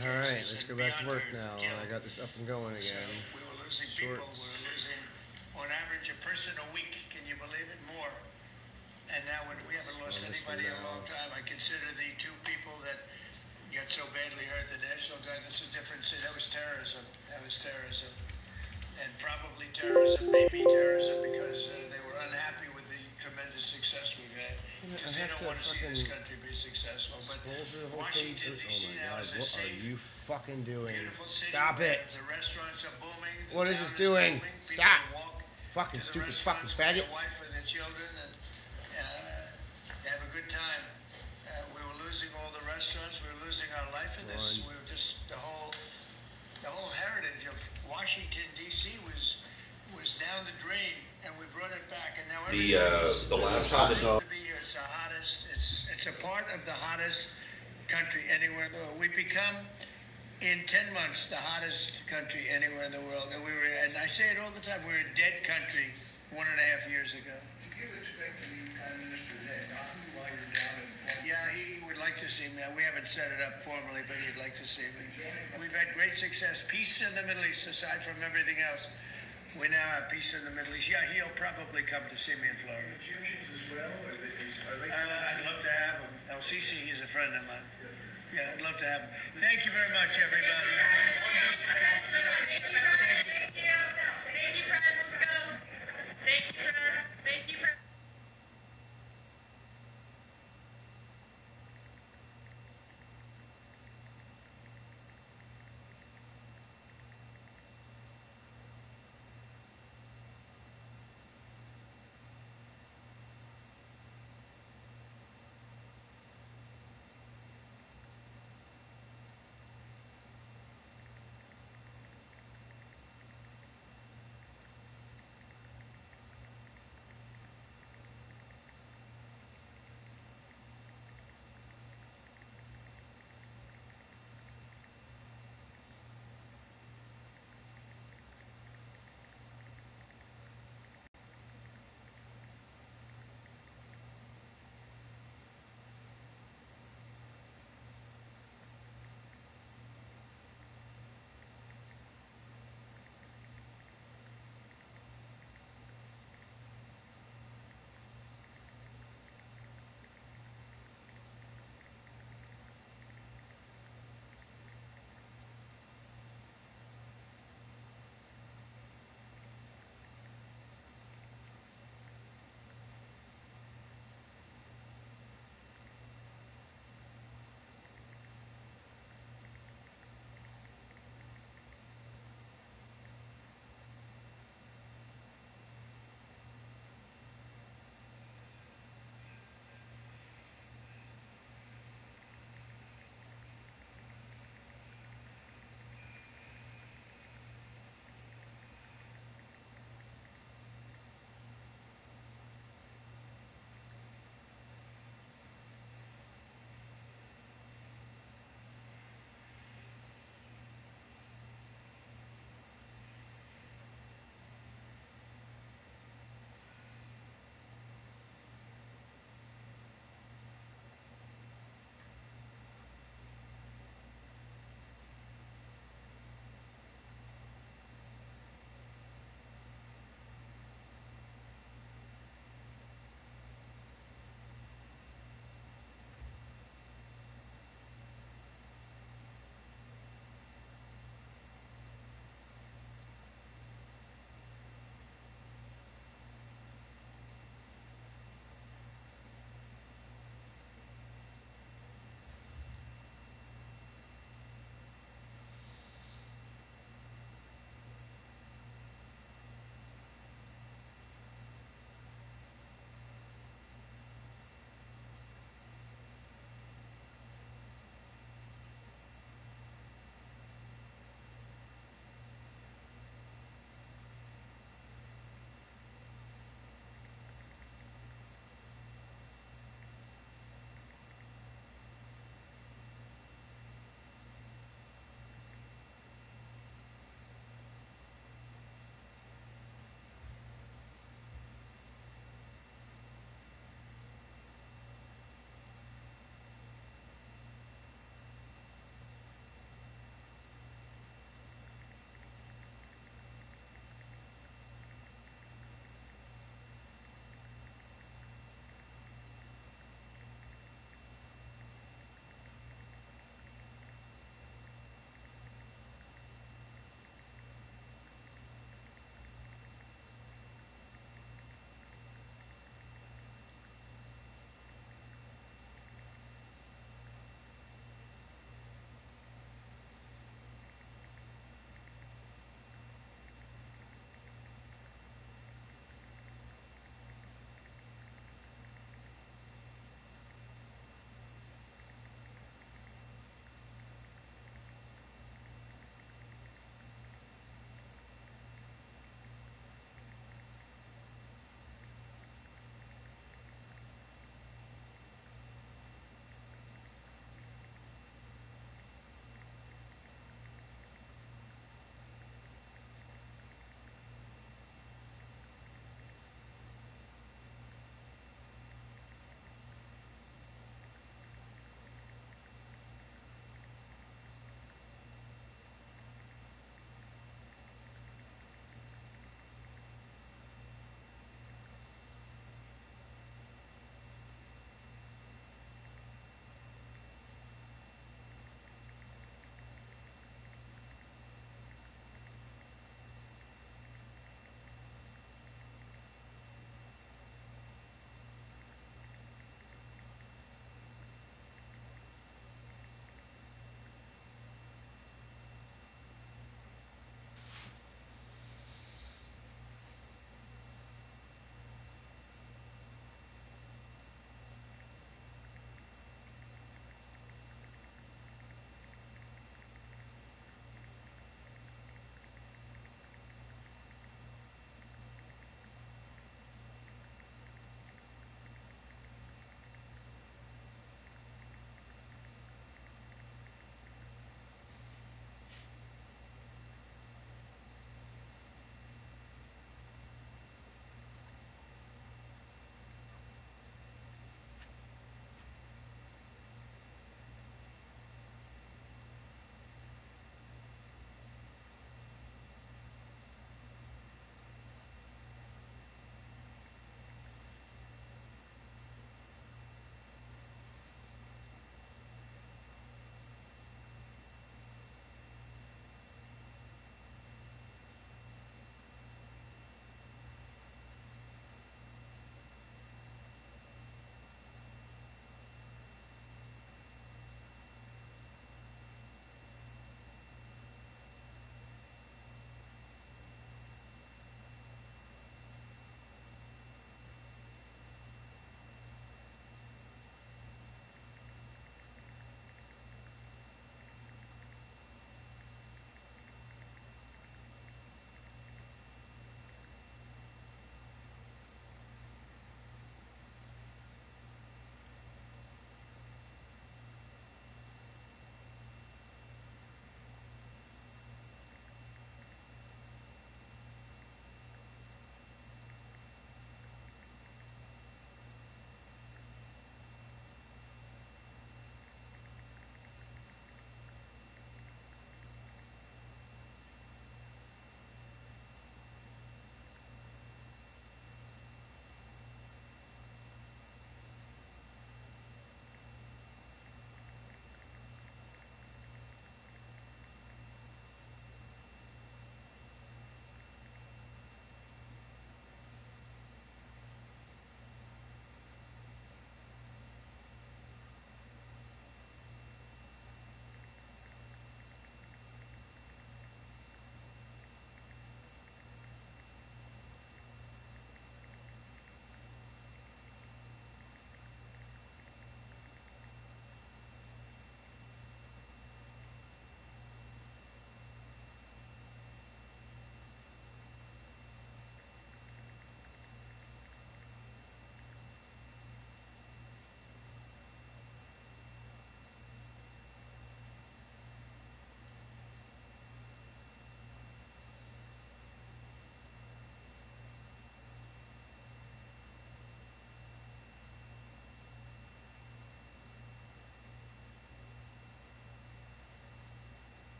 Alright, let's go back to work now. I got this up and going again. So we were losing people. We were losing, on average, a person a week. Can you believe it? More. And now we haven't lost anybody in a long time. I consider the two people that got so badly hurt, the National Guard, that's a different city. That was terrorism. That was terrorism. And probably terrorism, maybe terrorism, because they were unhappy with the tremendous success we've had. Because they don't want to see this country be successful. But Washington, D.C. now is a safe, what are you fucking doing? beautiful city. Stop it! The restaurants are booming. What is this doing? Stop! Fucking stupid fucking faggot. Their wife and their children, and they have a good time. We were losing all the restaurants. We were losing our life in this. We were just the whole heritage of Washington D.C. was down the drain, and we brought it back. And now The last time this. to be here. It's the hottest. It's a part of the hottest country anywhere in the world. We become in 10 months the hottest country anywhere in the world. And I say it all the time. We're a dead country 1.5 years ago. Do you expect to meet Prime Minister Ned while you're down in Florida? Yeah, he would like to see me. We haven't set it up formally, but he'd like to see me. We've had great success. Peace in the Middle East, aside from everything else. We now have peace in the Middle East. Yeah, he'll probably come to see me in Florida. Egyptians as well? I'd love to have him. El Sisi, he's a friend of mine. Yeah, I'd love to have him. Thank you very much, everybody. Thank you. Thank you, Press. Let's go. Thank you, Press. Thank you, Press.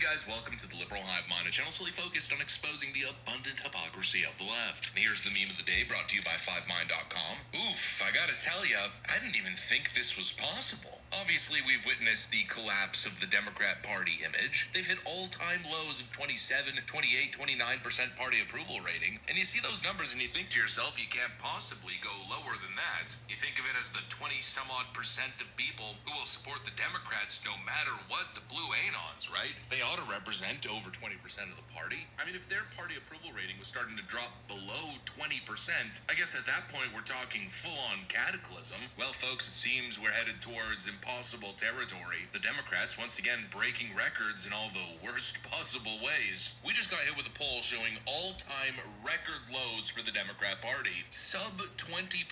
guys, welcome to the Liberal Hive Mind, a channel solely focused on exposing the abundant hypocrisy of the left. And here's the meme of the day, brought to you by 5mind.com. Oof, I gotta tell ya, I didn't even think this was possible. Obviously, we've witnessed the collapse of the Democrat Party image. They've hit all-time lows of 27, 28, 29% party approval rating. And you see those numbers and you think to yourself, you can't possibly go lower than that. You think of it as the 20-some-odd% of people who will support the Democrats no matter what the blue anons, right? They ought to represent over 20% of the party. I mean, if their party approval rating was starting to drop below 20%, I guess at that point we're talking full-on cataclysm. Well, folks, it seems we're headed towards impossible territory. The Democrats once again breaking records in all the worst possible ways. We just got hit with a poll showing all-time record lows for the Democrat Party. Sub 20%,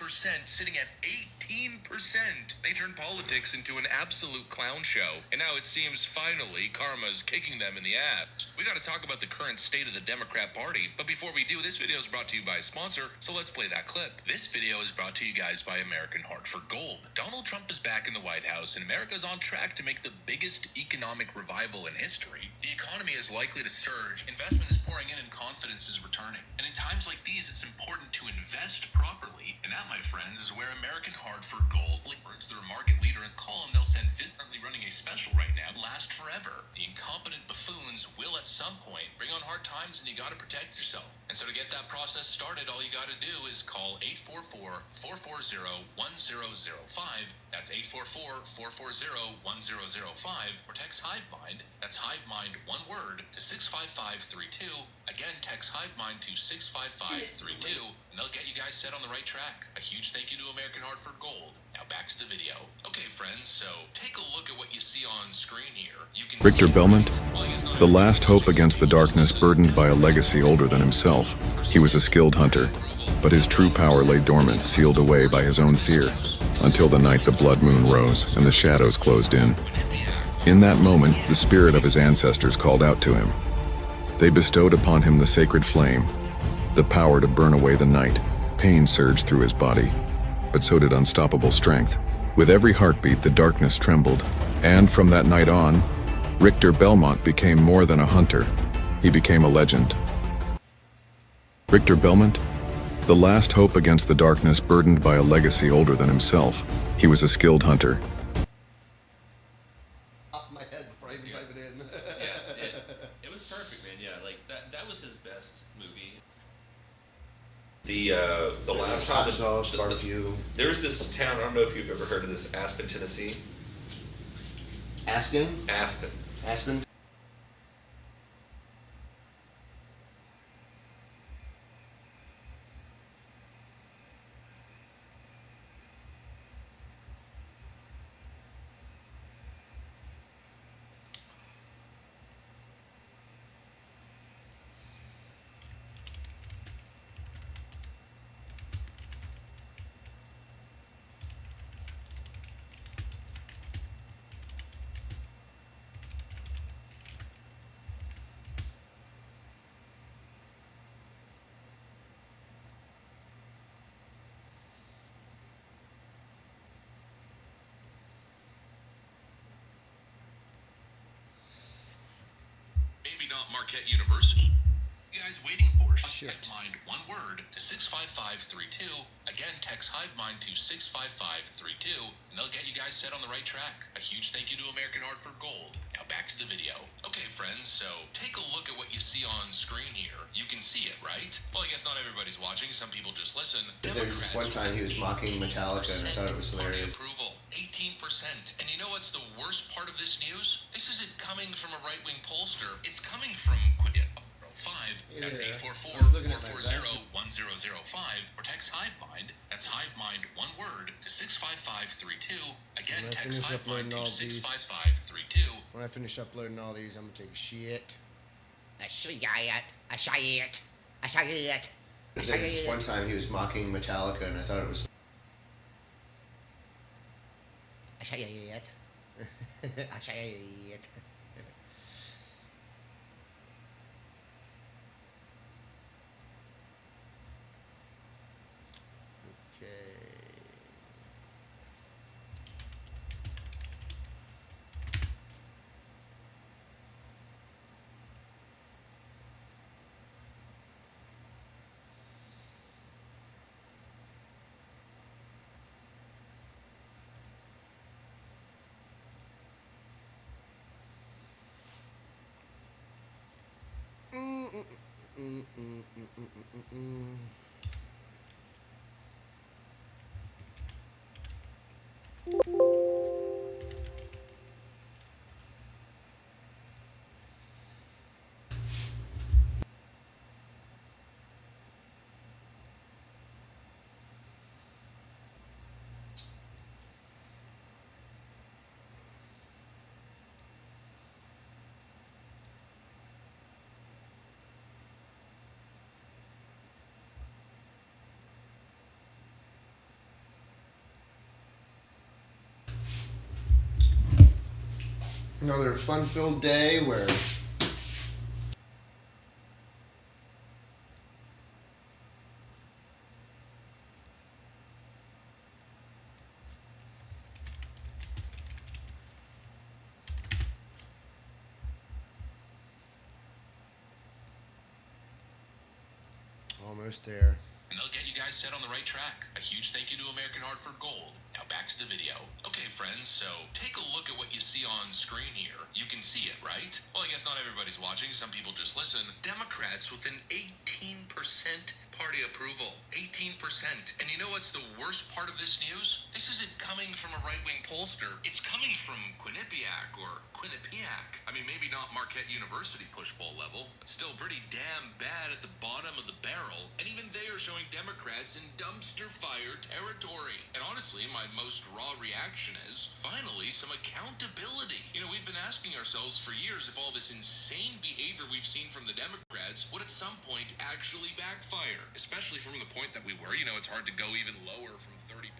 sitting at 18%. They turned politics into an absolute clown show, and now it seems finally karma's kicking them in the ass. We gotta talk about the current state of the Democrat Party, but before we do, this video is brought to you by a sponsor, so let's play that clip. This video is brought to you guys by American Heart for Gold. Donald Trump is back in the White House, and America is on track to make the biggest economic revival in history. The economy is likely to surge, investment is pouring in, and confidence is returning. And in times like these, it's important to invest properly, and that, my friends, is where American Heart for Gold works. They're a market leader in column they'll send currently running a special right now, last forever. The incompetent buffoons will at some point bring on hard times, and you gotta protect yourself. And so to get that process started, all you gotta do is call 844-440-1005. That's 844-440-1005, or text HiveMind, that's HiveMind one word, to 65532. Again, text HiveMind to 65532, and they'll get you guys set on the right track. A huge thank you to American Heart for Gold. Now back to the video. Okay, friends, so take a look at what you see on screen here. You can Richter Belmont, the last hope against the darkness, burdened by a legacy older than himself. He was a skilled hunter, but his true power lay dormant, sealed away by his own fear, until the night the blood moon rose and the shadows closed in. In that moment, the spirit of his ancestors called out to him. They bestowed upon him the sacred flame, the power to burn away the night. Pain surged through his body, but so did unstoppable strength. With every heartbeat, the darkness trembled, and from that night on, Richter Belmont became more than a hunter. He became a legend. Richter Belmont, the last hope against the darkness, burdened by a legacy older than himself. He was a skilled hunter. Off my head before I even type it in. It was perfect, man. Yeah, like that was his best movie. The last time Hot sauce, barbecue. there was this town, I don't know if you've ever heard of this, Aspen, Tennessee. Aspen? Aspen. Aspen? Maybe not Marquette University. You guys waiting for? Shit. HiveMind one word to 65532. Again, text HiveMind to 65532, and they'll get you guys set on the right track. A huge thank you to American Heart for Gold. Now back to the video. Okay, friends, so take a look at what you see on screen here. You can see it, right? Well, I guess not everybody's watching. Some people just listen. There was this one time he was mocking Metallica, and I thought it was hilarious. Approval, 18%. And you know what's the worst part of this news? This isn't coming from a right-wing pollster. It's coming from Quidit. 5. That's 844-440-1005, or text HiveMind. That's HiveMind one word to 65532. Again, When I text finish uploading HiveMind to all these- 65532. When I finish uploading all these, I'm gonna take a shit. I saw it. I saw it. I saw it. I saw There was this one it. time he was mocking Metallica, and I thought it was. I saw it. I saw it. Another fun-filled day where almost there. And they'll get you guys set on the right track. A huge thank you to American Hartford Gold. Now back to the video. Okay, friends, so take a look at what you see on screen here. You can see it, right? Well, I guess not everybody's watching. Some people just listen. Democrats with an 18% party approval. 18%. And you know what's the worst part of this news? This isn't coming from a right-wing pollster. It's coming from Quinnipiac or Quinnipiac. I mean, maybe not Marquette University push poll level, but still pretty damn bad at the bottom of the barrel. And even they are showing Democrats in dumpster fire territory. And honestly, my most raw reaction is, finally, some accountability. You know, we've been asking ourselves for years if all this insane behavior we've seen from the Democrats would at some point actually backfire. Especially from the point that we were. You know, it's hard to go even lower from 30%.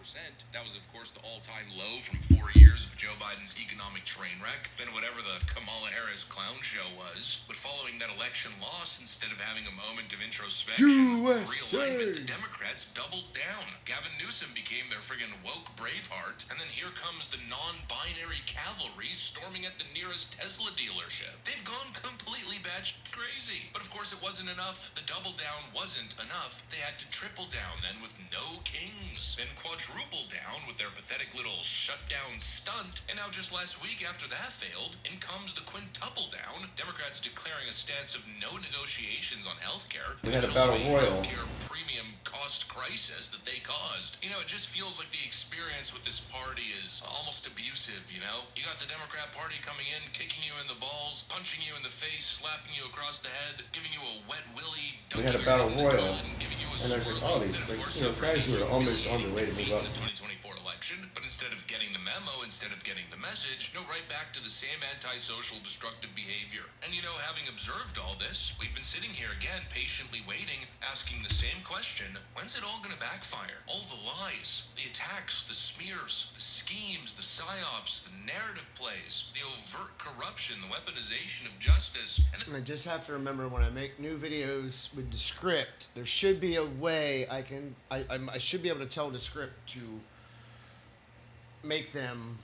That was, of course, the all-time low from 4 years of Joe Biden's economic train wreck. Then whatever the Kamala Harris clown show was. But following that election loss, instead of having a moment of introspection, realignment, the Democrats doubled down. Gavin Newsom became their friggin' woke Braveheart. And then here comes the non-binary cavalry storming at the nearest Tesla dealership. They've gone completely batshit crazy. But of course it wasn't enough. The double down wasn't enough. They had to triple down then with no kings. Then quadruple down with their pathetic little shutdown stunt. And now just last week after that failed, in comes the quintuple down. Democrats declaring a stance of no negotiations on healthcare. We had a battle royal. Healthcare premium cost crisis that they caused. You know, it just feels like the experience with this party is almost abusive, you know? You got the Democrat Party coming in, kicking you in the balls, punching you in the face, slapping you across the head, giving you a wet willy, We had a battle royal, and there's like all these like, you know, guys who are almost on their way to move up. The 2024 election, but instead of getting the memo, instead of getting the message, no, right back to the same antisocial, destructive behavior. And you know, having observed all this, we've been sitting here again, patiently waiting, asking the same question: when's it all gonna backfire? All the lies, the attacks, the smears, the schemes, the psyops, the narrative plays, the overt corruption, the weaponization of justice, and And I just have to remember when I make new videos with the script, there should be a way I should be able to tell the script to make them,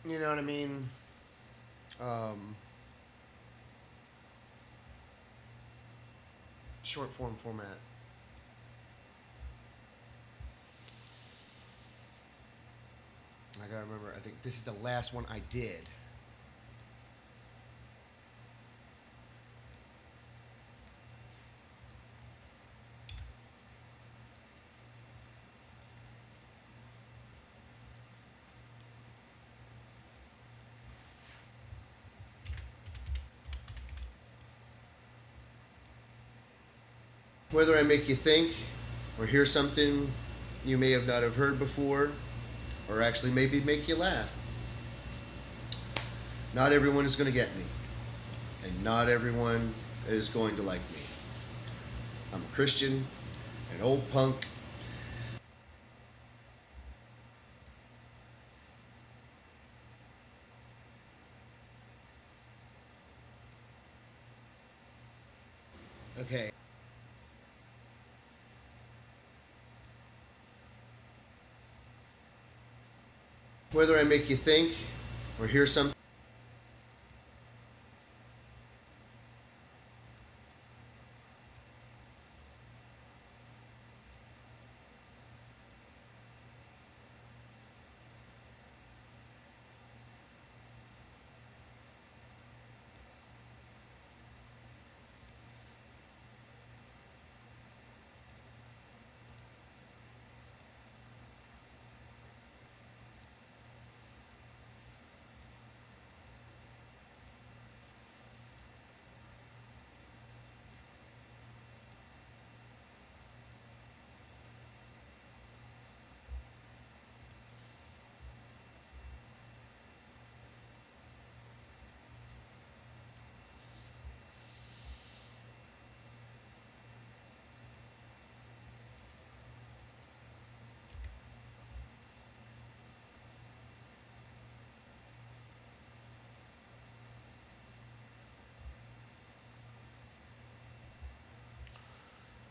you know what I mean? Short form format. I gotta remember, I think this is the last one I did. Whether I make you think or hear something you may have not have heard before, or actually maybe make you laugh. Not everyone is going to get me, and not everyone is going to like me. I'm a Christian, an old punk. Okay. Whether I make you think or hear something.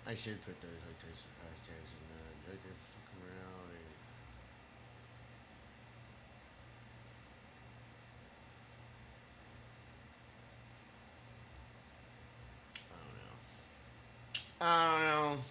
I should put those hashtags in there. Right there, fucking reality. I don't know.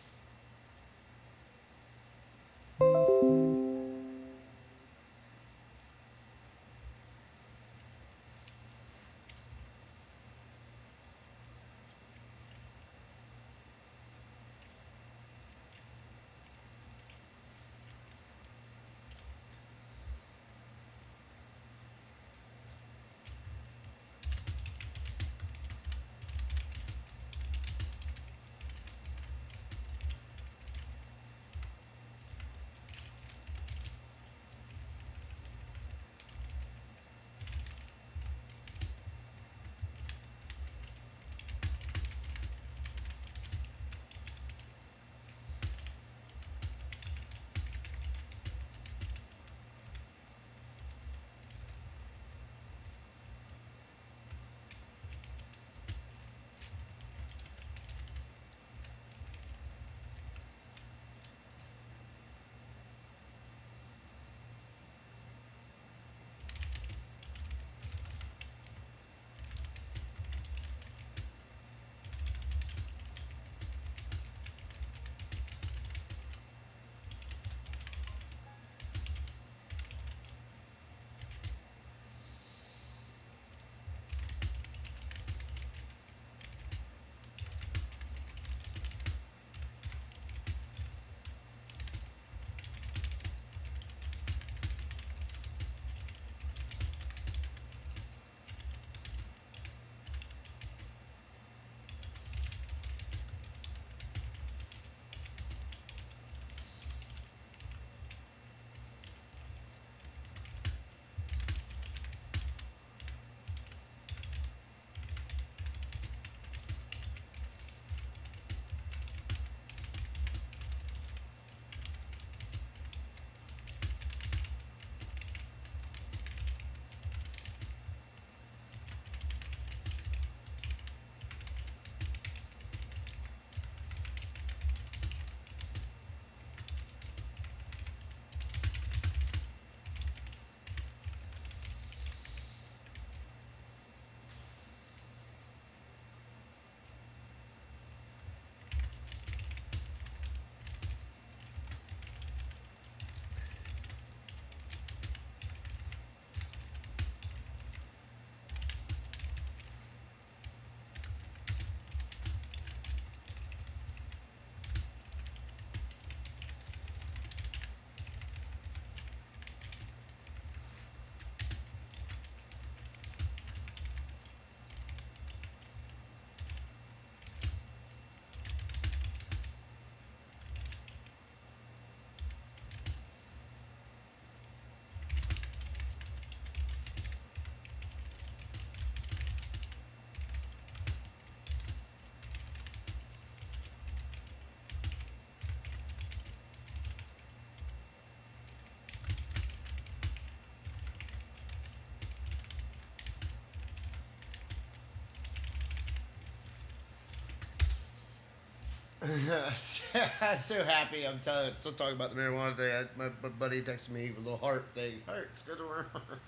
So happy. I'm still talking about the marijuana thing. My buddy texted me with a little heart thing. Heart, it's good to remember.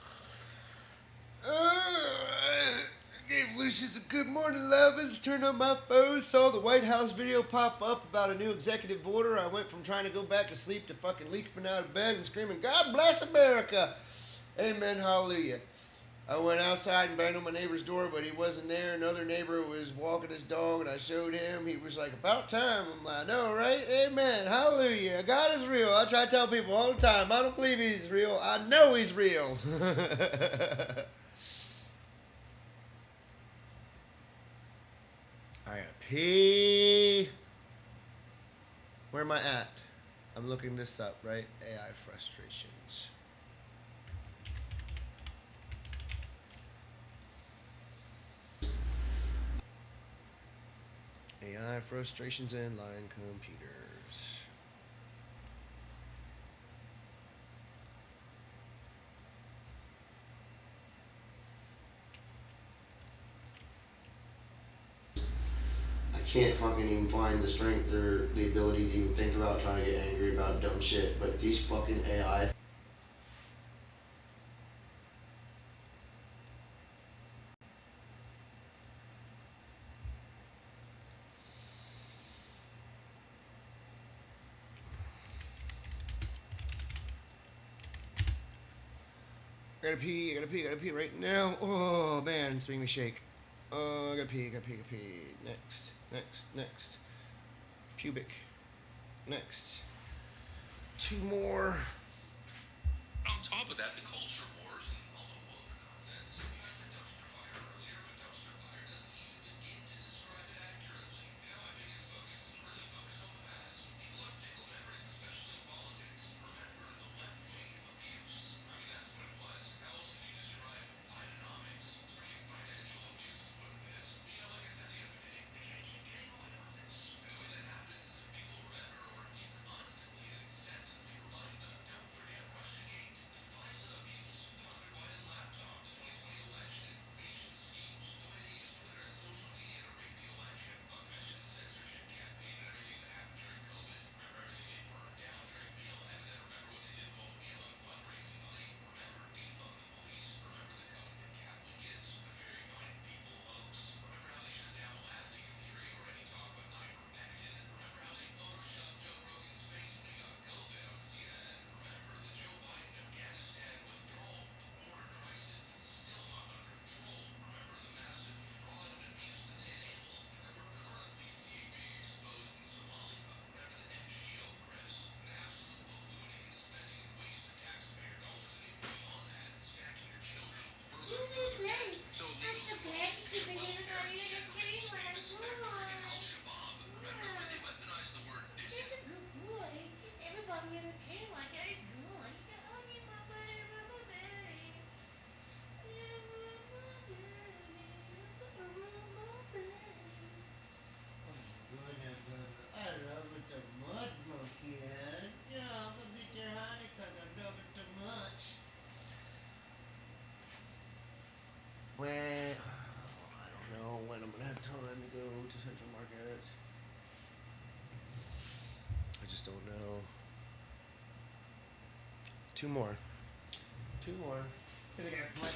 Gave Lucius a good morning lovins, turned on my phone, saw the White House video pop up about a new executive order. I went from trying to go back to sleep to fucking leaping out of bed and screaming, God bless America! Amen, hallelujah. I went outside and banged on my neighbor's door, but he wasn't there. Another neighbor was walking his dog, and I showed him. He was like, about time. I'm like, I know, right? Amen. Hallelujah. God is real. I try to tell people all the time, I don't believe he's real. I know he's real. I gotta pee. Where am I at? I'm looking this up, right? AI frustrations. AI frustrations and line computers. I can't fucking even find the strength or the ability to even think about trying to get angry about dumb shit. But these fucking AI. I gotta pee right now. Oh man, it's making me shake. I gotta pee. Next. Pubic. Next. 2 more. On top of that, the culture wars and all the woke nonsense. You said dumpster fire earlier, but dumpster fire doesn't even begin to describe it accurately. My biggest focus isn't really focused on the past. People have fickle memories, especially in politics. Remember the left-wing abuse. That's what it was. How else can you describe Bidenomics? Spreading financial abuse is what it is. Like I said the other day, they can't keep getting away with this. And the way that happens is if people remember, or if you constantly and incessantly remind them. Don't forget Russiagate, the FISA abuse, the Hunter Biden laptop, the 2020 election information schemes, the way they used Twitter and social media to rig the election, not to mention the censorship campaign and everything that happened during COVID. Remember everything they burned down during BLM, and then remember what they did with all the BLM fundraising money. Remember defund the police. Remember the code to Catholic kids, the very fine people hoax. Remember how they shut down lab leak theory or any talk about ivermectin. Remember how they photoshopped Joe Rogan's face when he got COVID on CNN. Remember the Joe Biden Afghanistan withdrawal, the border crisis that's still not under control. Remember the massive fraud and abuse that they enabled, that we're currently seeing being exposed in Somalia. Remember the NGO grifts, and the absolute ballooning and spending and waste of taxpayer dollars, and even beyond that, stacking your children with further and further debt. So illegal Somalis can get welfare and generate payments back to friggin' Al-Shabaab. Remember when they weaponized the word dissident? That's a good boy. Gets everybody entertained like that. Good. Oh, yeah, my buddy, my buddy. Yeah, my buddy. I love it too much, monkey head. Yeah, I'm gonna beat your honey because I love it too much. When I don't know when I'm gonna have time to go to Central Market. I just don't know. 2 more. 2 more. Look at that blank.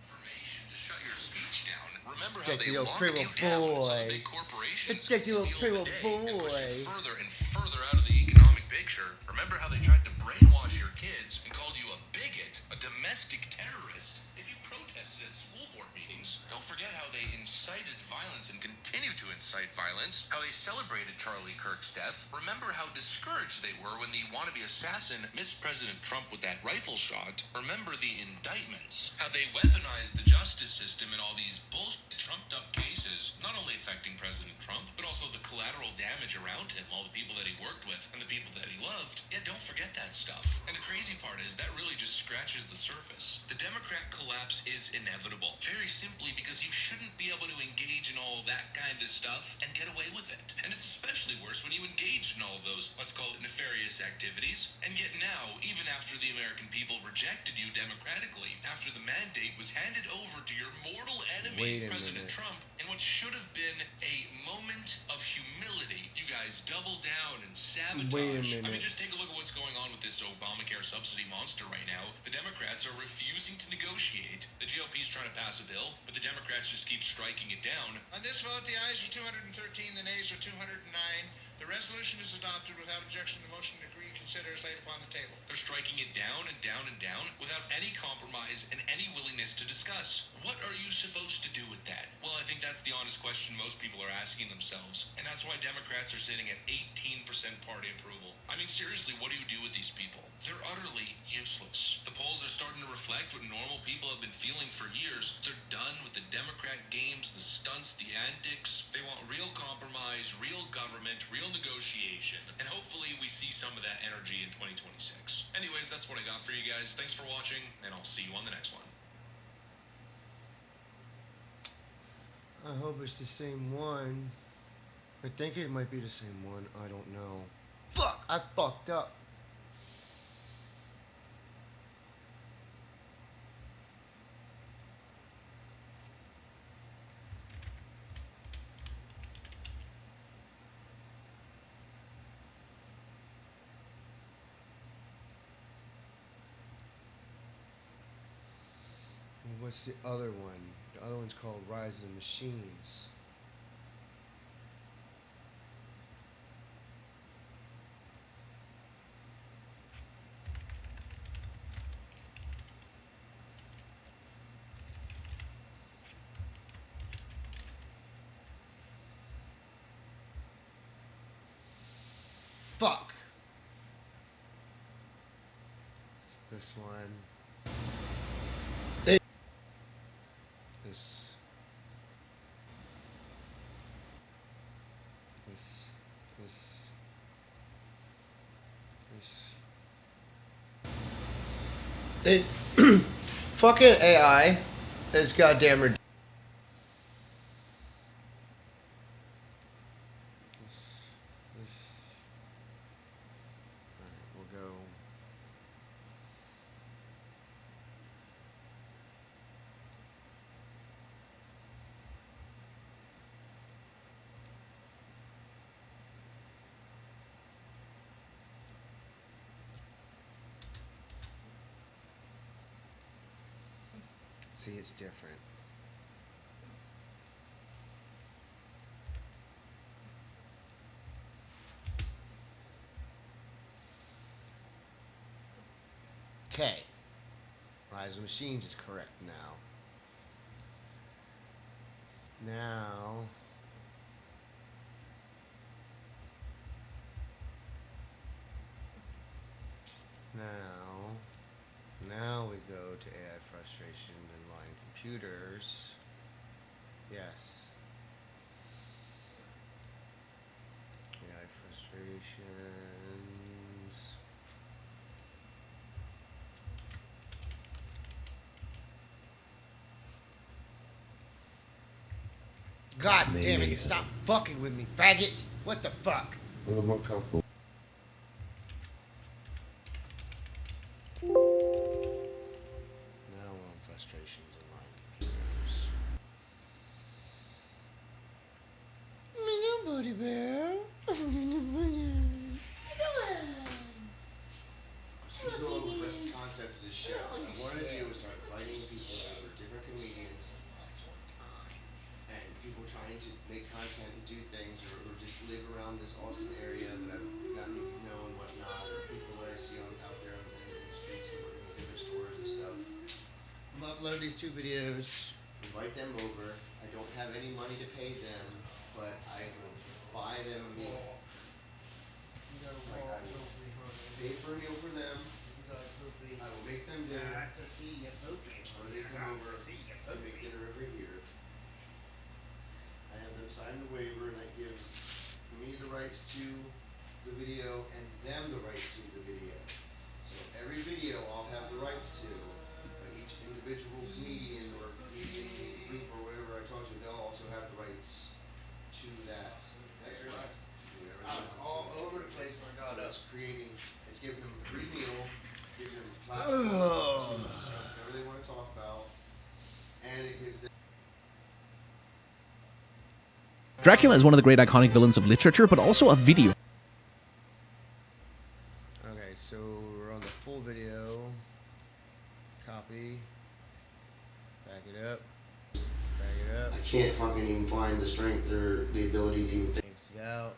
Information to shut your speech down. Remember how Check they the old locked pretty you little down so boy. the big corporations Check the steal old the pretty day little and push boy. you further and further out of the economic picture. Remember how they tried to brainwash your kids and called you a bigot, a domestic terrorist, if you protested at school board meetings. Don't forget how they incited violence and continue to incite violence, how they celebrated Charlie Kirk's death. Remember how discouraged they were when the wannabe assassin missed President Trump with that rifle shot. Remember the indictments, how they weaponized the justice system in all these bullshit trumped up cases, not only affecting President Trump, but also the collateral damage around him, all the people that he worked with and the people that he loved. Yeah, don't forget that stuff. And the crazy part is that really just scratches the surface. The Democrat collapse is inevitable, very simply because you shouldn't be able to engage in all that kind of stuff and get away with it. And it's especially worse when you engage in all of those, let's call it nefarious activities. And yet now, even after the American people rejected you democratically, after the mandate was handed over to your mortal enemy, President Trump, in what should have been a moment of humility, you guys double down and sabotage. I mean, just take a look at what's going on with this Obamacare subsidy monster right now. The Democrats are refusing to negotiate. The GOP's trying to pass a bill, but the Democrats just keep striking it down. On this vote, the ayes are 213, the nays are 209. The resolution is adopted without objection. The motion to reconsider is laid upon the table. They're striking it down and down and down without any compromise and any willingness to discuss. What are you supposed to do with that? Well, I think that's the honest question most people are asking themselves. And that's why Democrats are sitting at 18% party approval. I mean, seriously, what do you do with these people? They're utterly useless. The polls are starting to reflect what normal people have been feeling for years. They're done with the Democrat games, the stunts, the antics. They want real compromise, real government, real negotiation. And hopefully we see some of that energy in 2026. Anyways, that's what I got for you guys. Thanks for watching, and I'll see you on the next one. I hope it's the same one. I think it might be the same one. I don't know. Fuck! I fucked up. What's the other one? The other one's called Rise of the Machines. Fuck. This one. This. This. This. It. Fucking AI is goddamn ridiculous. Alright, we'll go. See, it's different. Okay. Rise of Machines is correct now. Now we go to AI frustration and line computers. Yes. AI frustrations. God damn it, stop fucking with me, faggot! What the fuck? A little more comfortable. Now we're on frustrations and line computers. Hello, buddy bear. Let's keep going with the rest of the concept of this show. What I wanted to do was start inviting people that were different comedians and people trying to make content and do things or just live around this Austin area that I've gotten to know and whatnot, or people that I see out there in the streets and in different stores and stuff. I'm gonna upload these 2 videos, invite them over. I don't have any money to pay them, but I will buy them a meal. Like I will pay for a meal for them. I will make them dinner. Or they come over and make dinner every year. I have them sign the waiver, and that gives me the rights to the video and them the rights to the video. So every video I'll have the rights to, but each individual comedian or comedian group or whatever I talk to, they'll also have the rights to that. That's right. I'm all over the place, my God. So it's creating, it's giving them a free meal, giving them a platform to discuss whatever they want to talk about, and it gives them. Dracula is one of the great iconic villains of literature, but also of video. Okay, so we're on the full video. Copy. Back it up. Back it up. I can't fucking even find the strength or the ability to even think it out.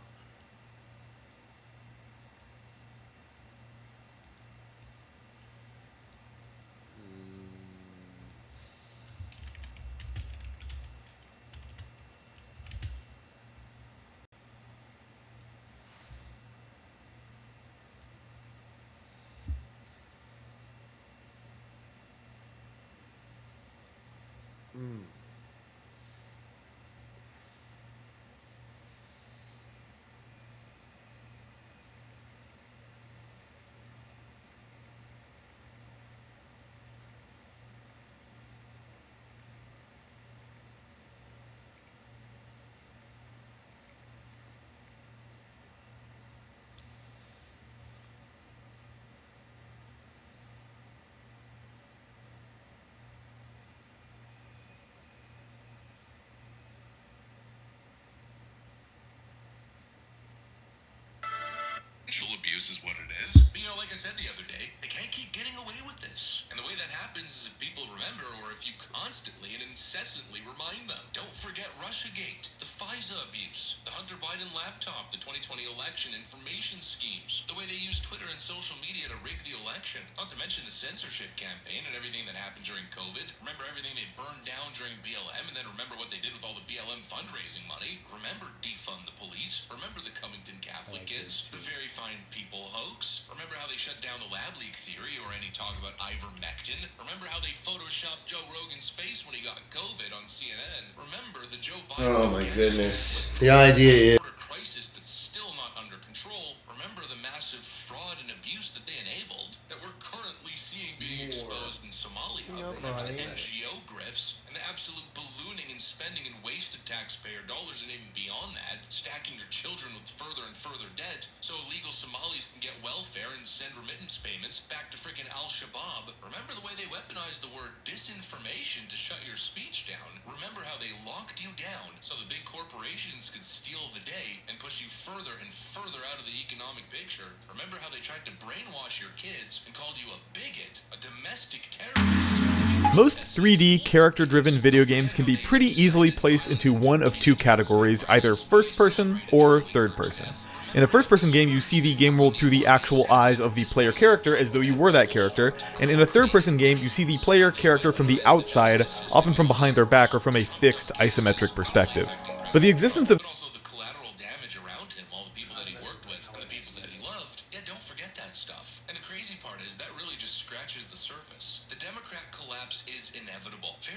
Sexual abuse is what it says. But you know, like I said the other day, they can't keep getting away with this. And the way that happens is if people remember, or if you constantly and incessantly remind them. Don't forget Russiagate, the FISA abuse, the Hunter Biden laptop, the 2020 election information schemes, the way they use Twitter and social media to rig the election. Not to mention the censorship campaign and everything that happened during COVID. Remember everything they burned down during BLM, and then remember what they did with all the BLM fundraising money. Remember defund the police. Remember the Covington Catholic kids, the very fine people hoax. Remember how they shut down the lab leak theory or any talk about ivermectin. Remember how they photoshopped Joe Rogan's face when he got COVID on CNN. Remember the Joe Biden. Oh my goodness. The idea is Crisis that's still not under control. Remember the massive fraud and abuse that they enabled that we're currently seeing being exposed in Somalia. Remember the NGO grifts and the absolute ballooning and spending and waste of taxpayer dollars, and even beyond that, stacking your children with further and further debt so illegal Somalis can get welfare and send remittance payments back to freaking Al-Shabaab. Remember the way they weaponized the word disinformation to shut your speech down. Remember how they locked you down so the big corporations could steal the day and push you further and further out of the economic picture. Remember how they tried to brainwash your kids and called you a bigot, a domestic terrorist. Most 3D character-driven video games can be pretty easily placed into one of two categories, either first-person or third-person. In a first-person game, you see the game world through the actual eyes of the player character as though you were that character, and in a third-person game, you see the player character from the outside, often from behind their back or from a fixed isometric perspective. But the existence of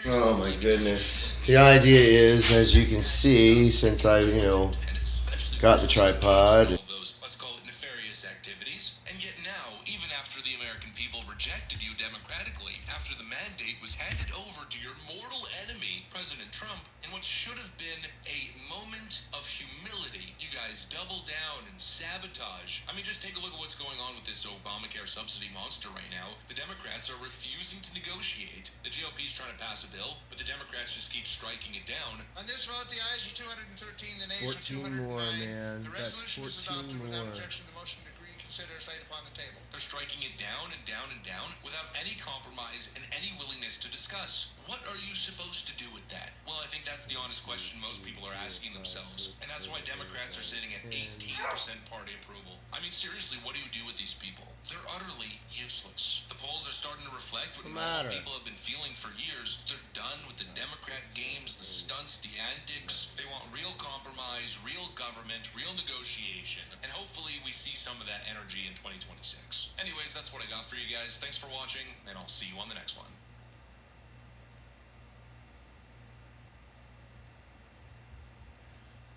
oh my goodness. The idea is, as you can see, since I, got the tripod. Let's call it nefarious activities. And yet now, even after the American people rejected you democratically, after the mandate was handed over to your mortal enemy, President Trump, in what should have been a moment of humility, you guys double down and sabotage. I mean, just take a look at what's going on with this Obamacare subsidy monster right now. The Democrats are refusing to negotiate. The GOP's trying to pass a bill, but the Democrats just keep striking it down. On this vote, the ayes are 213, the nays are 14 209. more, man. The That's resolution is 14 adopted without more. objection. The motion to reconsider is laid upon the table. They're striking it down and down and down without any compromise and any willingness to discuss. What are you supposed to do with that? Well, I think that's the honest question most people are asking themselves. And that's why Democrats are sitting at 18% party approval. I mean, seriously, what do you do with these people? They're utterly useless. The polls are starting to reflect what normal people have been feeling for years. They're done with the Democrat games, the stunts, the antics. They want real compromise, real government, real negotiation. And hopefully we see some of that energy in 2026. Anyways, that's what I got for you guys. Thanks for watching, and I'll see you on the next one.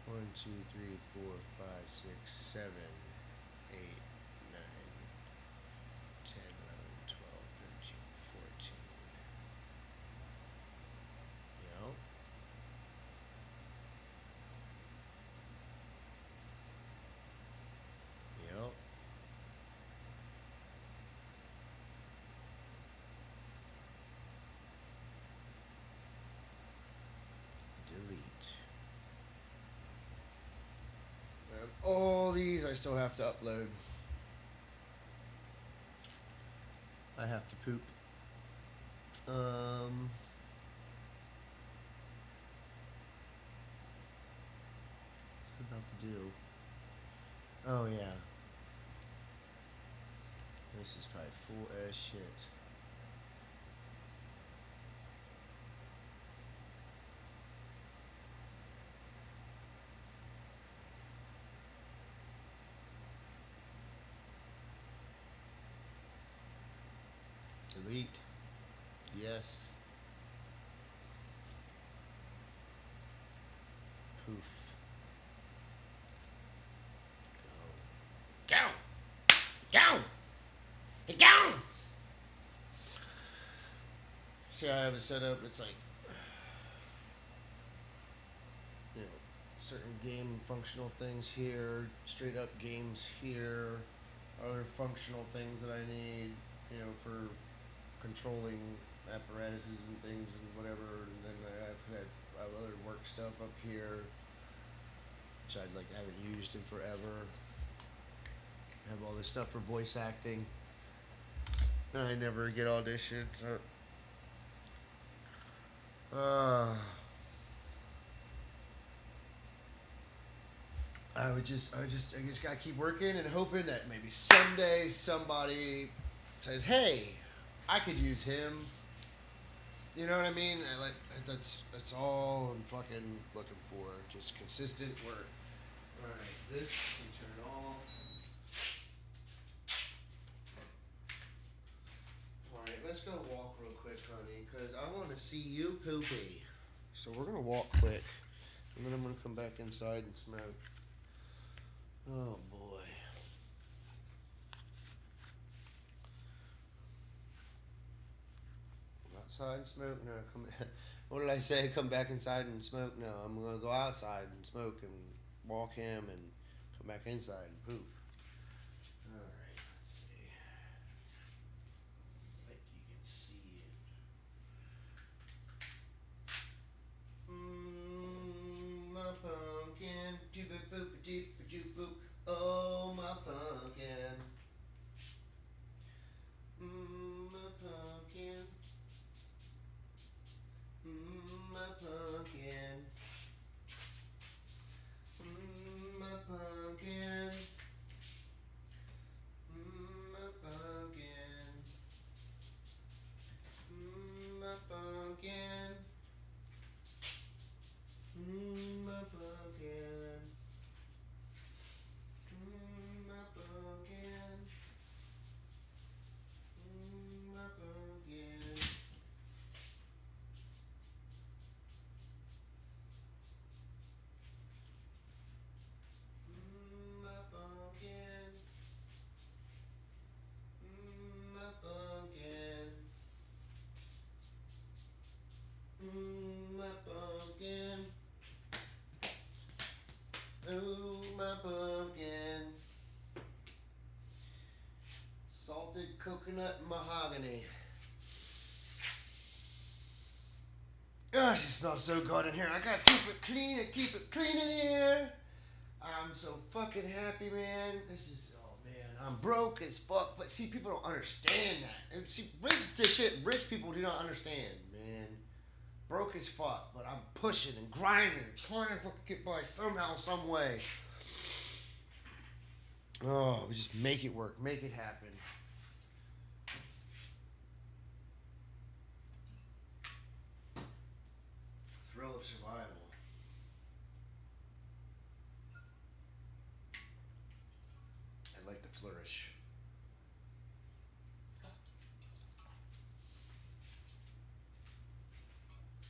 1, 2, 3, 4, 5, 6, 7, 8, 9, 10, 11, 12, 13, 14. Yep. Yep. Delete. All these I still have to upload. I have to poop. What's about to do? Oh yeah. This is probably full as shit. Delete. Yes. Poof. Go. Go. Go. See, I have it set up. It's like, certain game functional things here, straight up games here, other functional things that I need, for controlling apparatuses and things and whatever. And then I have other work stuff up here, which I haven't used in forever. have all this stuff for voice acting. I never get auditions. I just gotta keep working and hoping that maybe someday somebody says, "Hey, I could use him." You know what I mean? That's all I'm fucking looking for. Just consistent work. All right, this can turn off. All right, let's go walk real quick, honey, because I want to see you poopy. So we're gonna walk quick, and then I'm gonna come back inside and smoke. Oh boy. Outside and smoke? No, come. What did I say? Come back inside and smoke? No, I'm gonna go outside and smoke and walk him and come back inside and poop. All right, let's see. Like you can see it. My pumpkin, doop boop doop doop boop. Oh, my pumpkin. My pumpkin. My pumpkin. My pumpkin. My pumpkin. My pumpkin. My pumpkin. My pumpkin. My pumpkin. My pumpkin. My pumpkin. My pumpkin. Ooh, my pumpkin. Salted coconut mahogany. Gosh, it smells so good in here. I gotta keep it clean and keep it clean in here. I'm so fucking happy, man. This is, oh man, I'm broke as fuck. But see, people don't understand that. And see, this is the shit rich people do not understand, man. Broke as fuck, but I'm pushing and grinding, trying to fucking get by somehow, some way. Oh, we just make it work, make it happen. Thrill of survival. I'd like to flourish.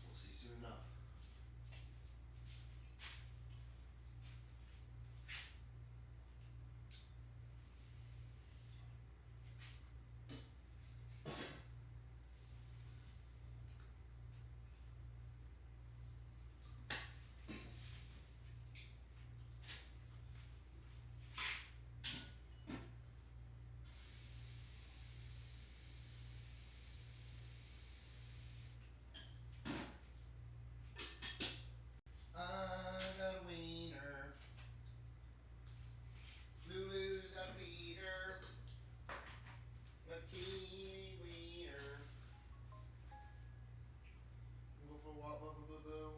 We'll see soon enough. I got a wiener. Lulu's got a wiener. A teeny wiener. Go for a walk, boo boo boo.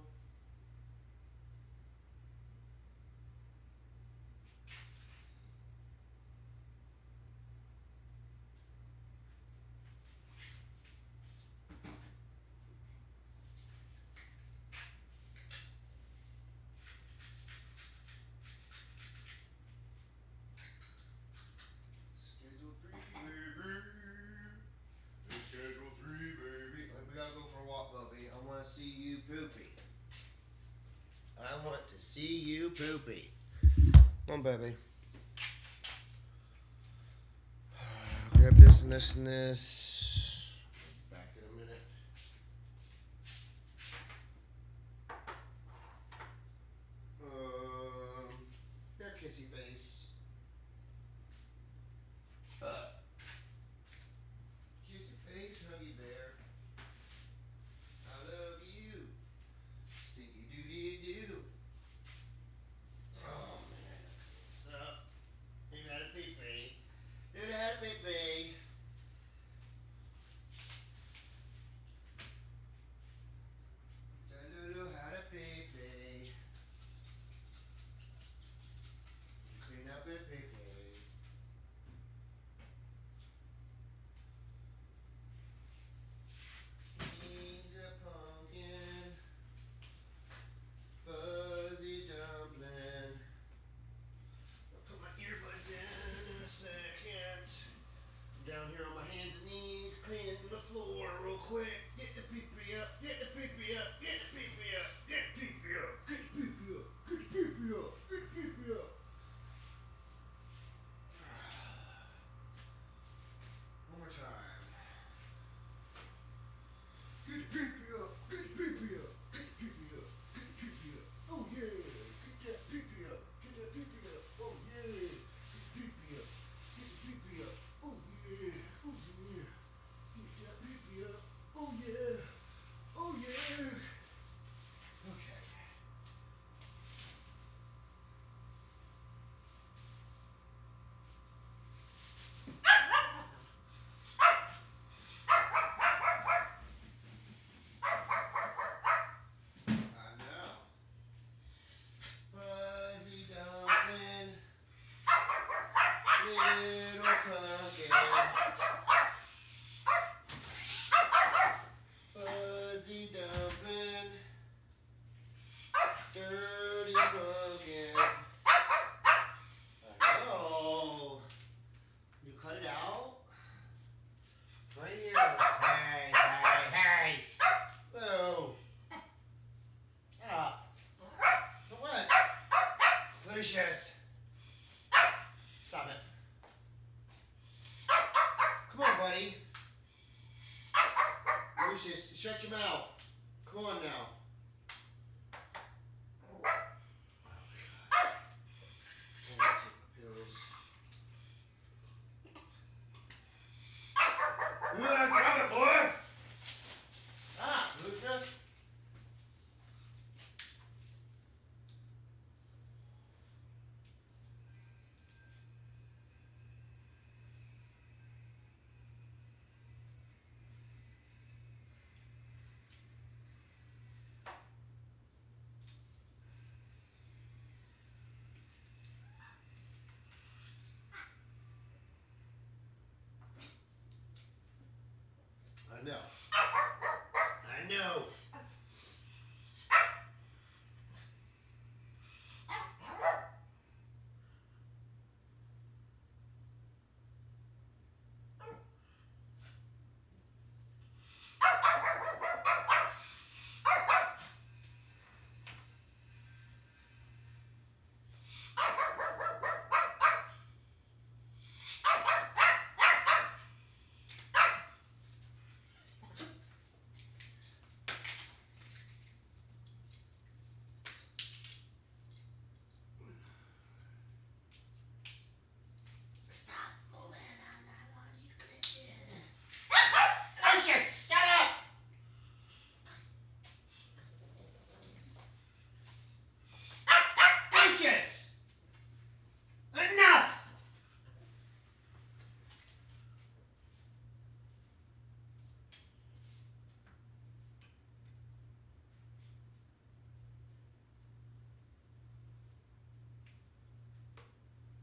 Schedule 3, baby. It's schedule 3, baby. We gotta go for a walk, Bubby. I want to see you poopy. I want to see you poopy. Come on, baby. Grab this and this and this. Back in a minute. Your kissy face. Kissy face, huggy bear. I love you. Stinky doody doo. Oh man. What's up? You got a pee pee. Lucius. Stop it. Come on, buddy. Lucius, shut your mouth. Come on now. Oh, God. I'm gonna take my pills. You ain't coming, boy. Stop, Lucius. I know. I know. Lucius, shut up! Lucius! Enough!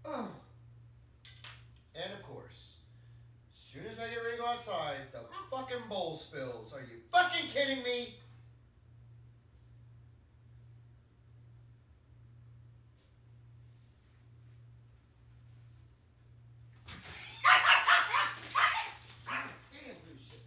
Oh. And of course, as soon as I get ready to go outside, the fucking bowl spills. Are you fucking kidding me? Damn, Lucius.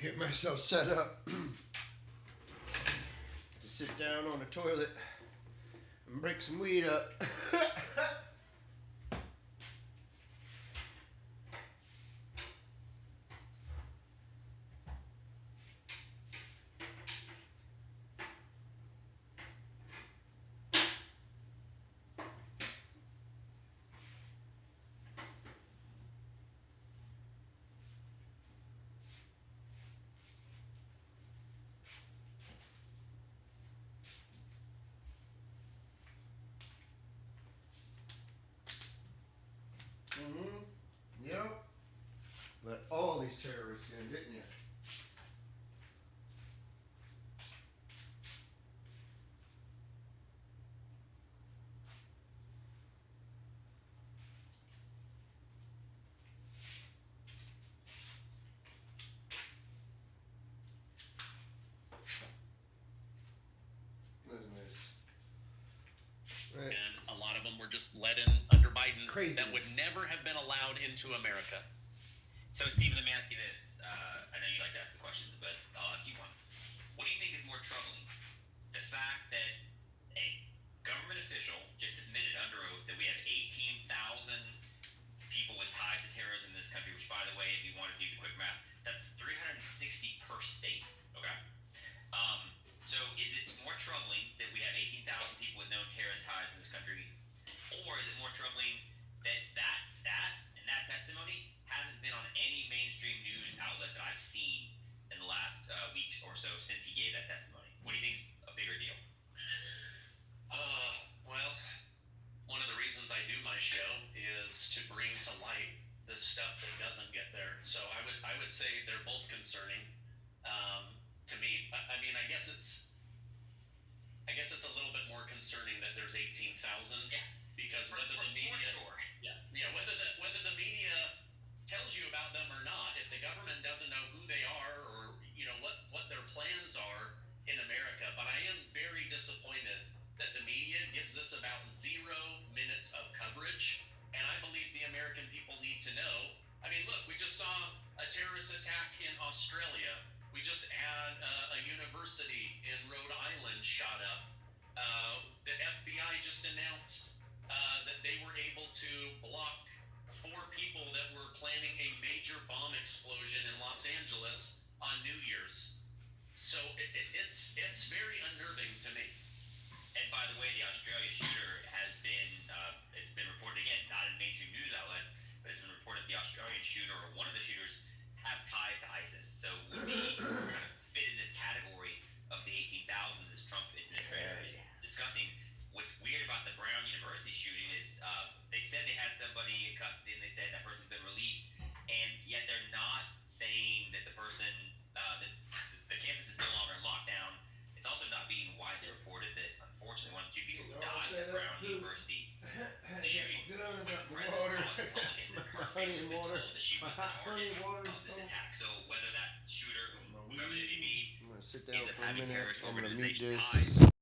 get myself set up to sit down on the toilet and break some weed up. Yep. Let all these terrorists in, didn't you? Listen to this. Right. And a lot of them were just let in under Biden Crazy. that would never have been allowed into America. So, Stephen, let me ask you this. I know you like to ask the questions, but I'll ask you one. What do you think is more troubling? The fact that a government official just admitted under oath that we have 18,000 people with ties to terrorism in this country, which, by the way, if you want to do the quick math, that's 360 per state, okay? So is it more troubling that we have 18,000 people with known terrorist ties in this country, or is it more troubling that that stat and that testimony hasn't been on any mainstream news outlet that I've seen in the last weeks or so since he gave that testimony? What do you think is a bigger deal? Well, one of the reasons I do my show is to bring to light this stuff that doesn't get there. So I would say they're both concerning to me. I mean, I guess it's a little bit more concerning that there's 18,000. Yeah. Because whether the media, for sure. whether the media tells you about them or not, if the government doesn't know who they are or what their plans are in America, but I am very disappointed that the media gives this about 0 minutes of coverage, and I believe the American people need to know. I mean, look, we just saw a terrorist attack in Australia. We just had a university in Rhode Island shot up. The FBI just announced that they were able to block 4 people that were planning a major bomb explosion in Los Angeles on New Year's. So it's very unnerving to me. And by the way, the Australia shooter has been, it's been reported again, not in mainstream news outlets, but it's been reported the Australian shooter or one of the shooters have ties to ISIS. So would be kind of fit in this category of the 18,000 this Trump administrator is discussing. What's weird about the Brown University shooting is they said they had somebody in custody and they said that person's been released, and yet they're not saying that the person, the campus is no longer in lockdown. It's also not being widely reported that unfortunately 1 or 2 people who died at Brown University shooting was the president of the Republicans and her family has been told that she was the target of this attack. So whether that shooter, whoever it may be, I'm gonna sit down ends up for a having minute. terrorist I'm gonna mute organization this. ties,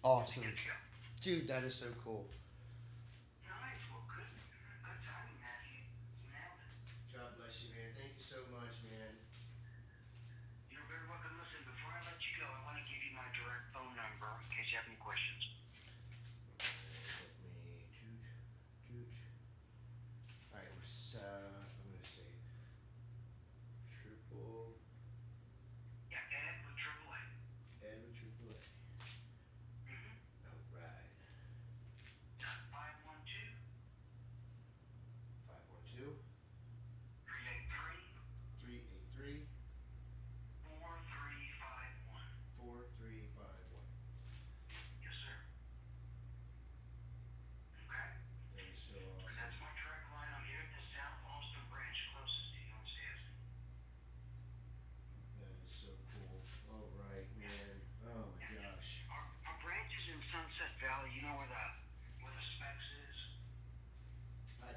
Awesome. Good to go. Dude, that is so cool. Nice. Well, good timing, Matthew. You nailed it. God bless you, man. Thank you so much, man. You're very welcome. Listen, before I let you go, I want to give you my direct phone number in case you have any questions. Let me toot. Alright, I'm gonna say triple Yeah, Ed with triple A. Ed with triple A. Alright. 512 512 383 383 4351. 4351. Yes, sir. Okay? That is so And awesome. that's my direct line. I'm here at the South Austin branch closest to you on Stasny. That is so cool. Alright, man. Oh my gosh. Our branch is in Sunset Valley. You know where the Specs is?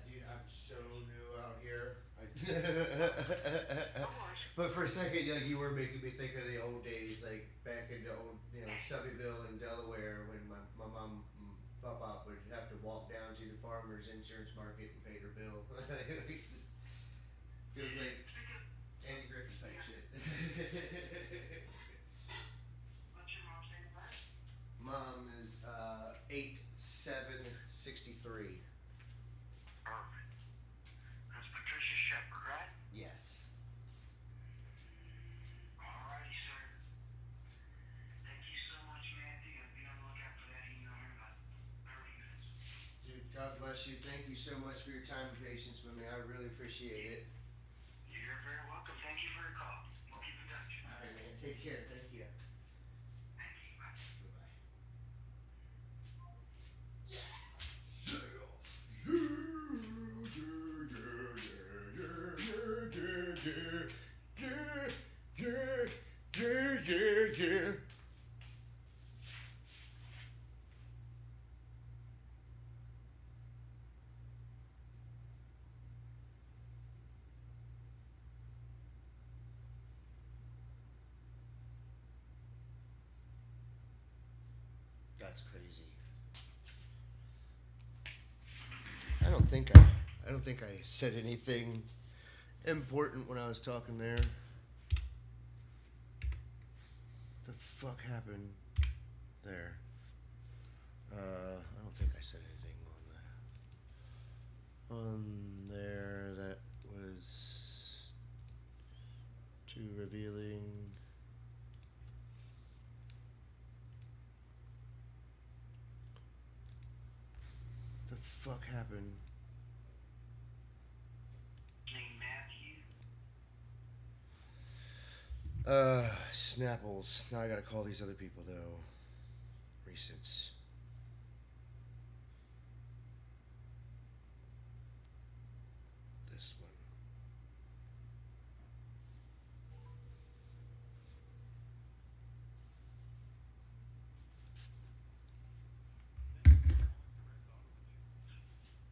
Dude, I'm so new out here. No worries. But for a second, like, you were making me think of the old days, like back in the old, Subbyville in Delaware, when my mom and papa would have to walk down to the farmer's insurance market and pay their bill. It just feels like Andy Griffith type shit. What's your mom's name, Brad? Mom is 8763. Perfect. That's Patricia Shepard, right? Yes. Alrighty, sir. Thank you so much, Matthew. And be on the lookout for that email in about 30 minutes. Dude, God bless you. Thank you so much for your time and patience with me. I really appreciate it. You're very welcome. Thank you for your call. We'll keep in touch. All right, man. Take care. Thank you. Thank you. Bye. Bye-bye. Yeah. That's crazy. I don't think I said anything important when I was talking there. The fuck happened there? I don't think I said anything on there that was too revealing. The fuck happened? Name Matthew. Snapples. Now I gotta call these other people though. Recents. This one.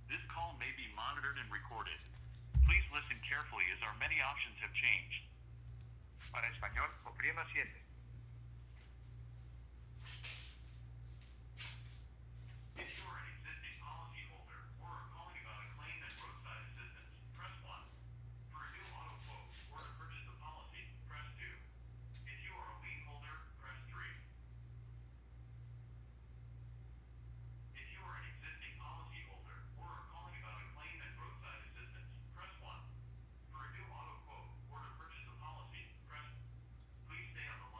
This call may be monitored and recorded. Please listen carefully as our many options have changed. Para español, oprima 7. If you are an existing policyholder or are calling about a claim and roadside assistance, press 1. For a new auto quote or to purchase a policy, press 2. If you are a lien holder, press 3. If you are an existing policyholder or are calling about a claim and roadside assistance, press 1. For a new auto quote or to purchase a policy, press. Please stay on the line.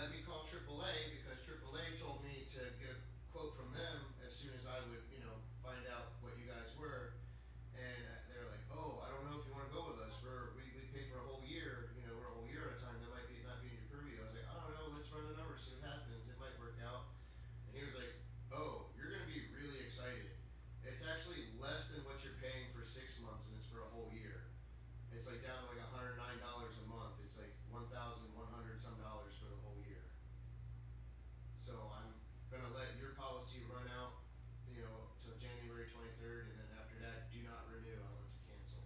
let me call AAA because AAA told me to get a quote from them as soon as I would, find out what you guys were. And they were like, oh, I don't know if you want to go with us. We pay for a whole year. We're a whole year at a time. That might not be in your purview. I was like, I don't know. Let's run the numbers, see what happens. It might work out. And he was like, oh, you're gonna be really excited. It's actually less than what you're paying for 6 months, and it's for a whole year. It's like down to like $109 a month. It's like $1,100 some dollars for the whole year. So I'm gonna let your policy run out, till January 23rd, and then after that, do not renew. I want to cancel.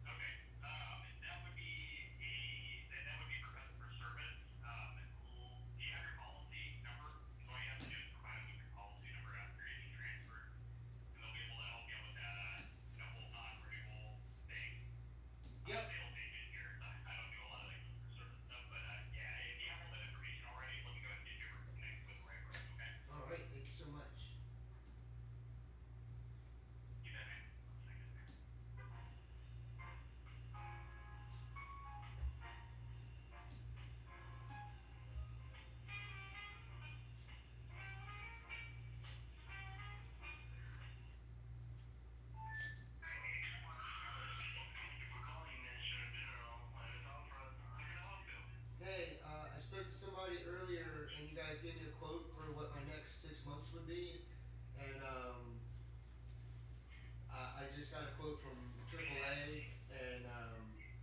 Okay. That would be that would be for customer service. Do you have your policy number? So all you have to do is provide them with your policy number after getting transferred, and they'll be able to help you with that, whole non-renewal thing. Yep. They don't take it here. I don't do a lot of like customer service stuff, but yeah, if you have all that information already, let me go ahead and get you connected with the right person. Okay. All right. Thank you so much. You bet, man. 1 second there. Hey, I spoke to somebody earlier, and you guys gave me a quote for what my next 6 months would be, and I just got a quote from AAA, and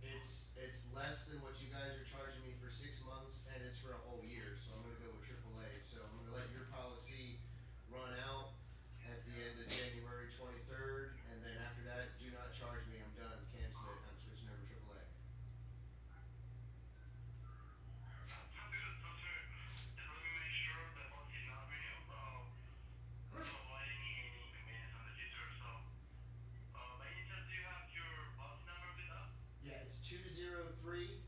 it's less than what you guys are charging me for 6 months, and it's for a whole year. So I'm gonna go with AAA. So I'm gonna let your policy run out at the end of January 23rd, and then after that, do not charge me. I'm done. Cancel it. I'm switching over to AAA. Yeah, it's 203-010-3527.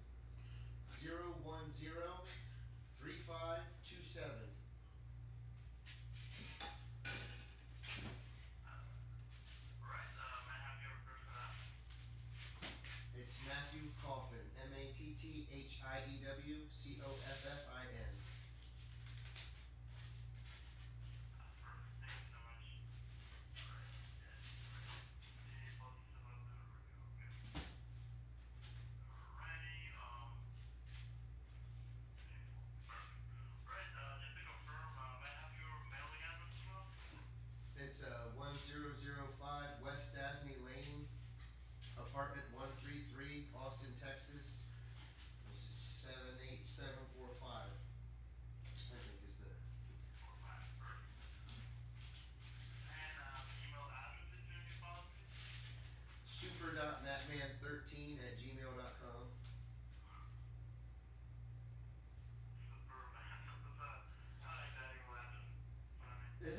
It's Matthew Coffin, MATTHIEWCOFFIN. It's 1005 West Dasney Lane, apartment 133, Austin, Texas. 78745. I think is the. Super.matman13@gmail.com.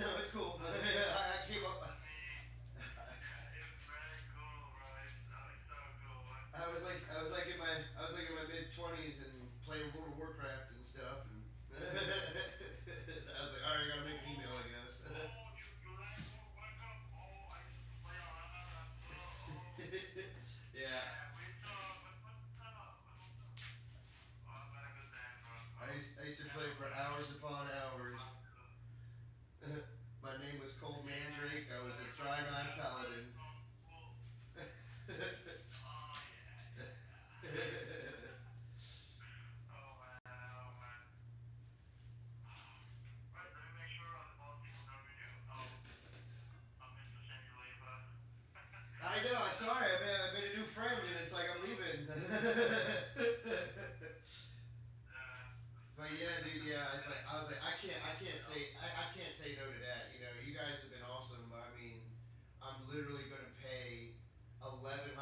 No, it's cool. I came up. I was like in my mid-20s and playing World of Warcraft and stuff, and I was like, all right, I gotta make an email, I guess. Yeah. I used to play for hours upon hours. My name was Cole Mandrake. I was a Tri-9 Paladin. I know. I'm sorry. I made a new friend, and it's like I'm leaving. But yeah, dude. Yeah, it's like I was like I can't say no to that. You guys have been awesome, but I mean, I'm literally gonna pay $1,100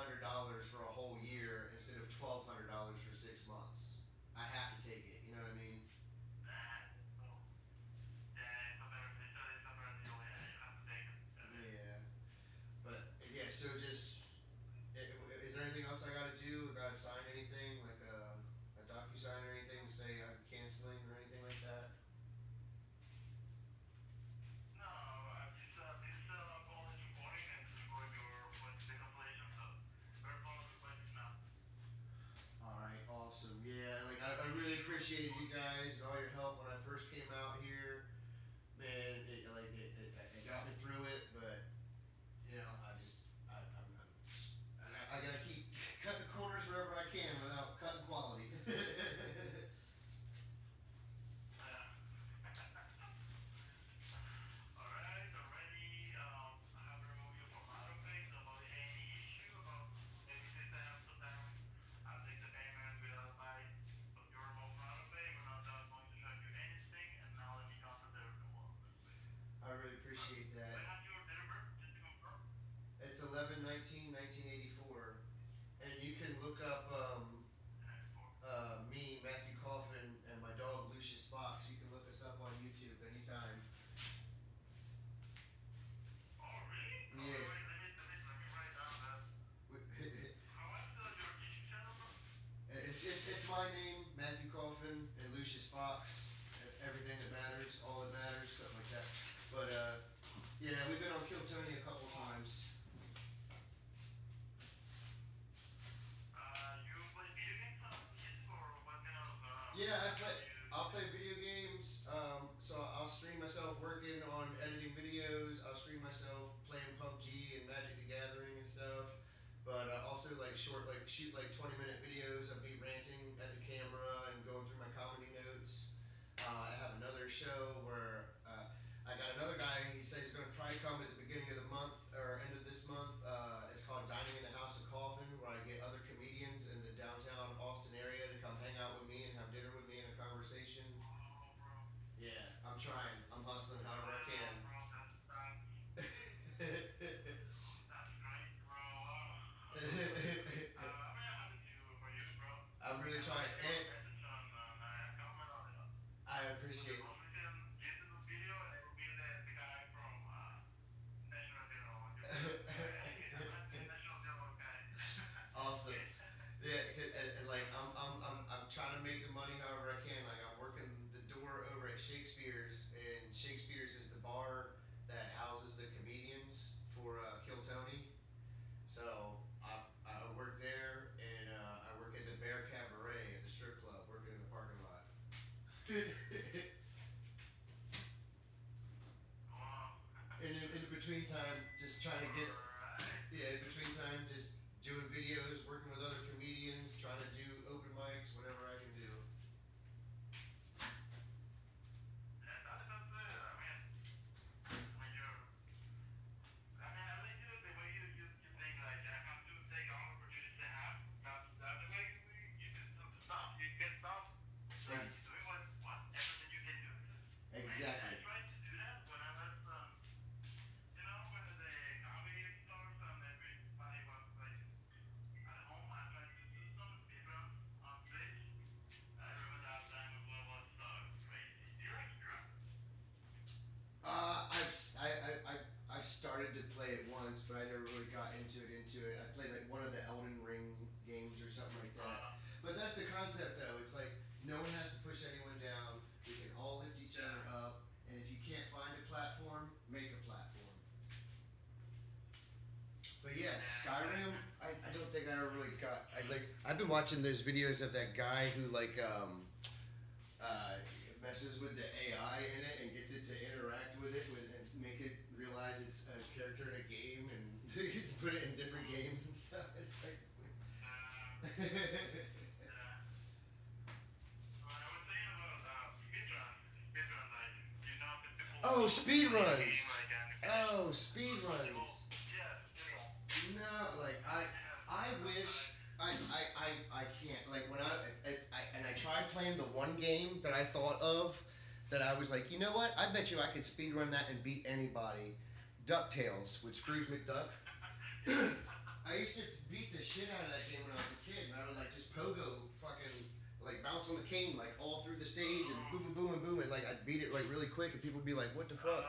for a whole year instead of $1,200 for 6 months. I have to take it. You know what I mean? Yeah. But yeah, so just is there anything else I gotta do? I gotta sign anything like a DocuSign or anything to say I'm canceling or anything like that? 1984, and you can look up me, Matthew Coffin, and my dog Lucius Fox. You can look us up on YouTube anytime. Oh, really? Yeah. Oh, wait, let me write down that. What's your YouTube channel, bro? It's my name, Matthew Coffin, and Lucius Fox. Everything that matters, all that matters, stuff like that. But yeah, we've been on Kill Tony a couple times. You play video games on YouTube, or what kind of? Yeah, I'll play video games. So I'll stream myself working on editing videos. I'll stream myself playing PUBG and Magic the Gathering and stuff. But also like shoot like 20-minute videos of me ranting at the camera and going through my comedy notes. I have another show where I got another guy. He says he's going to probably come at the beginning of the month or end of this month. It's called Dining in the House of Coffin, where I get other comedians in the downtown Austin area to come hang out with me and have dinner with me and a conversation. Yeah, I'm trying. I'm hustling however I can. That's great, bro. I'm happy for you, bro. I'm really trying. And comment on it. I appreciate it. Get to the video, and it will be the guy from National Dialogue. National Dialogue guy. Awesome. Yeah, and like I'm trying to make the money however I can. Like I'm working the door over at Shakespeare's, and Shakespeare's is the bar that houses the comedians for Kill Tony. So I work there, and I work at the Bear Cabaret at the strip club, working in the parking lot. And in between time, just trying to get, in between time, just doing videos, working with other comedians, trying to do open mics, whatever I can do. Exactly. I tried to do that when I was, when the comedy stores and everybody was like at home. I tried to do some speedruns on stage. I remember that time as well was crazy. Do you like speedrun? I started to play it once, but I never really got into it. I played like one of the Elden Ring games or something like that. But that's the concept, though. It's like no one has to push anyone down. We can all lift each other up, and if you can't find a platform, make a platform. But yeah, Skyrim, I don't think I ever really got. I've been watching those videos of that guy who messes with the AI in it and gets it to interact with it and make it realize it's a character in a game and put it in different games and stuff. It's like. Oh, speed runs. Oh, speed runs. No, like I wish I can't. Like when I tried playing the one game that I thought of, that I was like, you know what? I bet you I could speed run that and beat anybody. DuckTales with Scrooge McDuck. I used to beat the shit out of that game when I was a kid, and I would like just pogo fucking like bounce on the cane like all through the stage and boom boom boom and boom, and like I'd beat it like really quick and people would be like, what the fuck?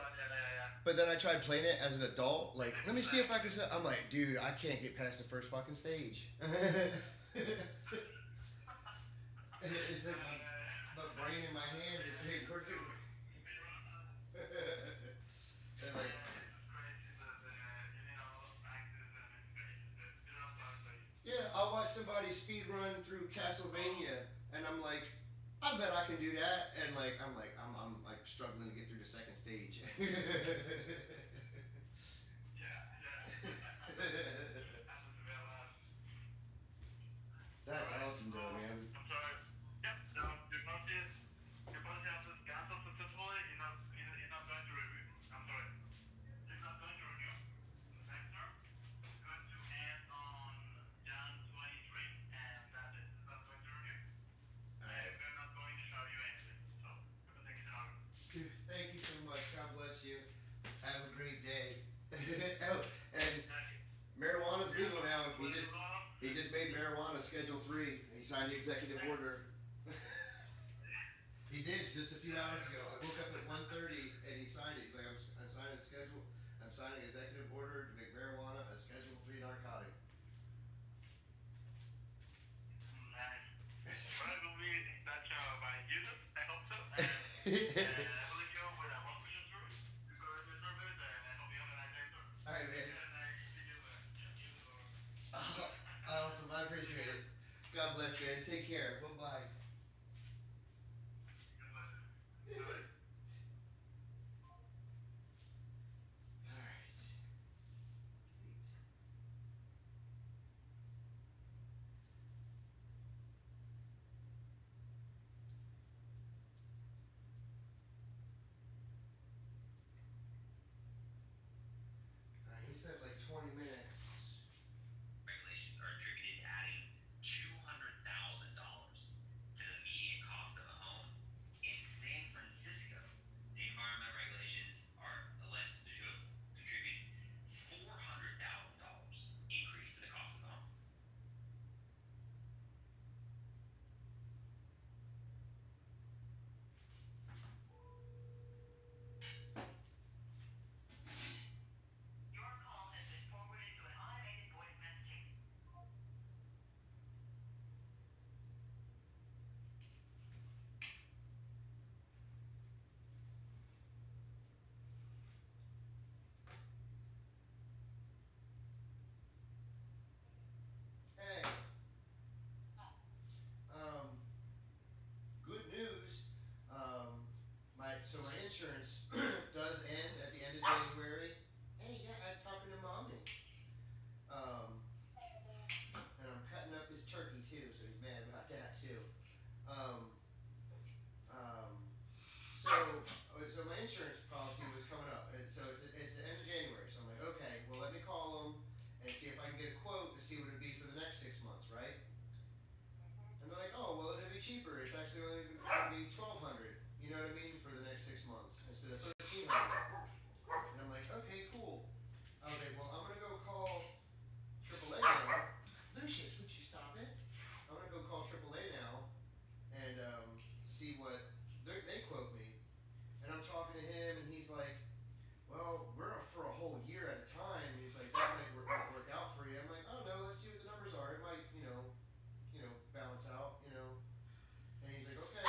But then I tried playing it as an adult, like let me see if I can. I'm like, dude, I can't get past the first fucking stage. It's like my brain in my hands is like working. And like. Yeah, I'll watch somebody speed run through Castlevania, and I'm like, I bet I can do that, and like I'm like struggling to get through the second stage. That's awesome, though, man. I'm sorry. Yep. No, your policy has this cancelled successfully. You're not going to review. I'm sorry. You're not going to review the sector. It's going to end on Jan 23, and that's it. It's not going to review. Alright. We're not going to show you anything. So, take it out. Thank you so much. God bless you. Have a great No, he just made marijuana Schedule 3. He signed the executive order. He did just a few hours ago. I woke up at 1:30 and he signed it. He's like, I'm signing a schedule. I'm signing an executive order to make marijuana a Schedule 3 narcotic. Nice. Well, it will be that by Jesus. I hope so. And I will let you know with one question through. You go to the service and I hope you have a nice day, sir. All right, man. And I see you Awesome. I appreciate it. God bless, man. Take care. Bye-bye. All right. He said like 20 minutes. Regulations are attributed to adding $200,000 to the median cost of a home. In San Francisco, the environmental regulations are alleged to have contributed $400,000 increase to the cost of the home. Your call has been forwarded to an automated voice messaging. Hey. Good news. My insurance does end at the end of January. Hey, yeah, I'm talking to mommy. And I'm cutting up his turkey too, so he's mad about that too. So my insurance policy was coming up, and so it's the end of January. So I'm like, okay, well let me call them and see if I can get a quote to see what it'd be for the next 6 months, right? And they're like, oh, well, it'd be cheaper. It's actually only going to be $1,200. You know what I mean? For the next 6 months instead of $1,300. And I'm like, okay, cool. I was like, well, I'm gonna go call AAA now. Lucius, would you stop it? I'm gonna go call AAA now and see what they quote me. And I'm talking to him, and he's like, well, we're for a whole year at a time. And he's like, that might work out for you. I'm like, oh no, let's see what the numbers are. It might, balance out, And he's like, okay,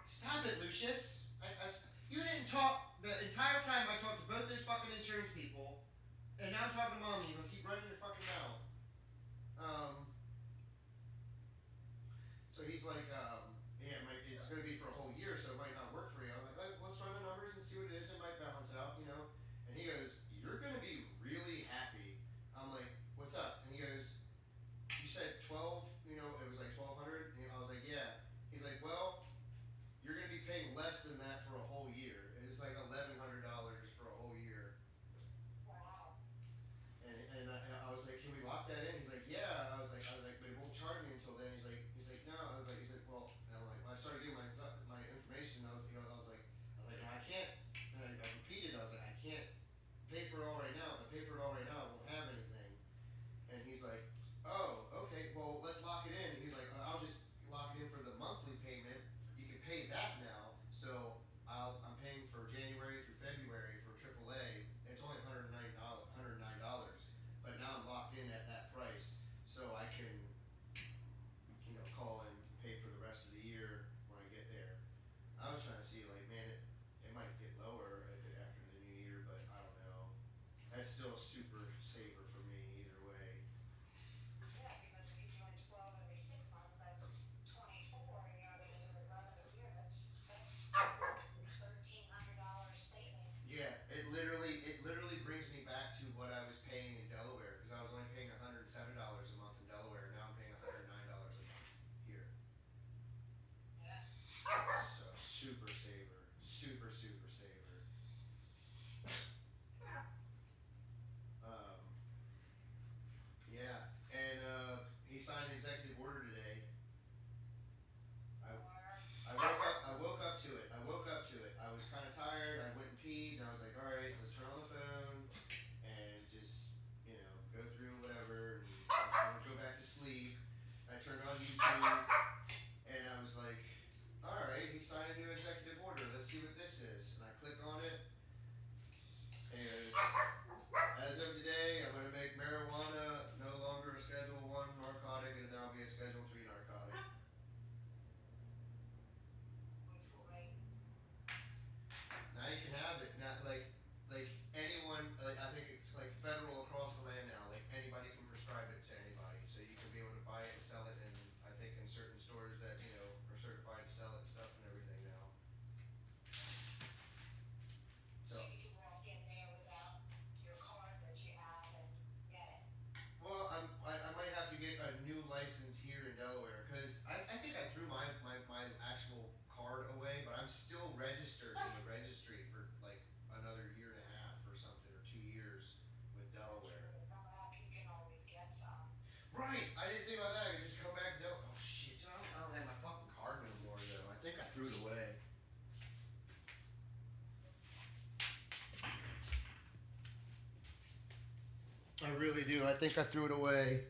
stop it, Lucius. You didn't talk the entire time. I talked to both those fucking insurance people, and now I'm talking to mommy. You're gonna keep running your fucking mouth. So he's like, yeah, it's gonna be for a whole year, so it might not work for you. I'm like, let's run the numbers and see what it is. It might balance out, And he goes, you're gonna be really happy. I'm like, what's up? And he goes, you said 12, it was like 1,200. And I was like, yeah. He's like, well, you're gonna be paying less than that for a whole year. It's like $1,100 for a whole year. Wow. And I was like, can we lock that in? He's like, yeah. I was like, they won't charge me until then. He's like, no. He's like, well. And I'm like, I started getting my information. I was like, I can't. And I repeated. I was like, I can't pay for it all right now. If I pay for it all right now, I won't have anything. And he's like, oh, okay. Well, let's lock it in. And he's like, I'll just lock it in for the monthly payment. You can pay that now. So I'm paying for January through February for AAA. It's only $109. But now I'm locked in at that price, so I can, call and pay for the rest of the year when I get there. I was trying to see, like, man, it might get lower after the new year, but I don't know. YouTube, and I was like, all right, he signed a new executive order. Let's see what this is. And I click on it, and as of today, I'm going to make marijuana no longer a Schedule 1 narcotic and now be a Schedule 3 narcotic. Now you can have it. Not like anyone. Like I think it's like federal across the land now. Like anybody can prescribe it to anybody, so you can be able to buy it and sell it. And I think in certain stores that are certified to sell it and stuff and everything now. So you can walk in there without your card that you have and get it. Well, I might have to get a new license here in Delaware because I think I threw my actual card away, but I'm still registered in the registry for like another year and a half or something, or 2 years with Delaware. You can always get some. Right, I didn't think about that. I could just come back to Delaware. Oh shit, dude, I don't have my fucking card no more though. I think I threw it away. I really do. I think I threw it away.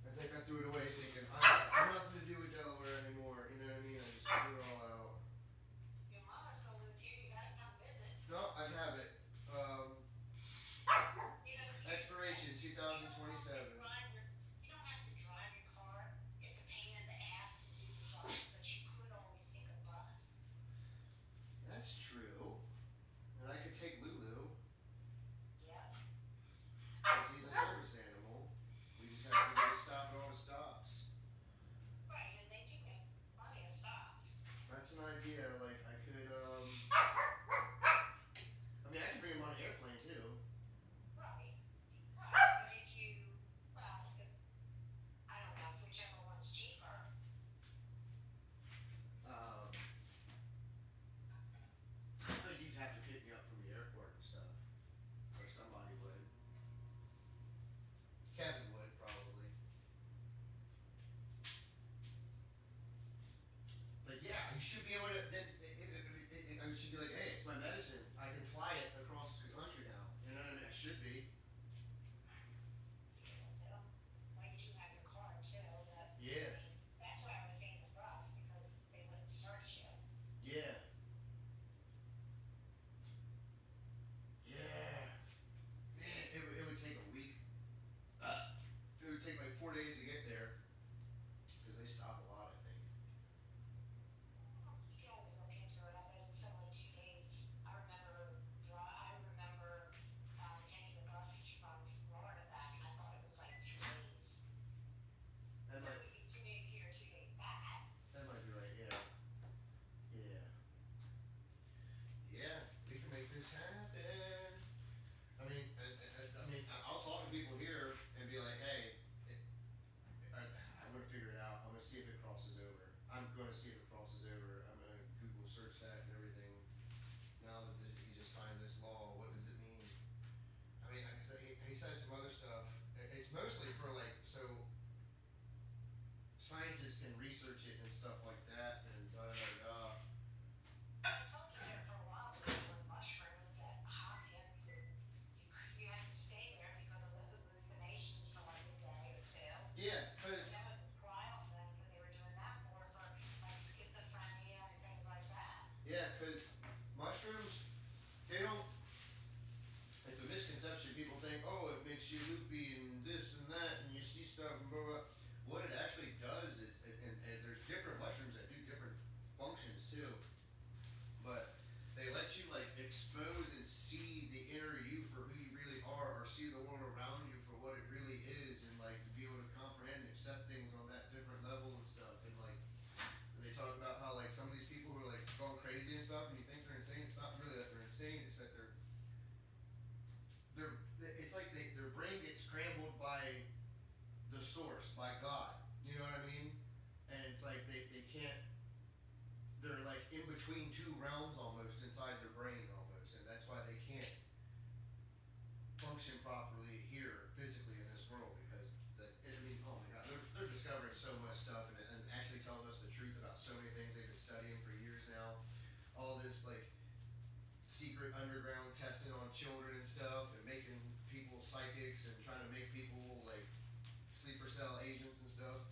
I think I threw it away thinking, I have nothing to do with Delaware anymore. You know what I mean? I just threw it all out. Your mama still lives here. You gotta come visit. No, I have it. Expiration 2027. You don't have to drive your car. It's a pain in the ass to do the bus, but you could always take a bus. That's true. And I could take Lulu. Yep. Because he's a service animal. We just have to go stop at all the stops. Right, and they do have plenty of stops. That's an idea. Like I could, I mean, I could bring him on an airplane too. Right. Right. But if you, well, I don't know, whichever one's cheaper. You'd have to pick me up from the airport and stuff, or somebody would. Kevin would probably. But yeah, you should be able to. I should be like, hey, it's my medicine. I can fly it across the country now. You know what I mean? I should be. Well, you do have your card too, but Yeah. that's why I was saying the bus, because they wouldn't search you. Yeah. Yeah. Man, it would take a week. It would take like 4 days to get there. Because they stop a lot, I think. You can always look into it. I bet it's only 2 days. I remember taking the bus from Florida back, and I thought it was like 2 days. That So might, it would be 2 days here, 2 days back. that might be right, yeah. Yeah. Yeah, we can make this happen. I mean, I'll talk to people here and be like, hey, I'm gonna figure it out. I'm gonna see if it crosses over. I'm gonna see if it crosses over. I'm gonna Google search that and everything. Now that he just signed this law, what does it mean? I mean, he said some other stuff. It's mostly for like, so scientists can research it and stuff like that, and da da da da. I told you there for a while we were doing mushrooms at Hopkins, and you had to stay there because of the hallucinations for like a day or two. Yeah, because That was a trial thing that they were doing that for like schizophrenia and things like that. mushrooms, they don't. It's a misconception. People think, oh, it makes you loopy and this and that, and you see stuff and blah blah. What it actually does is, and there's different mushrooms that do different functions too. But they let you like expose and see the inner you for who you really are, or see the world around you for what it really is, and like to be able to comprehend and accept things on that different level and stuff. And like, and they talk about how like some of these people who are like going crazy and stuff, and you think they're insane. It's not really that they're insane. It's that it's like their brain gets scrambled by the source, by God. You know what I mean? And it's like they can't. They're like in between two realms almost inside their brain almost, and that's why they can't function properly here physically in this world because oh my God, they're discovering so much stuff and actually telling us the truth about so many things they've been studying for years now. All this like secret underground testing on children and stuff, and making people psychics and trying to make people like sleeper cell agents and stuff.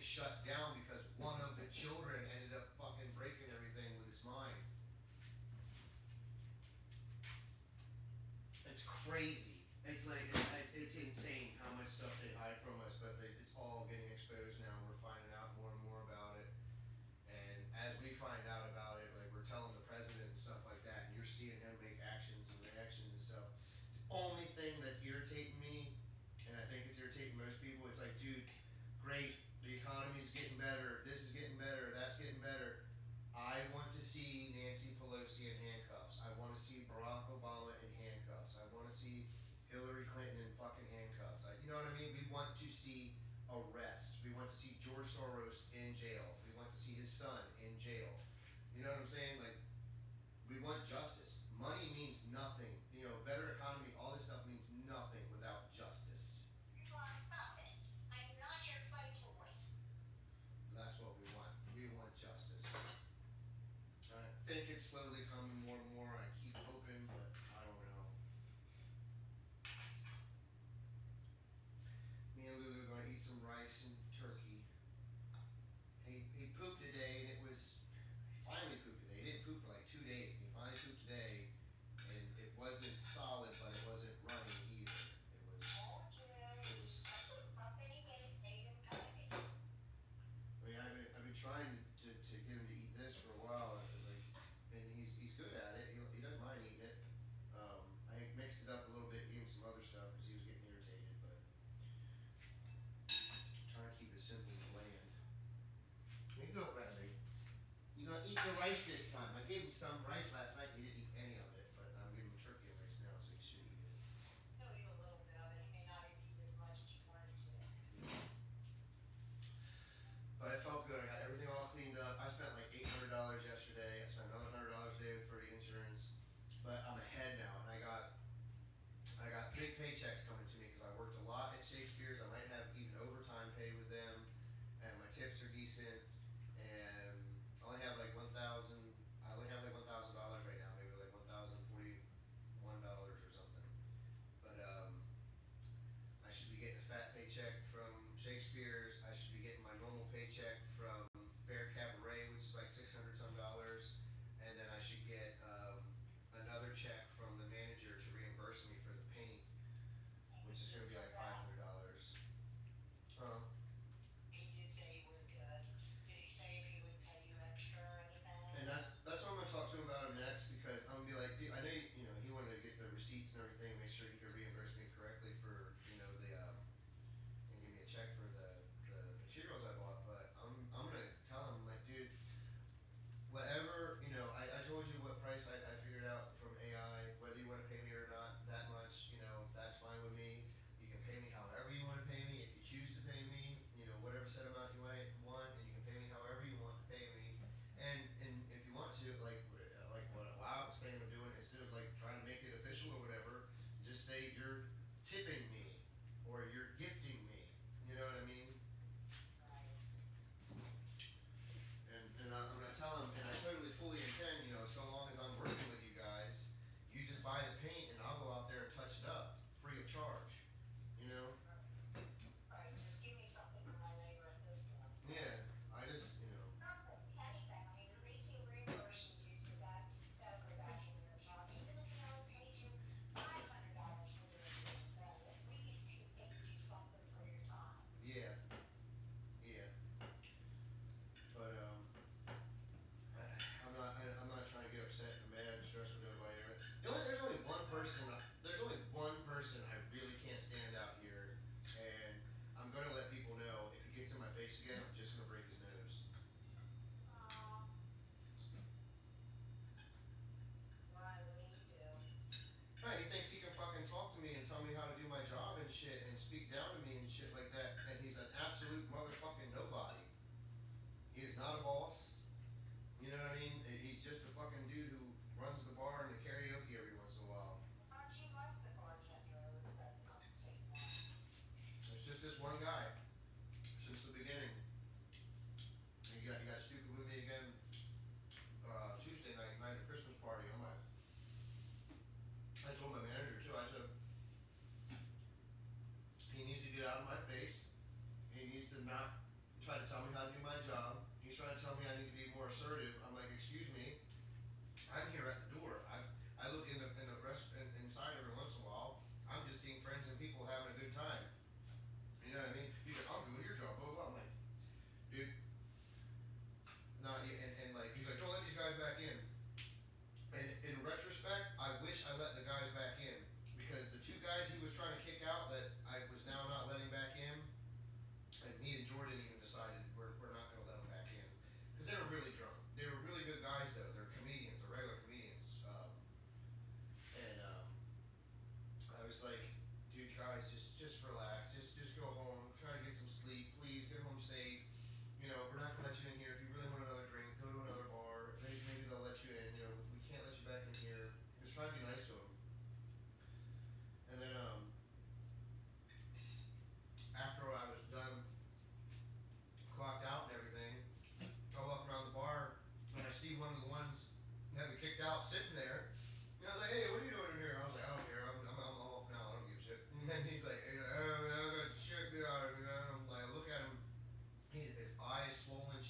shut down because one of the children ended up fucking breaking everything with his mind. It's crazy. It's like, it's insane how much stuff they hide from us, but it's all getting exposed now. We're finding out more and more about it. And as we find out about it, like we're telling the president and stuff like that, and you're seeing him make actions and reactions and stuff. The only thing that's irritating me, and I think it's irritating most people, it's like, dude, great, the economy's getting better, this is getting better, that's getting better. I want to see Nancy Pelosi in handcuffs. I want to see Barack Obama in handcuffs. I want to see Hillary Clinton in fucking handcuffs. You know what I mean? We want to see arrests. We want to see George Soros in jail. We want to see his son in jail. You know what I'm saying? Like, we want justice. Money means nothing. You know, better economy, all this stuff means nothing without justice. Stop it. I'm not your fight toy. That's what we want. We want justice. I think it's slowly coming more and more. I keep hoping, but I don't know. Me and Lulu are going to eat some rice and turkey. He pooped today, and it was, he finally pooped today. He didn't poop for like 2 days. He finally pooped today, and it wasn't solid, but it wasn't running either. It was, I mean, I've been trying to get him to eat this for a while, and he's good at it. He doesn't mind eating it. I mixed it up a little bit, gave him some other stuff because he was getting irritated, but trying to keep it simple and bland. Here you go, Bradley. You're gonna eat the rice this time. I gave him some rice last night. He didn't eat any of it, but I'm giving him turkey and rice now, so he should eat it. He'll eat a little bit of it. He may not even eat as much as you wanted to. But it felt good. I got everything all cleaned up. I spent like $800 yesterday. I spent another $100 today for the insurance. But I'm ahead now, and I got big paychecks coming to me because I worked a lot at Shakespeare's. I might have even overtime pay with them, and my tips are decent. And I only have like $1,000. I only have like $1,000 right now, maybe like $1,041 or something. But I should be getting a fat paycheck from Shakespeare's. I should be getting my normal paycheck from Bear Cabaret, which is like $600 some, and then I should get another check from the manager to reimburse me for the paint, which is going to be like $500. He did say you were good.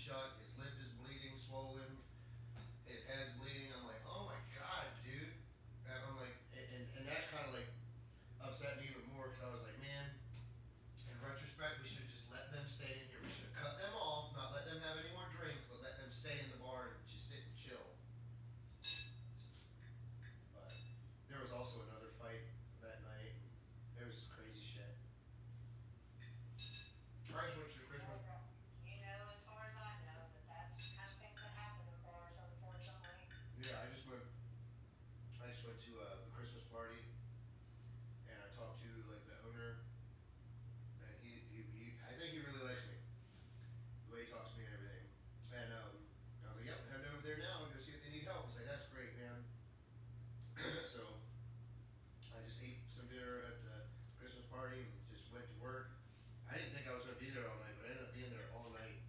shut. His lip is bleeding, swollen. His head's bleeding. I'm like, oh my god, dude. And I'm like, and that kind of like upset me even more because I was like, man, in retrospect, we should have just let them stay in here. We should have cut them off, not let them have any more drinks, but let them stay in the bar and just sit and chill. But there was also another fight that night. It was crazy shit. I just went to Christmas. You know, as far as I know, that's the kind of things that happen in bars, unfortunately. Yeah, I just went to the Christmas party, and I talked to like the owner, and I think he really likes me, the way he talks to me and everything. And I was like, yep, heading over there now, go see if they need help. He's like, that's great, man. So I just ate some dinner at the Christmas party and just went to work. I didn't think I was gonna be there all night, but I ended up being there all night.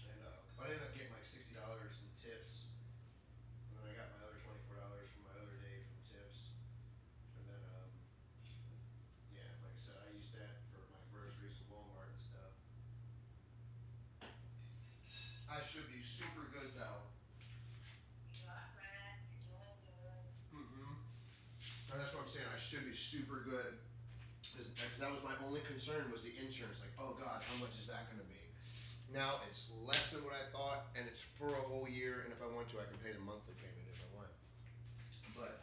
And I ended up getting like $60 in tips. And then I got my other $24 from my other day from tips. And then yeah, like I said, I used that for my groceries and Walmart and stuff. I should be super good though. You got that, you're doing good. And that's what I'm saying. I should be super good. Because that was my only concern was the insurance. Like, oh God, how much is that going to be? Now it's less than what I thought, and it's for a whole year. And if I want to, I can pay the monthly payment if I want. But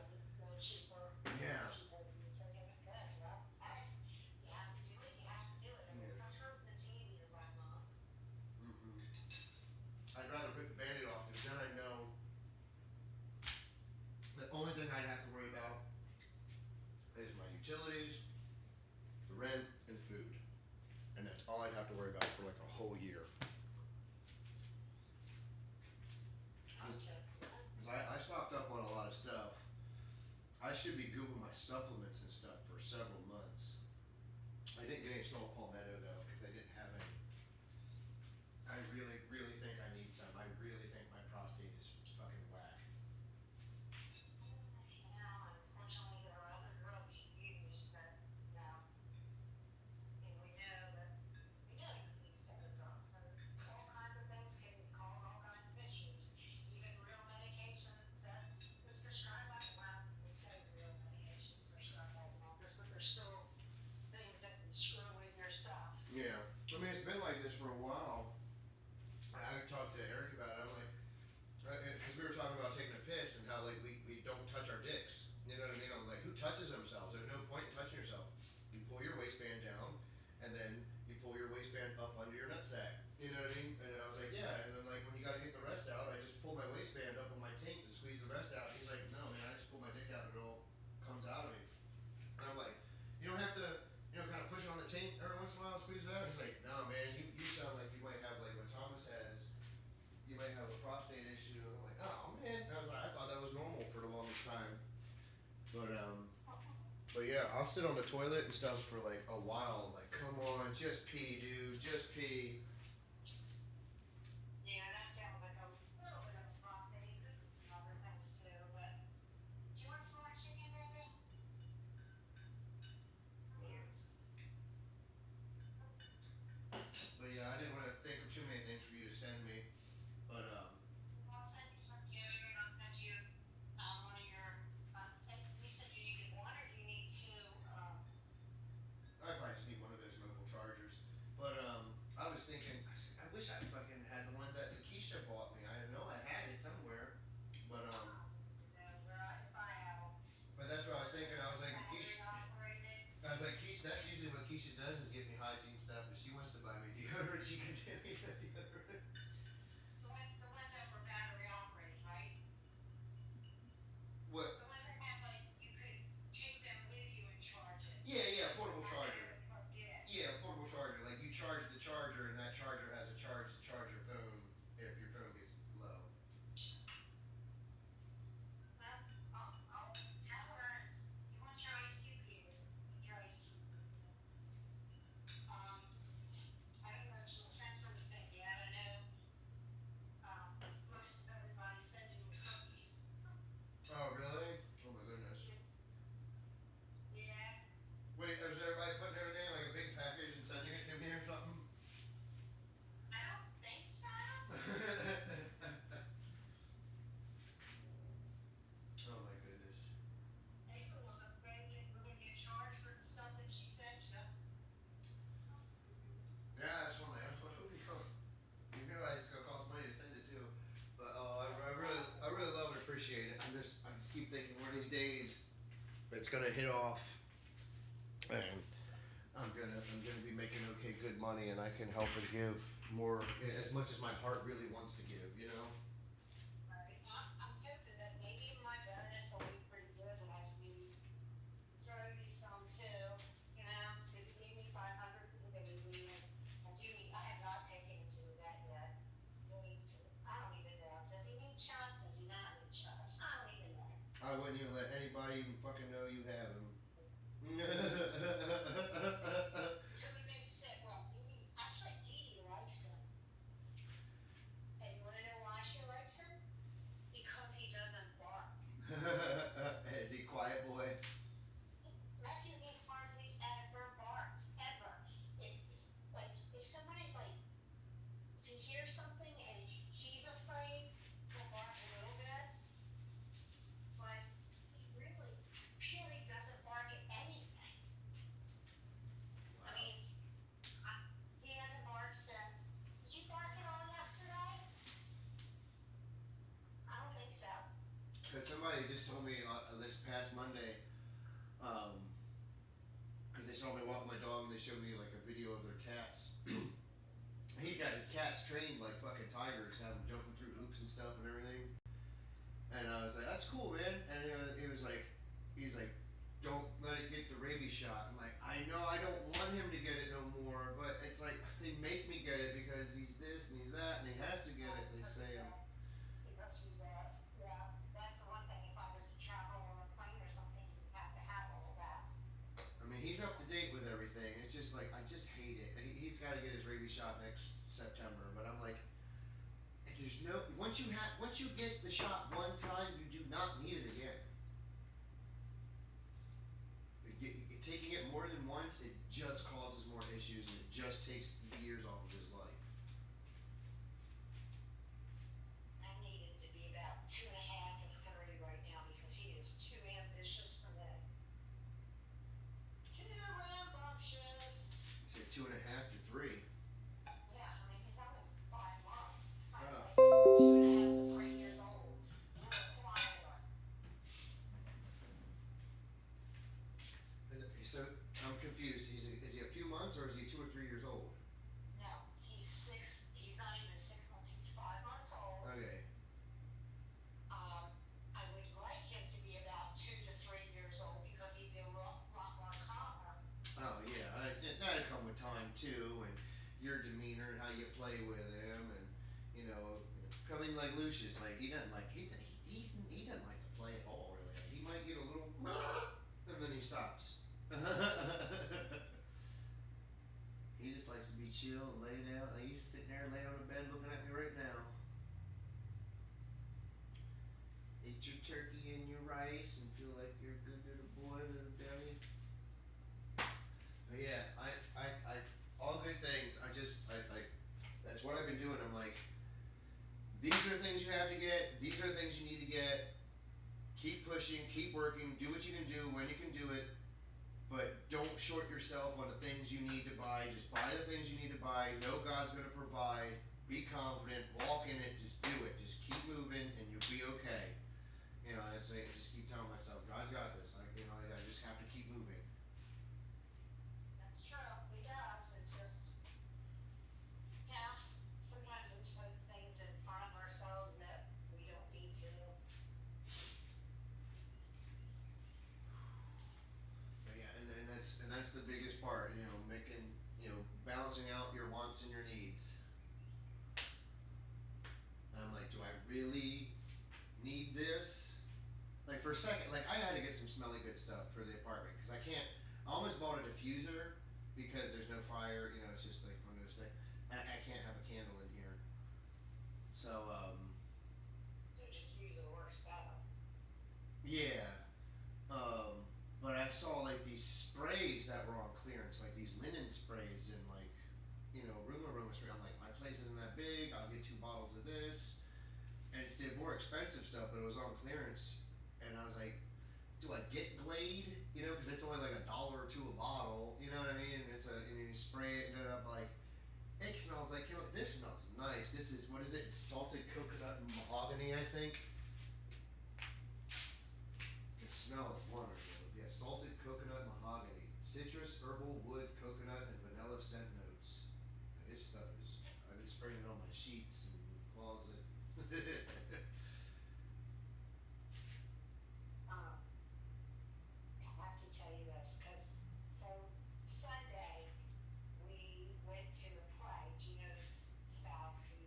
yeah. I'd rather rip the Band-Aid off because then I know the only thing I'd have to worry about is my utilities, the rent, and food. And that's all I'd have to worry about for like a whole year. Because I stocked up on a lot of stuff. I should be good with my supplements and stuff for several months. I didn't get any salt palmetto though because I didn't have any. I really, really think I need some. I really think my prostate is fucking whack. Yeah, unfortunately, there are other drugs you use that, you know, and we know that you use other drugs, and all kinds of things can cause all kinds of issues. Even real medication that is prescribed by, well, we say real medications prescribed by doctors, but there's still things that can screw with your stuff. Yeah. I mean, it's been like this for a while. I talked to Eric about it. I'm like, because we were talking about taking a piss and how like we don't touch our dicks. You know what I mean? I'm like, who touches themselves? There's no point in touching yourself. You pull your waistband down, and then you pull your waistband up under your nutsack. You know what I mean? And I was like, yeah. And then like when you got to get the rest out, I just pull my waistband up on my tank to squeeze the rest out. He's like, no man, I just pull my dick out and it all comes out of me. And I'm like, you don't have to, you know, kind of push it on the tank every once in a while and squeeze it out. He's like, no man, you sound like you might have like what Thomas has. You might have a prostate issue. And I'm like, oh man. And I was like, I thought that was normal for the longest time. But yeah, I'll sit on the toilet and stuff for like a while. Like, come on, just pee, dude, just pee. Yeah, that sounds like a little bit of a prostate. You could do some other things too, but do you want some more chicken, baby? Here. But yeah, I didn't want to think of too many things for you to send me. But I'll send you some food, and I'll send you one of your. You said you needed one, or do you need two? I probably just need one of those mobile chargers. But I was thinking, I wish I fucking had the one that Keisha bought me. I know I had it somewhere. But If I have them. But that's what I was thinking. I was like, Keisha. I was like, Keisha. That's usually what Keisha does is get me hygiene stuff. If she wants to buy me deodorant, she can get me the deodorant. The ones that were battery operated, right? What? The ones that have like you could take them with you and charge it. Yeah, portable charger. Plugged in. Yeah, portable charger. Like you charge the charger, and that charger has a charge to charge your phone if your phone gets low. Well, I'll tell her you want your ice cube here. Your ice cube. I don't know if she'll send it's gonna hit off, and I'm gonna be making okay good money, and I can help and give more as much as my heart really wants to give, you know. Right. I'm hoping that maybe my bonus will be pretty good, and I can maybe throw you some too. You know, if you gave me 500 for the baby, and do need, I have not taken him to the vet yet. He needs, I don't even know. Does he need shots? Does he not need shots? I don't even know. I wouldn't even let anybody even fucking know you have him. So we've been sick. Well, actually, Dee likes him. And you want to know why she likes him? Because he doesn't bark. Is he quiet boy? Matthew, he hardly ever barks, ever. If somebody's like, if he hears something and he's afraid, he'll bark a little bit. But he really doesn't bark at anything. I mean, he hasn't barked since. Did you bark at all yesterday? I don't think so. Because somebody just told me this past Monday, because they saw me walk my dog and they showed me like a video of their cats. He's got his cats trained like fucking tigers, have them jumping through hoops and stuff and everything. And I was like, that's cool, man. And he was like, don't let it get the rabies shot. I'm like, I know I don't want him to get it no more, but it's like they make me get it because he's this and he's that and he has to get it. They say. Because he's there. Yeah, that's the one thing. If I was to travel on a plane or something, you'd have to have all of that. I mean, he's up to date with everything. It's just like I just hate it. He's got to get his rabies shot next September, but I'm like, there's no once you get the shot one time, you do not need it again. Taking it more than once, it just causes more issues and it just takes years off of his life. I need him to be about 2.5 or 3 right now because he is too ambitious for me. Too rambunctious. You said 2.5 to 3. Yeah, I mean he's only 5 months. I'm like 2.5 to 3 years old. A little quieter. So I'm confused. Is he a few months or is he 2 or 3 years old? No, he's 6. He's not even 6 months. He's 5 months old. Okay. I would like him to be about 2 to 3 years old because he'd be a lot more calmer. Oh yeah, that'd come with time too, and your demeanor and how you play with him, and you know, coming like Lucius, like he doesn't like he doesn't like to play at all really. He might get a little, and then he stops. He just likes to be chill and lay down. Like he's sitting there laying on the bed looking at me right now. Eat your turkey and your rice and feel like you're a good little boy, little belly. But yeah, I all good things. I that's what I've been doing. I'm like, these are the things you have to get. These are the things you need to get. Keep pushing, keep working, do what you can do when you can do it. But don't short yourself on the things you need to buy. Just buy the things you need to buy. Know God's going to provide. Be confident. Walk in it. Just do it. Just keep moving, and you'll be okay. You know, I just keep telling myself, God's got this. I just have to keep moving. That's true. He does. It's just, yeah, sometimes we put things in front of ourselves that we don't need to. But yeah, and that's the biggest part. You know, balancing out your wants and your needs. And I'm like, do I really need this? Like for a second, like I had to get some smelly good stuff for the apartment because I almost bought a diffuser because there's no fire. You know, it's just like one of those things, and I can't have a candle in here. So The diffuser works better. yeah. But I saw like these sprays that were on clearance, like these linen sprays and like, you know, room spray. I'm like, my place isn't that big. I'll get 2 bottles of this. And it's the more expensive stuff, but it was on clearance. And I was like, do I get Glade? You know, because it's only like $1 or $2 a bottle. You know what I mean? And and you spray it and then I'm like, it smells like, you know, this smells nice. This is, what is it? Salted coconut mahogany, I think. It smells wonderful. Yes, the sheets and the closet. I have to tell you this, so Sunday we went to a play. Gino's spouse,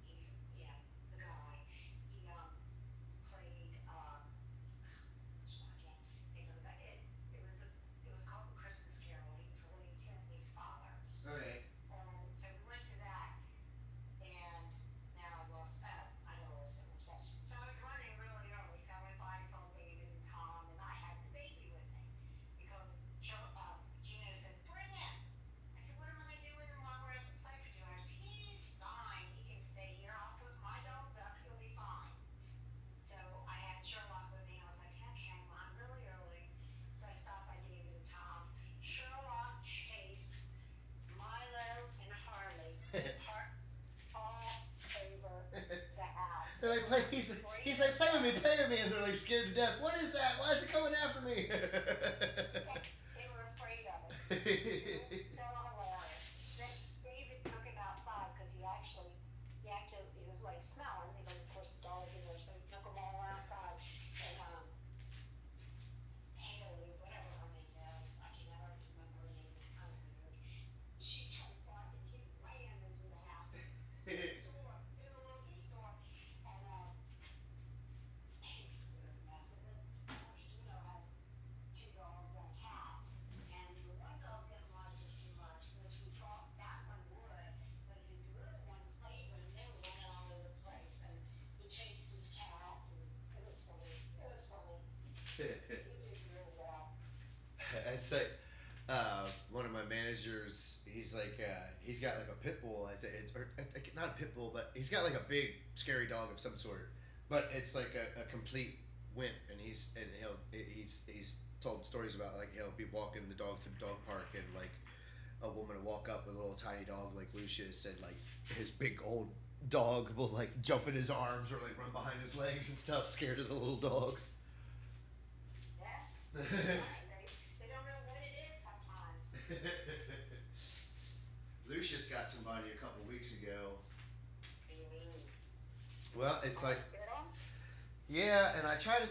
he's, the guy, he played, I can't think of it. It was called The Christmas Carol. He played Timothy's father. Okay. And so we went to that, and now I lost, I know I lost it. So I was running really early, so I went by, saw David and Tom, and I had the baby with me, because Gino said, bring him. I said, what am I gonna do with him while we're at the play for 2 hours? He's fine, he can stay here, I'll put my dogs up, he'll be fine. So I had Sherlock with me, I was like, okay, well, I'm really early, so I stopped by David and Tom's. Sherlock chased Milo and Harley all over the house. They're like, he's like, play with me, and they're like scared to death. What is that? Why is it coming after me? They were afraid of it. It was so hilarious. Then David took him outside because he was like smelling, because of course the dog in there, so he took them all outside. And Haley, whatever her name is, I can never remember her name, it's kind of weird. She started barking, he ran into the house. Door, in the little gate door. And it was a mess. And then, of course, Gino has 2 dogs and a cat. And the one dog didn't like it too much, which we thought that one would. But his little one played with him, they were running all over the place. And he chased his cat, and it was funny. It was funny. He did really well. It's like one of my managers. He's like he's got like a pit bull. I think it's not a pit bull, but he's got like a big scary dog of some sort. But it's like a complete wimp, and he's told stories about like he'll be walking the dog through the dog park, and like a woman will walk up with a little tiny dog like Lucius, and like his big old dog will like jump in his arms or like run behind his legs and stuff, scared of the little dogs. Yeah. They don't know what it is sometimes. Lucius got somebody a couple weeks ago. Well, it's like, yeah, and I tried to.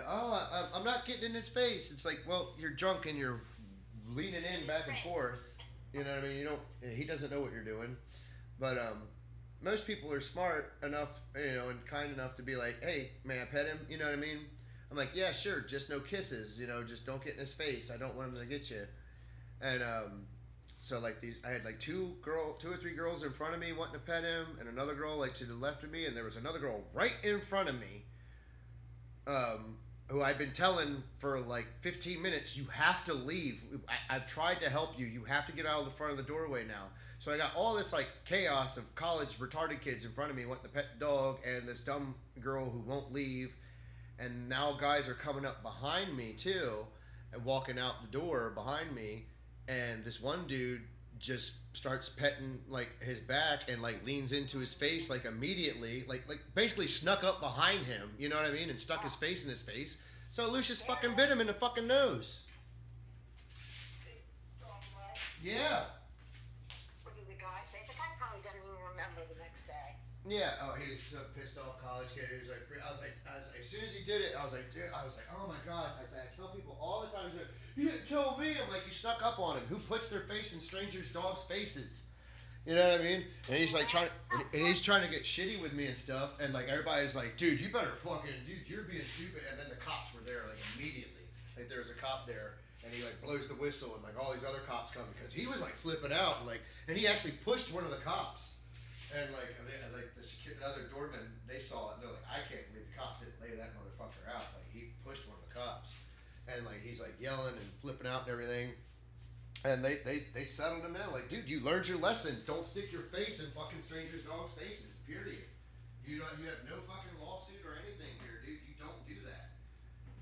I'm not getting in his face. It's like, well, you're drunk and you're leaning in back and forth. You know what I mean? You don't. He doesn't know what you're doing, but most people are smart enough, and kind enough to be like, hey, may I pet him? You know what I mean? I'm like, yeah, sure, just no kisses. Just don't get in his face. I don't want him to get you. And so like I had like 2 or 3 girls in front of me wanting to pet him, and another girl like to the left of me, and there was another girl right in front of me, who I've been telling for like 15 minutes, you have to leave. I've tried to help you. You have to get out of the front of the doorway now. So I got all this like chaos of college retarded kids in front of me wanting to pet the dog, and this dumb girl who won't leave. And now guys are coming up behind me too, and walking out the door behind me, and this one dude just starts petting like his back and like leans into his face like immediately, like basically snuck up behind him, you know what I mean, and stuck his face in his face. So Lucius fucking bit him in the fucking nose. Yeah. What did the guy say? The guy probably doesn't even remember the next day. Yeah. Oh, he was so pissed off college kid. He was like, I was like, as soon as he did it, I was like, dude, oh my gosh. I tell people all the time, he's like, you didn't tell me. I'm like, you snuck up on him. Who puts their face in strangers' dogs' faces? You know what I mean? And he's like and he's trying to get shitty with me and stuff. And like everybody's like, dude, you better dude, you're being stupid. And then the cops were there like immediately. Like there was a cop there. And he like blows the whistle, and like all these other cops come because he was like flipping out, and he actually pushed one of the cops, and like the other doorman, they saw it, and they're like, I can't believe the cops didn't lay that motherfucker out. Like he pushed one of the cops, and like he's like yelling and flipping out and everything, and they settled him down. Like, dude, you learned your lesson. Don't stick your face in fucking strangers' dogs' faces. Period. You have no fucking lawsuit or anything here, dude. You don't do that.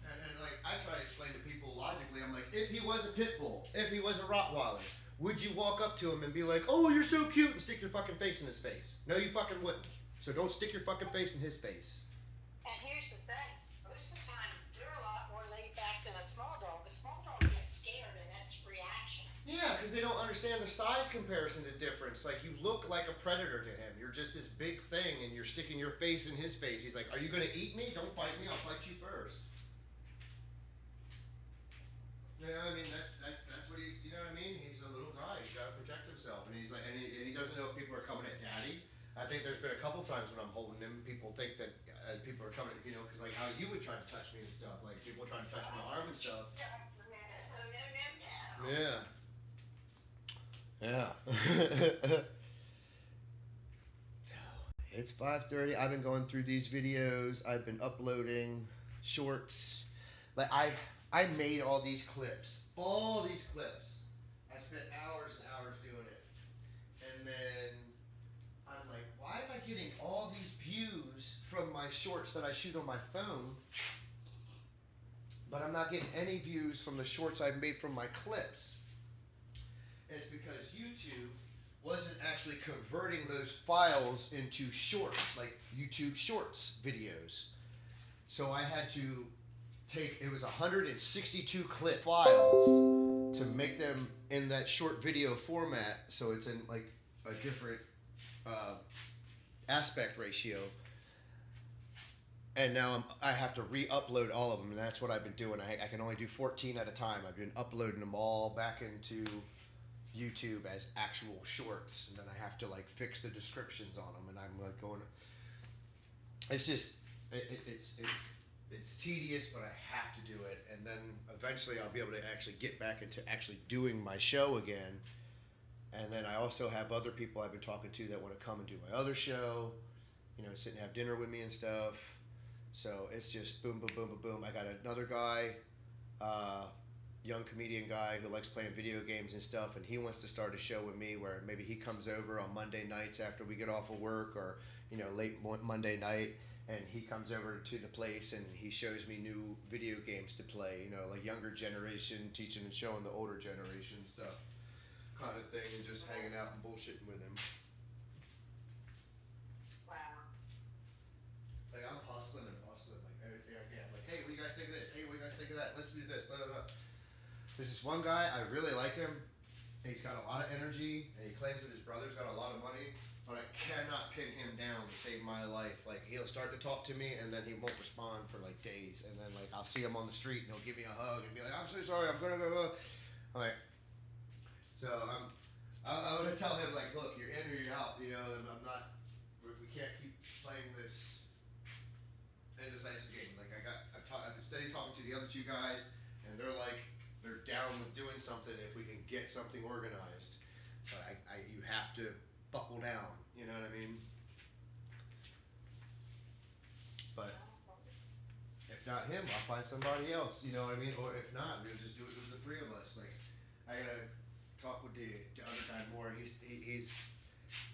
And like I try to explain to people logically, I'm like, if he was a pit bull, if he was a Rottweiler, would you walk up to him and be like, oh, you're so cute, and stick your fucking face in his face? No, you fucking wouldn't. So don't stick your fucking face in his face. And here's the thing, most of the time, they're a lot more laid back than a small dog. A small dog gets scared, and that's reaction. Yeah, because they don't understand the size comparison to difference. Like, you look like a predator to him. You're just this big thing, and you're sticking your face in his face. He's like, "Are you gonna eat me? Don't fight me. I'll fight you first." Yeah, I mean that's what he's. You know what I mean? He's a little guy. He's got to protect himself, and he's like, and he doesn't know if people are coming at Daddy. I think there's been a couple times when I'm holding him, people think that people are coming, you know, because like how you would try to touch me and stuff, like people trying to touch my arm and stuff. No. Yeah. So it's 5:30. I've been going through these videos. I've been uploading shorts. Like I made all these clips. I spent hours and hours doing it. And then I'm like, why am I getting all these views from my shorts that I shoot on my phone? But I'm not getting any views from the shorts I've made from my clips. It's because YouTube wasn't actually converting those files into shorts, like YouTube Shorts videos. So I had to take, it was 162 clip files to make them in that short video format, so it's in like a different aspect ratio. And now I have to re-upload all of them, and that's what I've been doing. I can only do 14 at a time. I've been uploading them all back into YouTube as actual shorts, and then I have to like fix the descriptions on them, and I'm like going. It's just it's tedious, but I have to do it, and then eventually I'll be able to actually get back into actually doing my show again. And then I also have other people I've been talking to that want to come and do my other show, you know, sit and have dinner with me and stuff. So it's just boom, boom, boom, boom, boom. I got another guy, young comedian guy who likes playing video games and stuff, and he wants to start a show with me where maybe he comes over on Monday nights after we get off of work, or you know, late Monday night, and he comes over to the place and he shows me new video games to play, you know, like younger generation, teaching and showing the older generation stuff kind of thing, and just hanging out and bullshitting with him. Wow. Like, I'm hustling and bustling, like everything I can. Like, hey, what do you guys think of this? Hey, what do you guys think of that? Let's do this. Blah, blah, blah. There's this one guy, I really like him. He's got a lot of energy, and he claims that his brother's got a lot of money, but I cannot pin him down to save my life. Like, he'll start to talk to me, and then he won't respond for like days. And then like I'll see him on the street, and he'll give me a hug and be like, "I'm so sorry, I'm gonna go." I'm like, so I'm gonna tell him like, look, you're in or you're out, you know, and I'm not. We can't keep playing this indecisive game. Like I've been steady talking to the other two guys, and they're down with doing something if we can get something organized. But you have to buckle down. You know what I mean? But if not him, I'll find somebody else. You know what I mean? Or if not, we'll just do it with the three of us. Like I gotta talk with the other guy more. He's.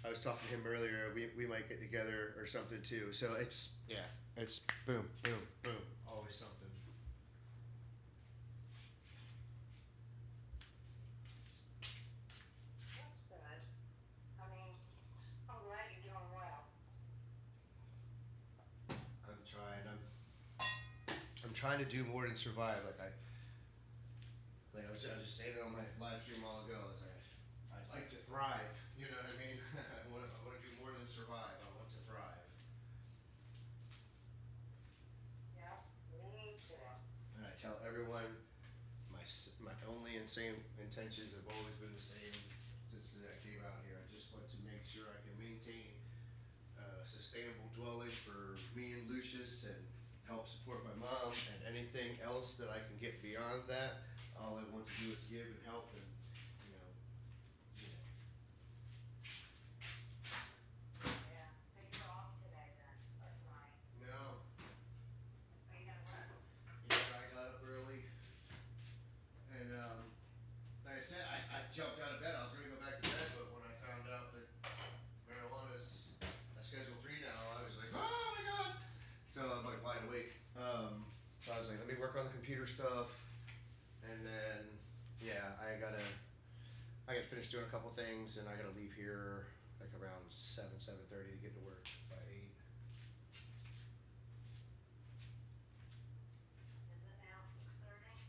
I was talking to him earlier. We might get together or something too. So it's boom, boom, boom, always something. That's good. I mean, I'm glad you're doing well. I'm trying. I'm trying to do more than survive. I was just saying it on my live stream a while ago. It's like I'd like to thrive. You know what I mean? I want to do more than survive. I want to thrive. Yeah, me too. And I tell everyone, my only insane intentions have always been the same since I came out here. I just want to make sure I can maintain a sustainable dwelling for me and Lucius, and help support my mom, and anything else that I can get beyond that. All I want to do is give and help, and you know. Yeah. So you're off today then, or tonight? No, Are you gonna work? yeah, I got up early, and like I said, I jumped out of bed. I was gonna go back to bed, but when I found out that marijuana's a Schedule 3 now, I was like, oh my god! So I'm like wide awake. So I was like, let me work on the computer stuff, and then yeah, I gotta finish doing a couple things, and I gotta leave here like around 7:30 to get to work by 8. Is it now 6:30?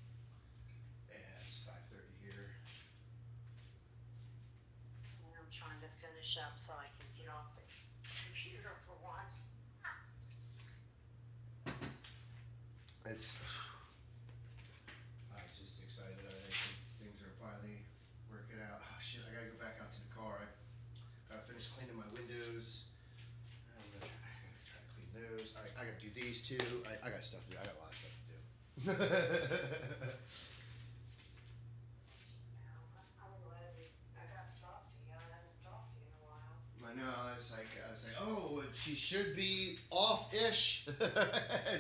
Yeah, it's 5:30 here. finish up so I can get off the computer for once. It's. I'm just excited. I think things are finally working out. Oh shit! I gotta go back out to the car. I gotta finish cleaning my windows. I gotta try to clean those. I gotta do these too. I got stuff to do. I got a lot of stuff to do. I'm glad I got to talk to you. I haven't talked to you in a while. I know. I was like, oh, she should be off-ish,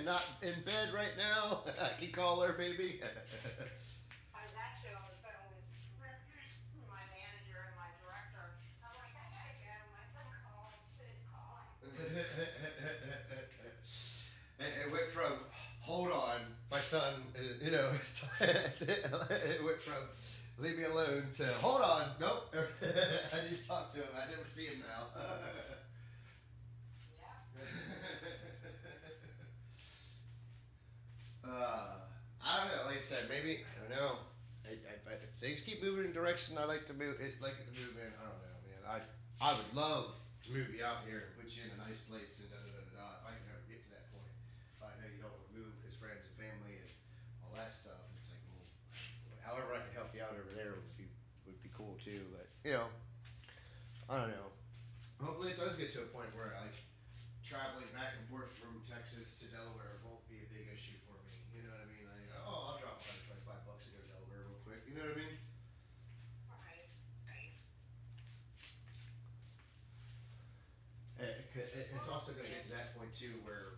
not in bed right now. I can call her, maybe. I was actually on the phone with my manager and my director. I'm like, I gotta go. My son is calling. It went from hold on, my son, you know, it went from leave me alone to hold on, nope, I need to talk to him. I never see him now. I don't know. Like I said, maybe I don't know. If things keep moving in the direction I like to move, it to move in. I don't know, man. I would love to move you out here and put you in a nice place and da da da da da. If I can ever get to that point, but I know you don't want to move as friends and family and all that stuff. It's like, well, however I can help you out over there would be cool too. But you know, I don't know. Hopefully, it does get to a point where like traveling back and forth from Texas to Delaware won't be a big issue for me. You know what I mean? Like, oh, I'll drop $125 to go to Delaware real quick. You know what I mean? Right. It's also going to get to that point too where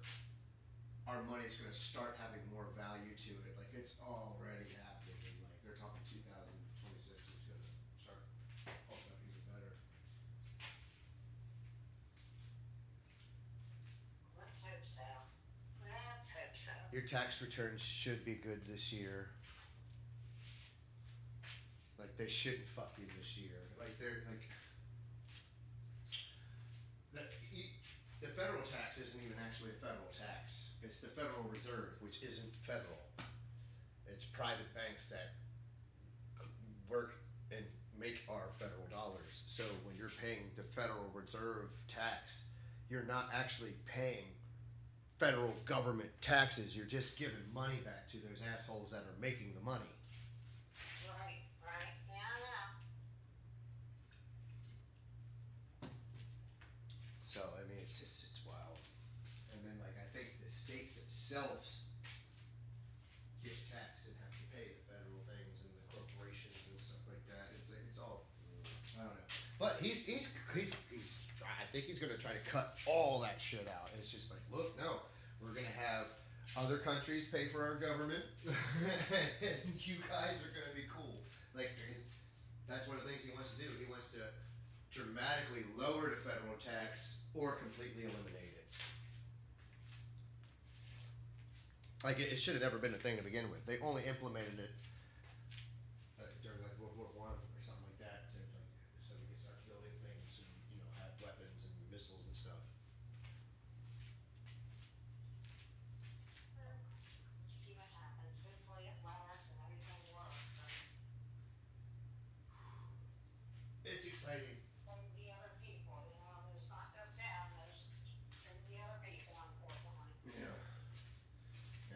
our money's going to start having more value to it. Like it's already happening. And like they're talking 2026 is going to start opening up even better. Let's hope so. Let's hope so. Your tax returns should be good this year. Like they shouldn't fuck you this year. Like they're like the federal tax isn't even actually a federal tax. It's the Federal Reserve, which isn't federal. It's private banks that work and make our federal dollars. So when you're paying the Federal Reserve tax, you're not actually paying federal government taxes. You're just giving money back to those assholes that are making the money. Right. Yeah, I know. So I mean, it's wild. And then like I think the states themselves get taxed and have to pay the federal things and the corporations and stuff like that. It's all I don't know. But he's I think he's gonna try to cut all that shit out. It's just like, look, no, we're gonna have other countries pay for our government, and you guys are gonna be cool. Like that's one of the things he wants to do. He wants to dramatically lower the federal tax or completely eliminate it. Like it should have never been a thing to begin with. They only implemented it during like World War I or something like that to like so we could start building things and have weapons and missiles and stuff. See what happens. Hopefully it lasts and everything works. It's exciting. Crazy other people, there's not just him, there's crazy other people, unfortunately. Yeah.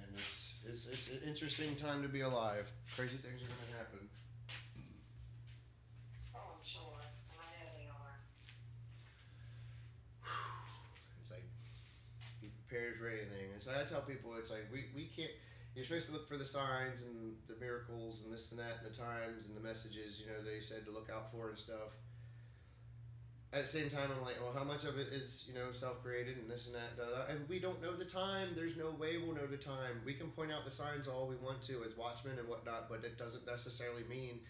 And it's an interesting time to be alive. Crazy things are gonna happen. Oh, I'm sure. I know they are. It's like be prepared for anything. It's like I tell people, it's like we can't. You're supposed to look for the signs and the miracles and this and that and the times and the messages. They said to look out for and stuff. At the same time, I'm like, well, how much of it is self-created and this and that, and we don't know the time. There's no way we'll know the time. We can point out the signs all we want to as watchmen and whatnot, but it doesn't necessarily mean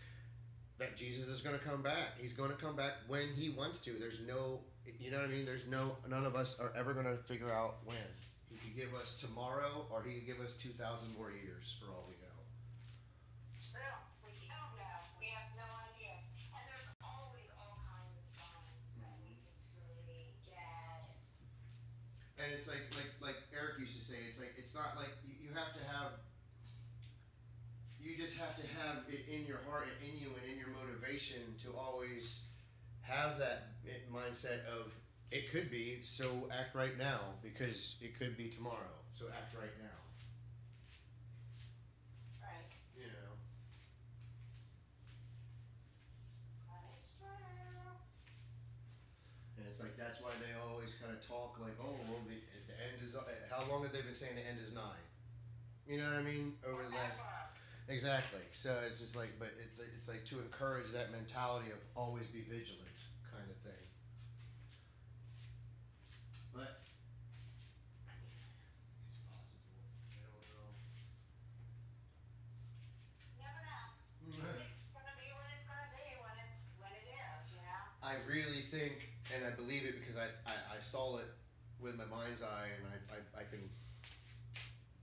that Jesus is going to come back. He's going to come back when he wants to. There's no, you know what I mean? There's none of us are ever going to figure out when. He could give us tomorrow, or he could give us 2,000 more years for all we know. Still, we don't know. We have no idea. And there's always all kinds of signs that we can see, get. And it's like Eric used to say, it's not like you have to have. You just have to have it in your heart and in you and in your motivation to always have that mindset of it could be, so act right now because it could be tomorrow. So act right now. Right. You know. That is true. And it's like that's why they always kind of talk like, oh, well, the end is. How long have they been saying the end is nigh? You know what I mean? Over the last. Exactly. So it's just like, but it's like to encourage that mentality of always be vigilant kind of thing. But I mean, it's possible. I don't know. Never know. It's gonna be what it's gonna be when it is, you know? I really think, and I believe it because I saw it with my mind's eye, and I can,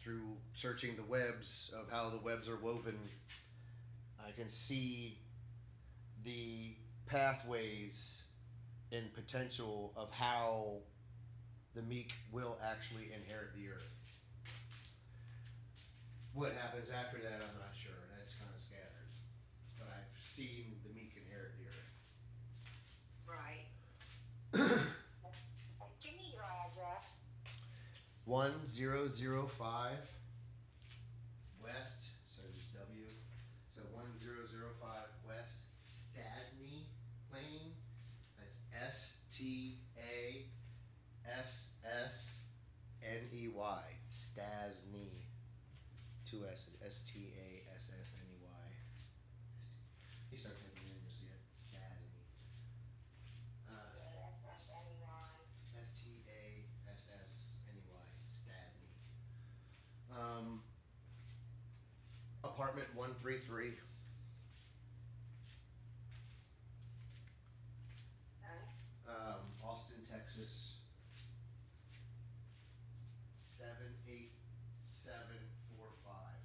through searching the webs of how the webs are woven, I can see the pathways and potential of how the meek will actually inherit the earth. What happens after that, I'm not sure. That's kind of scattered. But I've seen the meek inherit the earth. Right. Give me your address. 1005 West, so there's W. So 1005 West Stasny Lane. That's STASSNEY. Stasny. Two S's. STASSNEY. You start typing in, you'll see it. Stasny. STASSNEY. Apartment 133. Austin, Texas. 78745.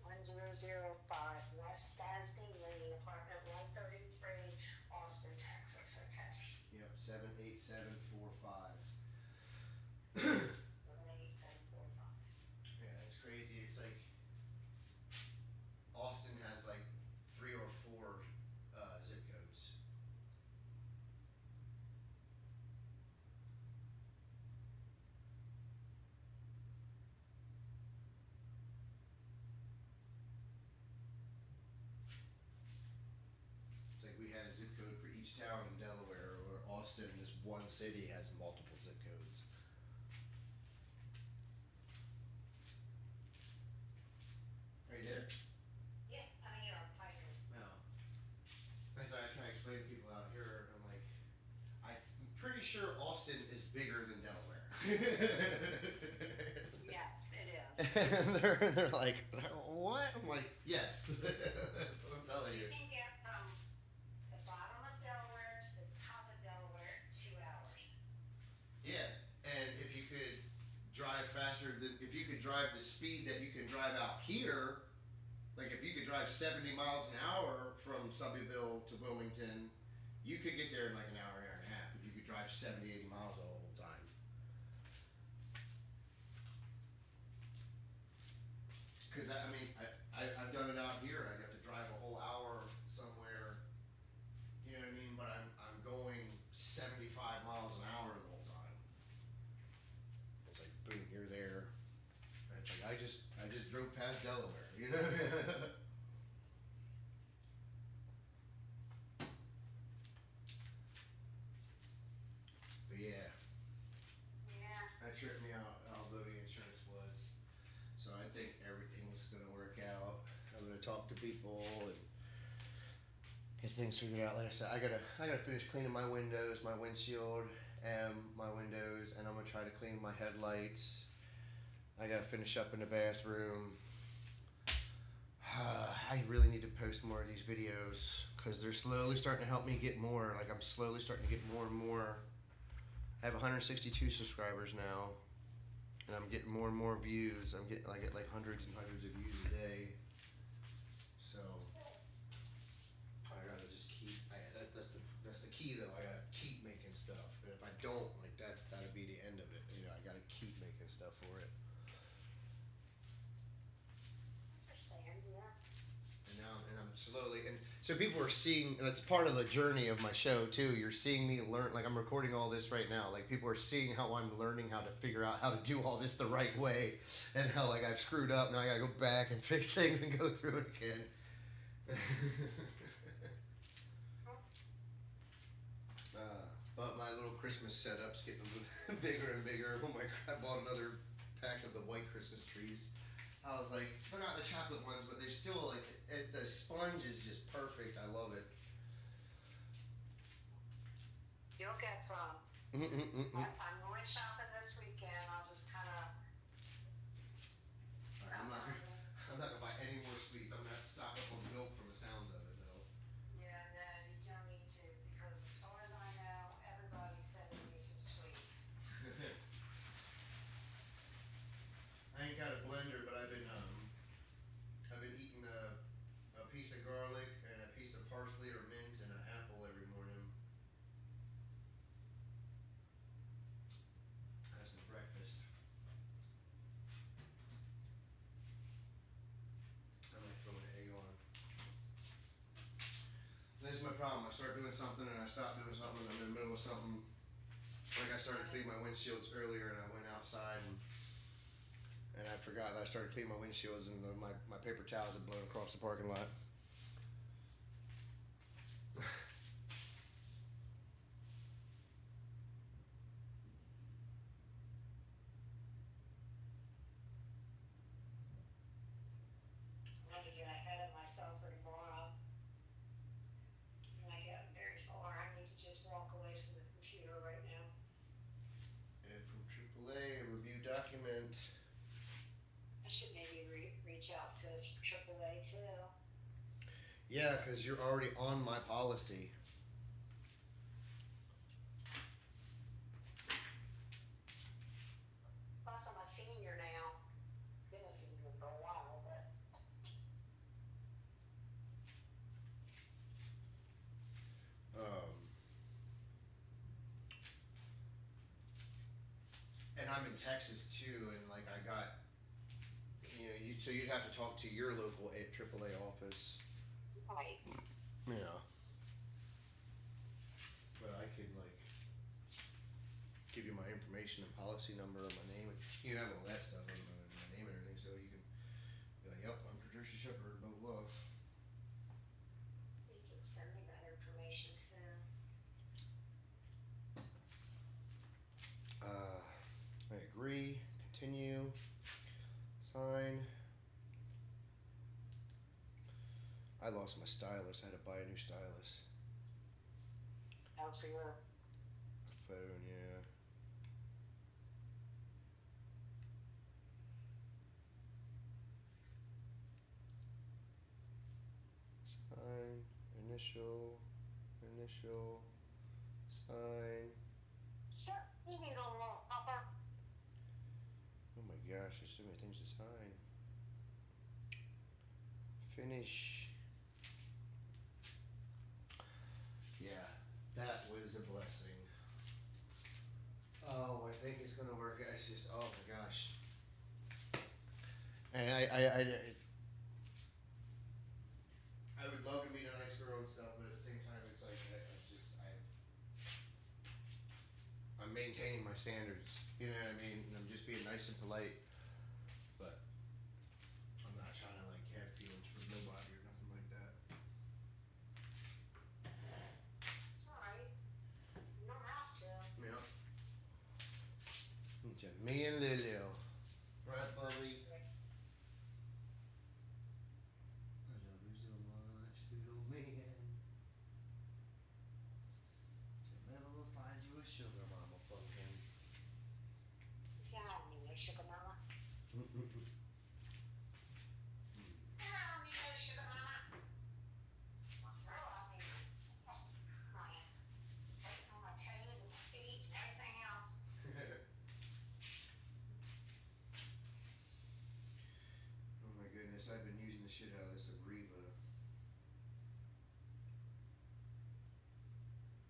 1005 West Dasney Lane, apartment 133, Austin, Texas. Okay. Yep, 78745. 78745. Yeah, that's crazy. It's like Austin has like 3 or 4 zip codes. It's like we had a zip code for each town in Delaware, or Austin, this one city has multiple zip codes. Are you there? Yeah, I'm here, I'm typing. No. As I try to explain to people out here, I'm like, I'm pretty sure Austin is bigger than Delaware. Yes, it is. And they're like, what? I'm like, yes. That's what I'm telling you. You can get from the bottom of Delaware to the top of Delaware in 2 hours. Yeah, and if you could drive faster than, if you could drive the speed that you can drive out here, like if you could drive 70 miles an hour from Shelbyville to Wilmington, you could get there in like an hour and a half if you could drive 70, 80 miles the whole time. Because I mean, I've done it out here. I got to drive a whole hour somewhere, you know what I mean? But I'm going 75 miles an hour the whole time. It's like boom, you're there. And it's like I just drove past Delaware, you know. But yeah. Yeah. That tripped me out, although the insurance was. So I think everything's gonna work out. I'm gonna talk to people and get things figured out. Like I said, I gotta finish cleaning my windows, my windshield, and my windows, and I'm gonna try to clean my headlights. I gotta finish up in the bathroom. I really need to post more of these videos because they're slowly starting to help me get more. Like I'm slowly starting to get more and more. I have 162 subscribers now, and I'm getting more and more views. I get like hundreds and hundreds of views a day. So I gotta just keep. That's the key though. I gotta keep making stuff. And if I don't, like that'd be the end of it. You know, I gotta keep making stuff for it. slowly. And so people are seeing, that's part of the journey of my show too. You're seeing me learn, like I'm recording all this right now. Like people are seeing how I'm learning how to figure out how to do all this the right way, and how like I've screwed up. Now I gotta go back and fix things and go through it again. But my little Christmas setup's getting a little bigger and bigger. Oh my! I bought another pack of the white Christmas trees. I was like, they're not the chocolate ones, but they're still like, the sponge is just perfect. I love it. You'll get some. I'm going shopping this weekend. I'll just kind of. I'm not gonna buy any more sweets. I'm gonna have to stock up on milk from the sounds of it, though. Yeah, no, you don't need to, because as far as I know, everybody's sending me some sweets. I ain't got a blender, but I've been eating a piece of garlic and a piece of parsley or mint and an apple every morning. That's my breakfast. I might throw an egg on. This is my problem. I start doing something and I stop doing something and I'm in the middle of something. Like I started cleaning my windshields earlier and I went outside and I forgot that I started cleaning my windshields and my paper towels had blown across the parking lot. I'm going to get ahead of myself for tomorrow. I'm not getting very far. I need to just walk away from the computer right now. And from AAA, a review document. I should maybe reach out to AAA too. Yeah, because you're already on my policy. Plus, I'm a senior now. Been a senior for a while, but. And I'm in Texas too, and like I got, so you'd have to talk to your local AAA office. Right. Yeah. But I could like give you my information and policy number and my name. You have all that stuff and my name and everything, so you can be like, yep, I'm Patricia Shepard, blah blah. You can send me that information too. I agree. Continue. Sign. I lost my stylus. I had to buy a new stylus. Out for your. Phone, yeah. Sign. Initial. Sign. Sure. You need a little helper. Oh my gosh, there's so many things to sign. Finish. Yeah, that was a blessing. Oh, I think it's gonna work. It's just, oh my gosh. And I would love to meet a nice girl and stuff, but at the same time, it's like I'm maintaining my standards. You know what I mean? And I'm just being nice and polite, but I'm not trying to like have feelings for nobody or nothing like that. It's alright. You don't have to. Yeah. Just me and Lilio. Right, Bubby? I love you so much, little man. Never will find you a sugar mama pumpkin. You can't have me, sugar mama. I don't need no sugar mama. Girl, I mean, on my toes and my feet and everything else. Oh my goodness, I've been using the shit out of this Agriva.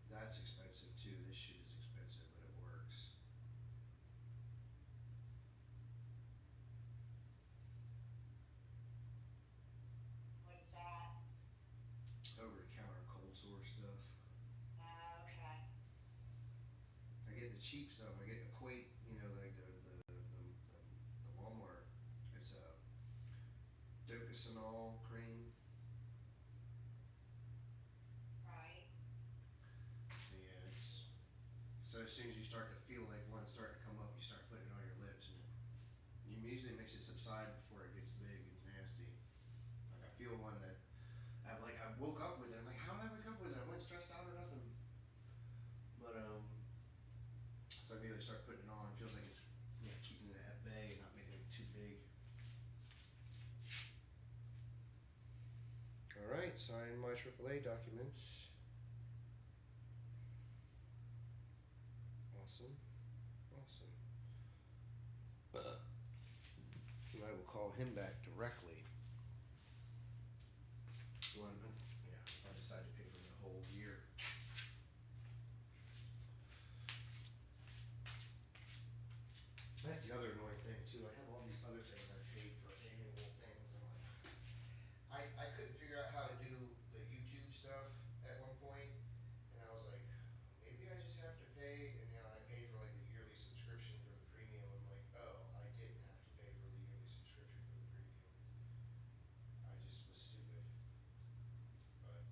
That's expensive too. This shit is expensive, but it works. What is that? source stuff. Okay. I get the cheap stuff. I get Equate, you know, like the Walmart. It's a Docosanol cream. Right. Yeah, it's, so as soon as you start to feel like one starting to come up, you start putting it on your lips, and you usually makes it subside before it gets big and nasty. Like I feel one that I woke up with it. I'm like, how did I wake up with it? I wasn't stressed out or nothing. But so I immediately start putting it on. It feels like it's, you know, keeping it at bay and not making it too big. All right, sign my AAA documents. Awesome, awesome. And I will call him back directly. When, yeah, if I decide to pay for the whole year. That's the other annoying thing too. I have all these other things I paid for annual things. I'm like, I couldn't figure out how to do the YouTube stuff at one point, and I was like, maybe I just have to pay. And you know, I paid for like the yearly subscription for the premium. I'm like, oh, I didn't have to pay for the yearly subscription for the premium. I just was stupid. But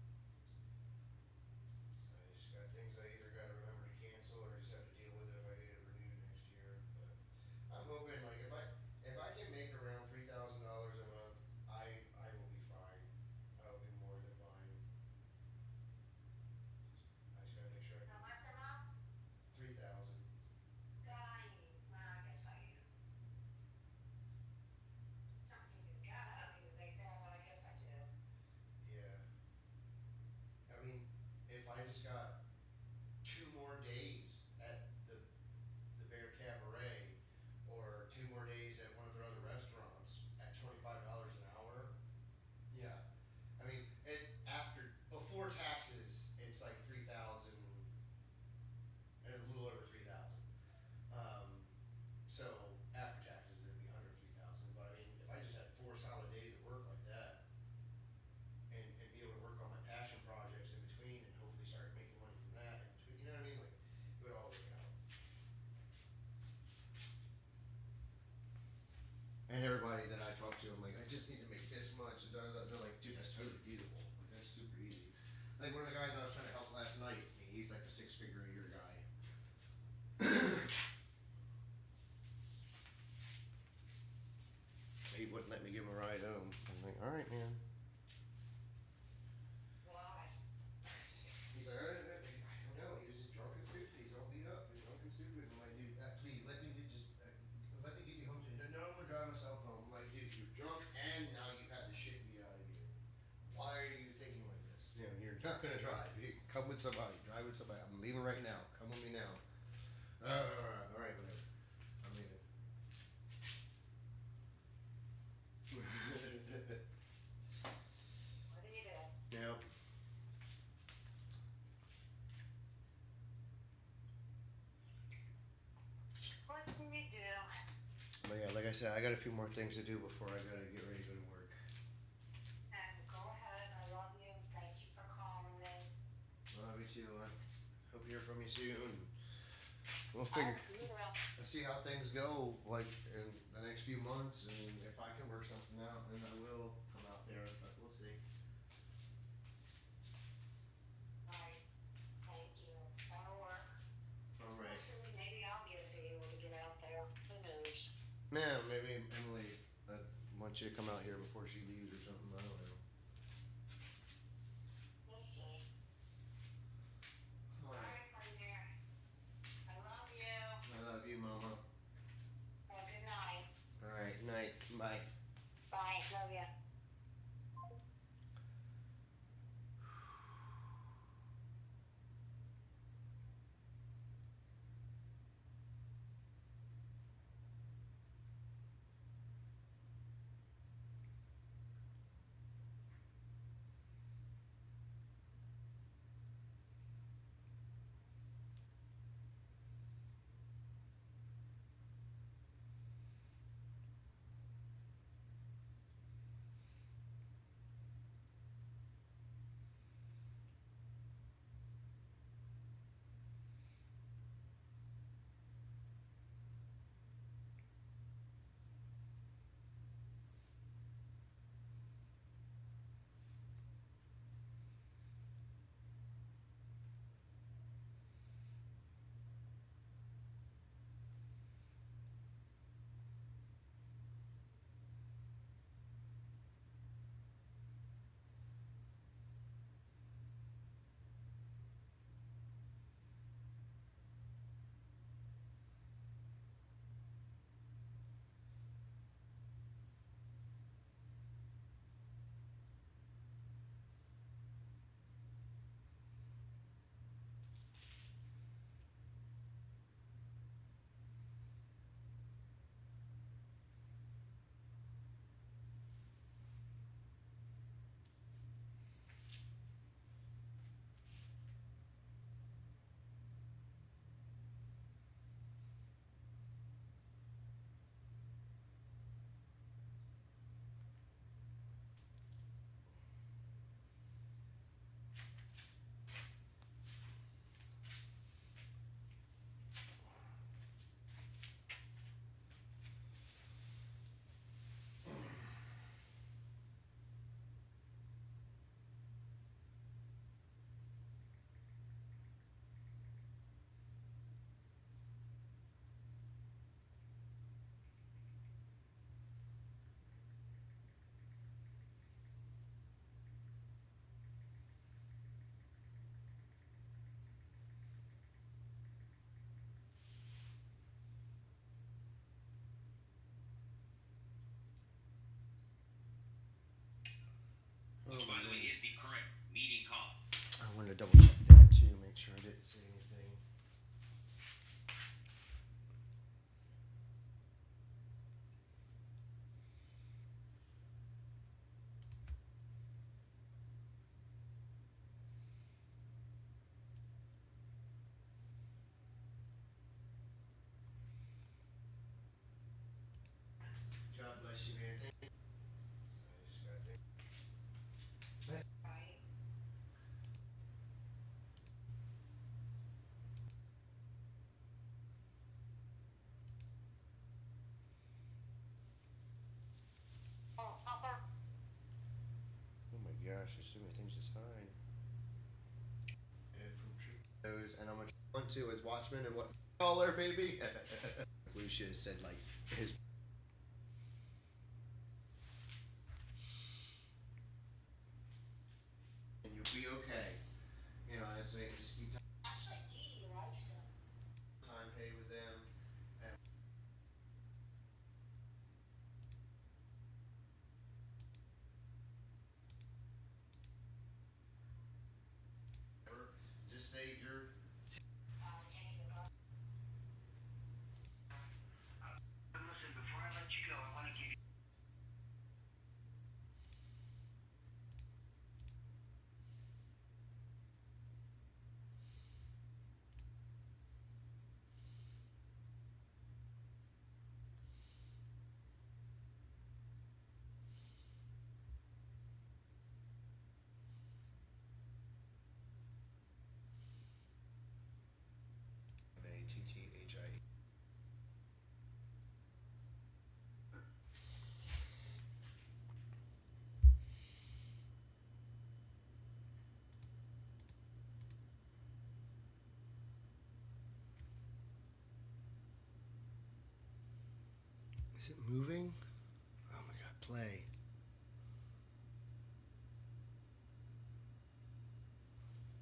I just got things I either got to remember to cancel or just have to deal with it if I get it renewed next year. But I'm hoping, like, if I can make around $3,000 a month, I will be fine. I'll be more than fine. I just gotta make sure I How can. much a month? 3,000. God, well, I guess I am. Something you do. God, I don't even think that, but I guess I do. Yeah. I mean, if I just got 2 more days at the Bear Cabaret, or 2 more days at one of their other restaurants at $25 an hour. Yeah. I mean, before taxes, it's like 3,000, and a little over 3,000. So after taxes, it'd be under 3,000. But I mean, if I just had 4 solid days of work like that, and be able to work on my passion projects in between, and hopefully start making money from that in between, you know what I mean? Like, it would all work out. And everybody that I talk to, I'm like, I just need to make this much. And they're like, dude, that's totally feasible. Like, that's super easy. Like one of the guys I was trying to help last night, he's like a 6-figure a year guy. He wouldn't let me give him a ride home. I'm like, all right, man. Why? He's like, I don't know. He was just drunk and stupid. He's all beat up and drunk and stupid. I'm like, dude, please let me let me get you home. No, I'm gonna drive myself home. I'm like, dude, you're drunk and now you've had the shit beat out of you. Why are you thinking like this? You know, you're not gonna drive. You come with somebody. Drive with somebody. I'm leaving right now. Come with me now. All right, whatever. I'm leaving. What do you do? Yep. What can you do? But yeah, like I said, I got a few more things to do before I gotta get ready to go to work. And go ahead. I love you. Thank you for calling me. I love you too. I hope to hear from you soon. We'll figure. You will. Let's see how things go, like in the next few months, and if I can work something out, then I will come out there. But we'll see. Right. Thank you. That'll work. All right. Soon, maybe I'll be able to get out there. Who knows? Man, maybe Emily wants you to come out here before she leaves or something. I don't know. We'll see. All All right. right, my dear. I love you. I love you, Mama. Have a good night. All right. Night. Bye. Bye. Love you. which, by the way, is the current meeting call. I wanted to double check that too, make sure I didn't say anything. God bless you, man. Thank you. I just gotta think. Oh my gosh, there's so many things to sign. And from those, and I'm gonna one to is Watchmen and what color, baby? Lucius said like his. And you'll be okay. You know, I'd say just keep Actually, Dee Dee likes him. time paid with them. And just say you're. Listen, before I let you go, I want to give you. Matthie. Is it moving? Oh my god, play.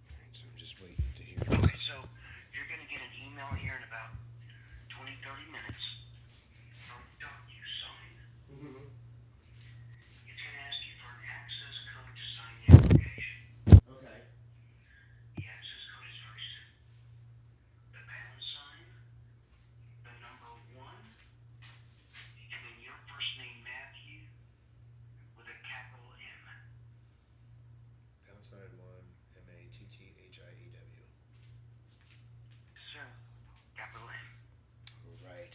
Alright, so I'm just waiting to hear. Okay, so you're going to get an email here in about 20, 30 minutes from DocuSign. Mm-hmm. It's going to ask you for an access code to sign the application. Okay. The access code is very simple. The pound sign, the number 1, and then your first name, Matthew, with a capital M. #1 MATTHIEW. Sir, capital M. Right.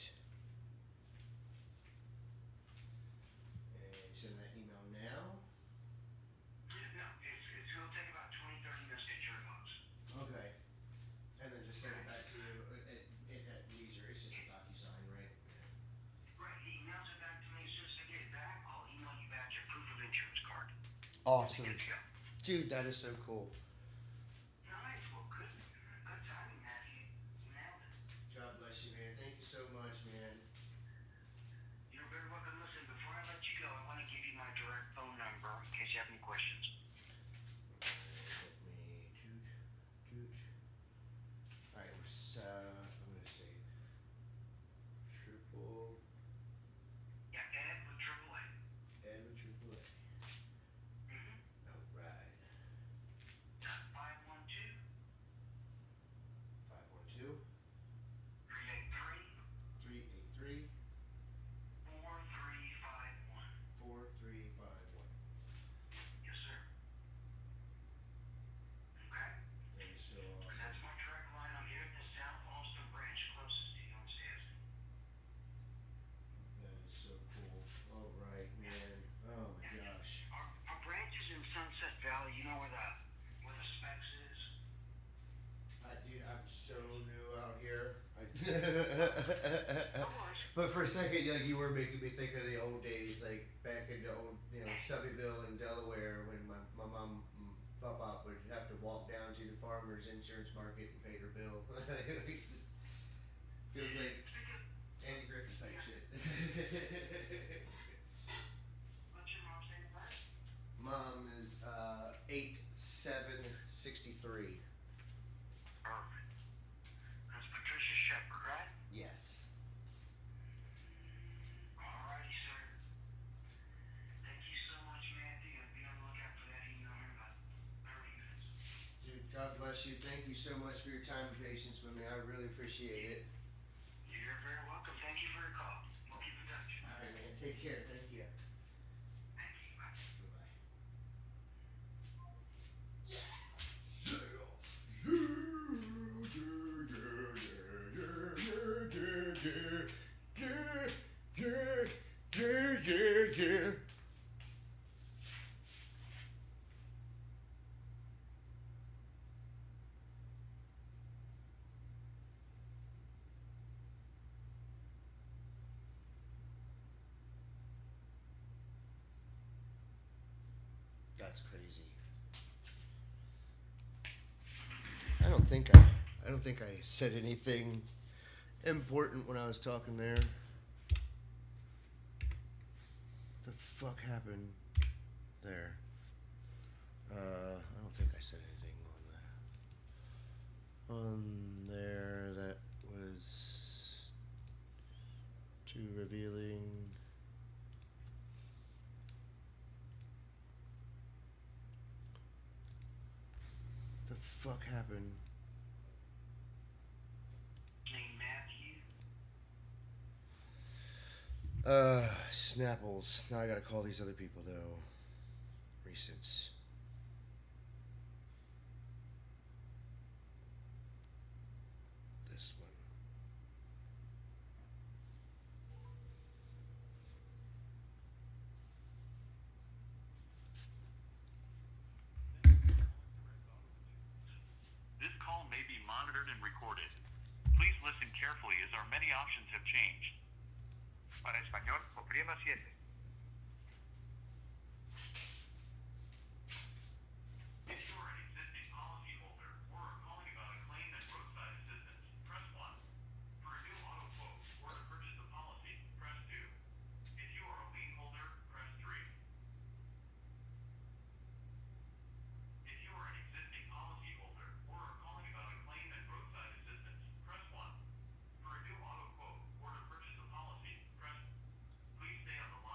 And you send that email now? No, it's going to take about 20, 30 minutes to get your inbox. Okay. And then just send it back to you at leisure. It's just a DocuSign, right? Right, he emails it back to me. As soon as I get it back, I'll email you back your proof of insurance card. Awesome. Good to go. Dude, that is so cool. Nice. Well, good timing, Matthew. You nailed it. God bless you, man. Thank you so much, man. You're very welcome. Listen, before I let you go, I want to give you my direct phone number in case you have any questions. Let me toot. Alright, I'm gonna say triple. Yeah, Ed with triple A. Ed with triple A. Mm-hmm. Alright. 512 512 383 383 4351. 4351. Yes, sir. Okay? That is so And awesome. that's my direct line. I'm here at the South Austin branch closest to you on Stasny. That is so cool. Alright, man. Oh my gosh. Our branch is in Sunset Valley. You know where the Specs is? Dude, I'm so new out here. Of course. But for a second, like you were making me think of the old days, like back in the old, Subbyville in Delaware, when my mom and Papa would have to walk down to the farmer's insurance market and pay their bill. It just feels like Andy Griffith type shit. What's your mom's name first? Mom is 8763. Perfect. That's Patricia Shepard, right? Yes. Alrighty, sir. Thank you so much, Matthew, and be on the lookout for that God bless you. Thank you so much for your time and patience with me. I really appreciate it. You're very welcome. Thank you for your call. We'll keep in touch. All right, man. Take care. Thank you. Thank you. Bye. Bye-bye. Yeah. That's crazy. I don't think I said anything important when I was talking there. The fuck happened there? I don't think I said anything on there that was too revealing. The fuck happened? Snapples. Now I gotta call these other people though. Recents. This one. This call may be monitored and recorded. Please listen carefully as our many options have changed. Para español, oprima 7. If you are an existing policyholder or are calling about a claim and roadside assistance, press 1. For a new auto quote or to purchase a policy, press 2. If you are a lien holder, press 3. If you are an existing policyholder or are calling about a claim and roadside assistance, press 1. For a new auto quote or to purchase a policy, press. Please stay on the line.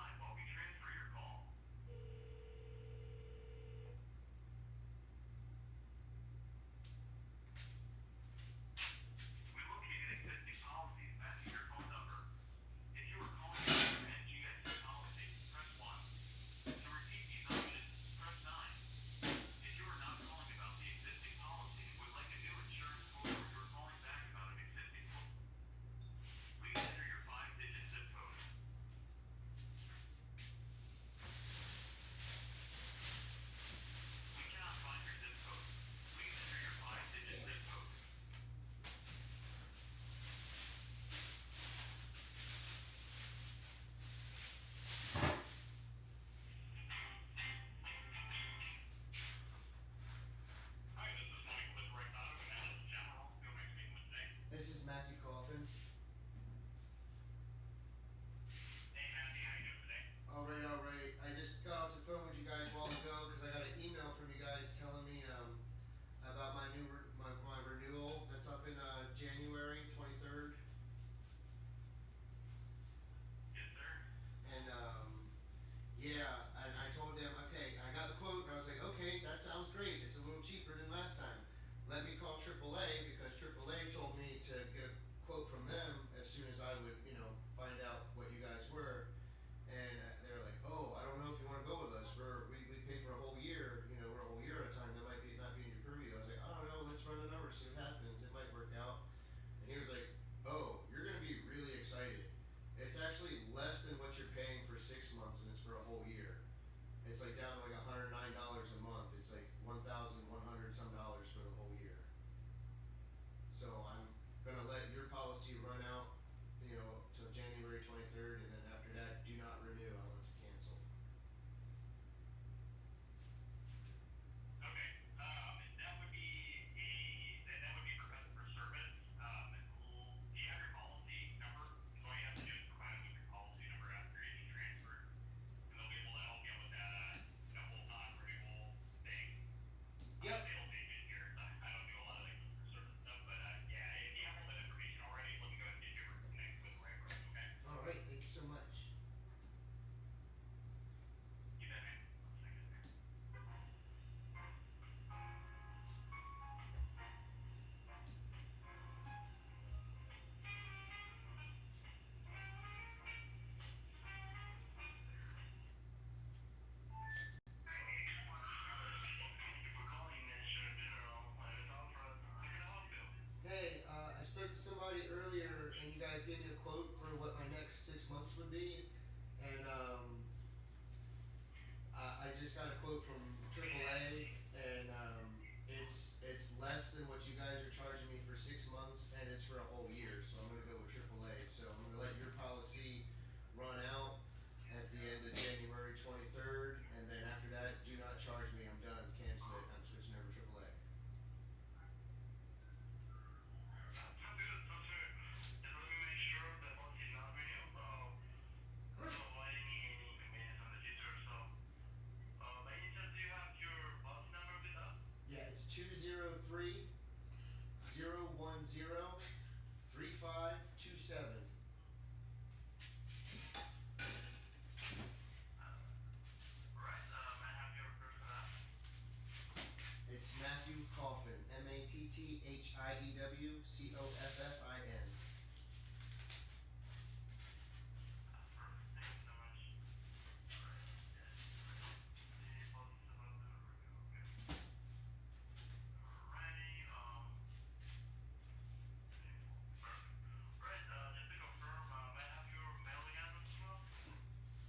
be. And I just got a quote from AAA, and it's less than what you guys are charging me for 6 months, and it's for a whole year. So I'm gonna go with AAA. So I'm gonna let your policy run out at the end of January 23rd, and then after that, do not charge me. I'm done. Cancel it. I'm switching over to AAA. Sounds good. So, sir, just let me make sure the policy is not renewed. To avoid any inconvenience in the future. So, by any chance, do you have your policy number with us? Yeah, it's 203 010 3527. Right. May I have your first name? It's Matthew Coffin, MATTHIEW COFFIN. Perfect. Thank you so much. Alright. Yes. The policy is about to review. Okay. Alrighty. Perfect. Right. Just to confirm, may I have your mailing address as well?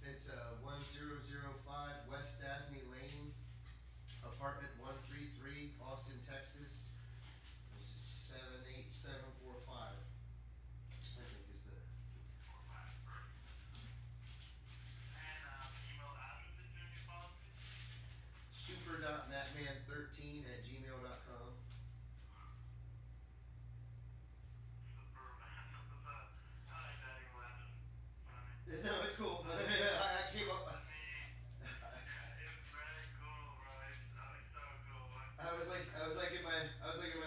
It's 1005 West Dasney Lane, apartment 133, Austin, Texas. This is 78745. I think is the. 45. Perfect. And email address is your new policy? super.matman13@gmail.com. Super. I like that email address. No, it's cool. I came up. It's very cool, bro. It's so cool. I was like in my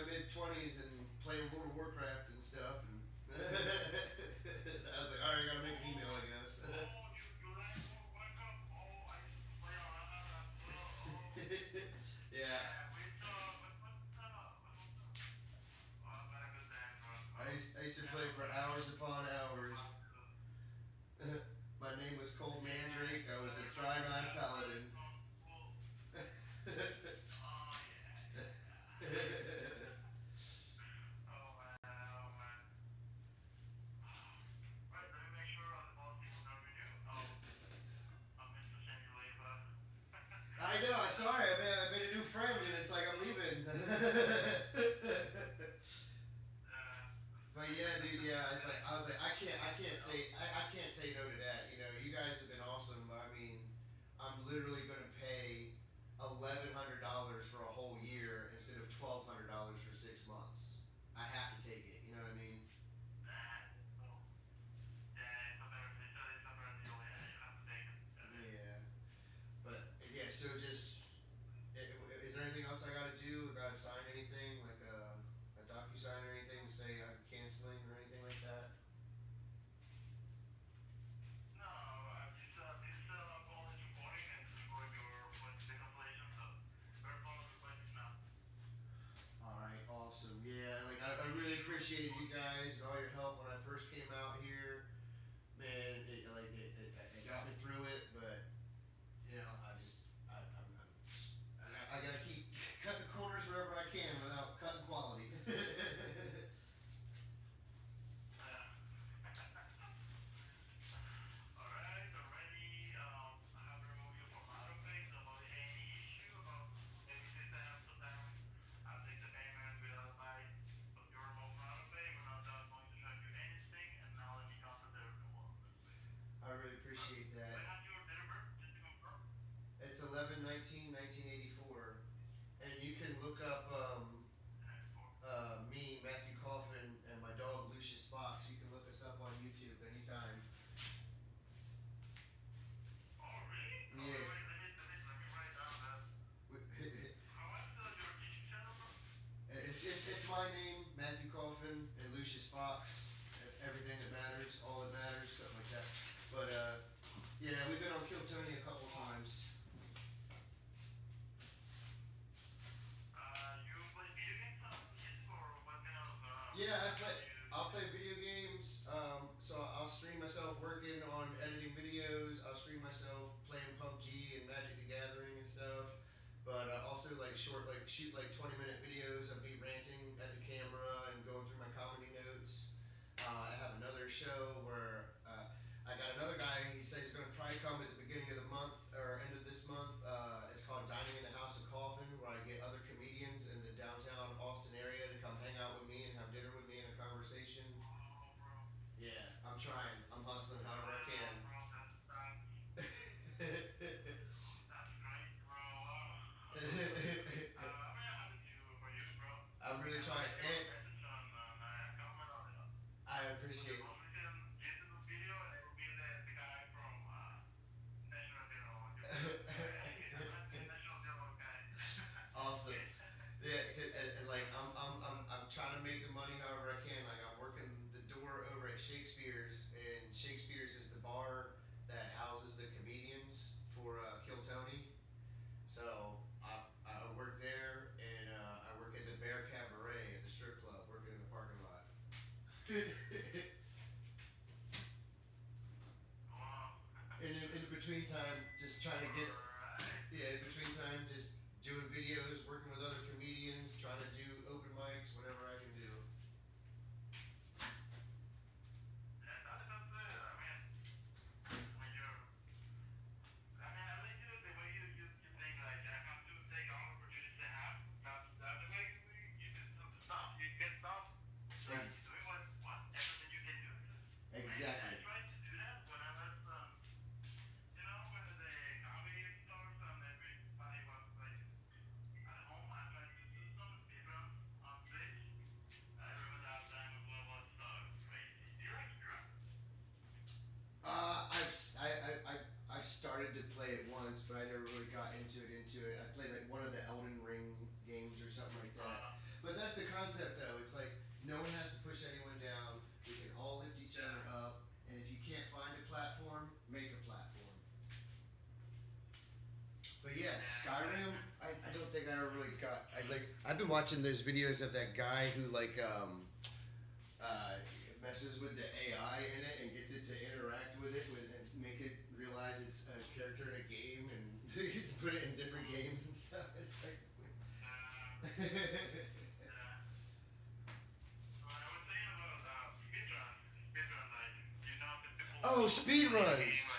mid-20s and playing World of Warcraft and stuff, and I was like, all right, I gotta make an email, I guess. Oh, you like World Cup? Oh, I used to play on that as well. Oh. Yeah. What's up? Oh, I've got a good time, bro. I used to play for hours upon hours. My name was Cole Mandrake. I was a Tri-9 Paladin. Oh, yeah. Oh, man. Right, let me make sure the policy will not renew. I'm Mr. Sandy Leva. I know. I'm sorry. I made a new friend, and it's like I'm leaving. But yeah, dude. Yeah, it's like I was like I can't say no to that. You know, you guys have been awesome, but I mean, I'm literally gonna pay $1,100 for a whole year instead of $1,200 for 6 months. I have to take it. You know what I mean? Yeah. But yeah, so just is there anything else I gotta do? I gotta sign anything like a DocuSign or anything? Say I'm canceling or anything like that? No, this call is recording and this is for your request the cancellation, so very follow the request now. All right, awesome. Yeah, like I really appreciated you guys and all your help when I first came out here. Man, it got me through it, but you know, I gotta keep cutting corners wherever I can without cutting quality. Alright, already, I have removed you from AutoPay, so about any issue about any system sometimes I'll take the payment without my you're removed from AutoPay, we're not going to charge you anything, and now let me cancel the renewal. I really appreciate that. I have your date of birth, just to confirm. It's 11/19/1984, and you can look up me, Matthew Coffin, and my dog Lucius Fox. You can look us up on YouTube anytime. Oh, really? Yeah. Oh, wait, let me write down that. What's your YouTube channel, bro? It's my name, Matthew Coffin, and Lucius Fox. Everything that matters, all that matters, something like that. But yeah, we've been on Kill Tony a couple times. You play video games on this, or what kind of Yeah, I'll play video games. So I'll stream myself working on editing videos. I'll stream myself playing PUBG and Magic the Gathering and stuff. But also like shoot like 20-minute videos of me ranting at the camera and going through my comedy notes. I have another show where I got another guy I'm trying. I'm hustling however I can. Bro, that's great, bro. I'm really happy for you, bro. I'm really trying. And Message on comment on it. I appreciate it. Most recent YouTube video, and it will be the guy from National National guy. Awesome. Yeah, and like I'm trying to make the money however I can. Like I'm working the door over at Shakespeare's, and Shakespeare's is the bar that houses the comedians for Kill Tony. So I work there, and I work at the Bear Cabaret at the strip club, working in the parking lot. And in between time, just trying to get, in between time, just doing videos, working with other comedians, trying to do open mics, whatever I can do. Exactly. I started to play it once, but I never really got into it. I played like one of the Elden Ring games or something like that. But that's the concept, though. It's like no one has to push anyone down. We can all lift each other up, and if you can't find a platform, make a platform. But yeah, Skyrim. I don't think I ever really got. I've been watching those videos of that guy who messes with the AI in it and gets it to interact with it and make it realize it's a character in a game and put it in different games and stuff. It's like. Oh, speedruns!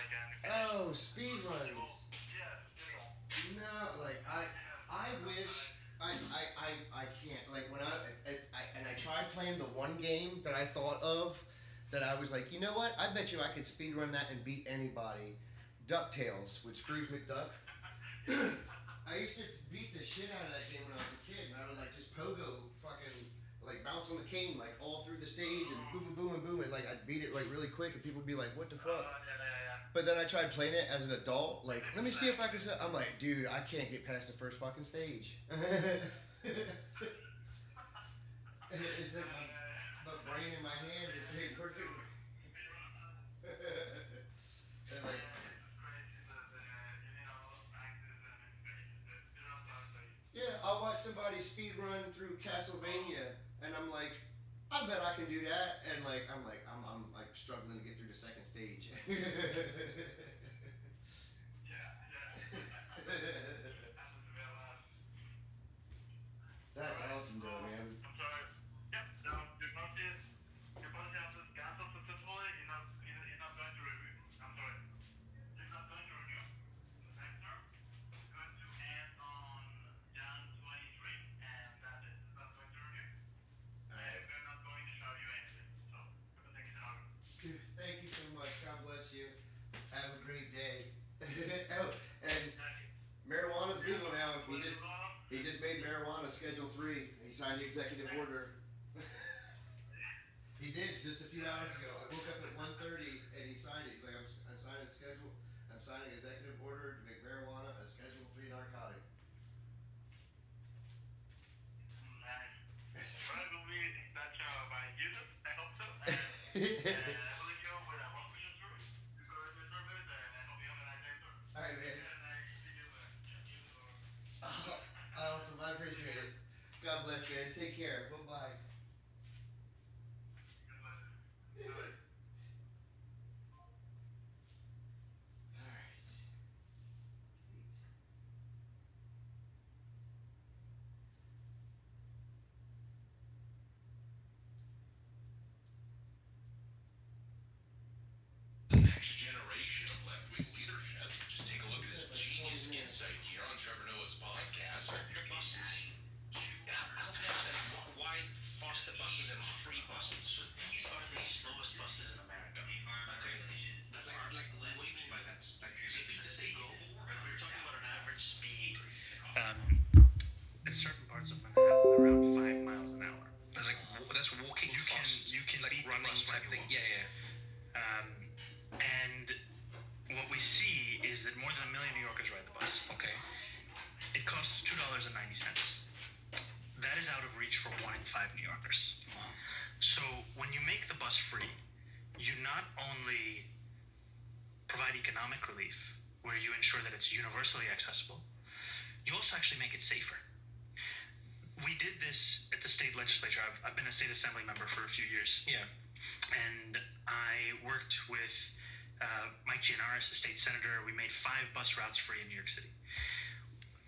Oh, speedruns! No, like I wish I can't. Like when I tried playing the one game that I thought of, that I was like, you know what? I bet you I could speedrun that and beat anybody. DuckTales with Scrooge McDuck. I used to beat the shit out of that game when I was a kid, and I would like just pogo fucking like bounce on the cane like all through the stage and boom and boom and boom and like I'd beat it like really quick and people would be like, what the fuck? But then I tried playing it as an adult, like let me see if I can. I'm like, dude, I can't get past the first fucking stage. It's like my brain in my hands just ain't working. And like. Yeah, I'll watch somebody speed run through Castlevania, and I'm like, I bet I can do that, and like I'm like struggling to get through the second stage. That's awesome, though, man. I'm sorry. Yep. No, your policy has this cancelled successfully. You're not going to review. I'm sorry. You're not going to renew. Thanks, sir. It's going to end on Jan 23, and that is not going to renew. And we're not going to show you anything. So, everything is in order. Thank you so much. God bless you. Have a great day. Oh, and marijuana's legal now. He just made marijuana Schedule 3. He signed the executive order. He did just a few hours ago. I woke up at 1:30 and he signed it. He's like, I'm signing an executive order to make marijuana a Schedule 3 narcotic. Nice. Well, it will be that by YouTube. I hope so. And I will let you with a one question through. You go to the service, and I hope you have a nice day, sir. All right, man. Awesome. I appreciate it. God bless, man. Take care. Bye-bye. Next generation of left-wing leadership. Just take a look at this genius insight here on Trevor Noah's podcast. Why foster buses and free buses? These are the slowest buses in America. beat the bus type thing. Yeah, yeah. And what we see is that more than 1 million New Yorkers ride the bus. Okay. It costs $2.90. That is out of reach for 1 in 5 New Yorkers. Wow. So when you make the bus free, you not only provide economic relief, where you ensure that it's universally accessible, you also actually make it safer. We did this at the state legislature. I've been a state assembly member for a few years. Yeah. And I worked with Mike Gianaris, the state senator. We made 5 bus routes free in New York City.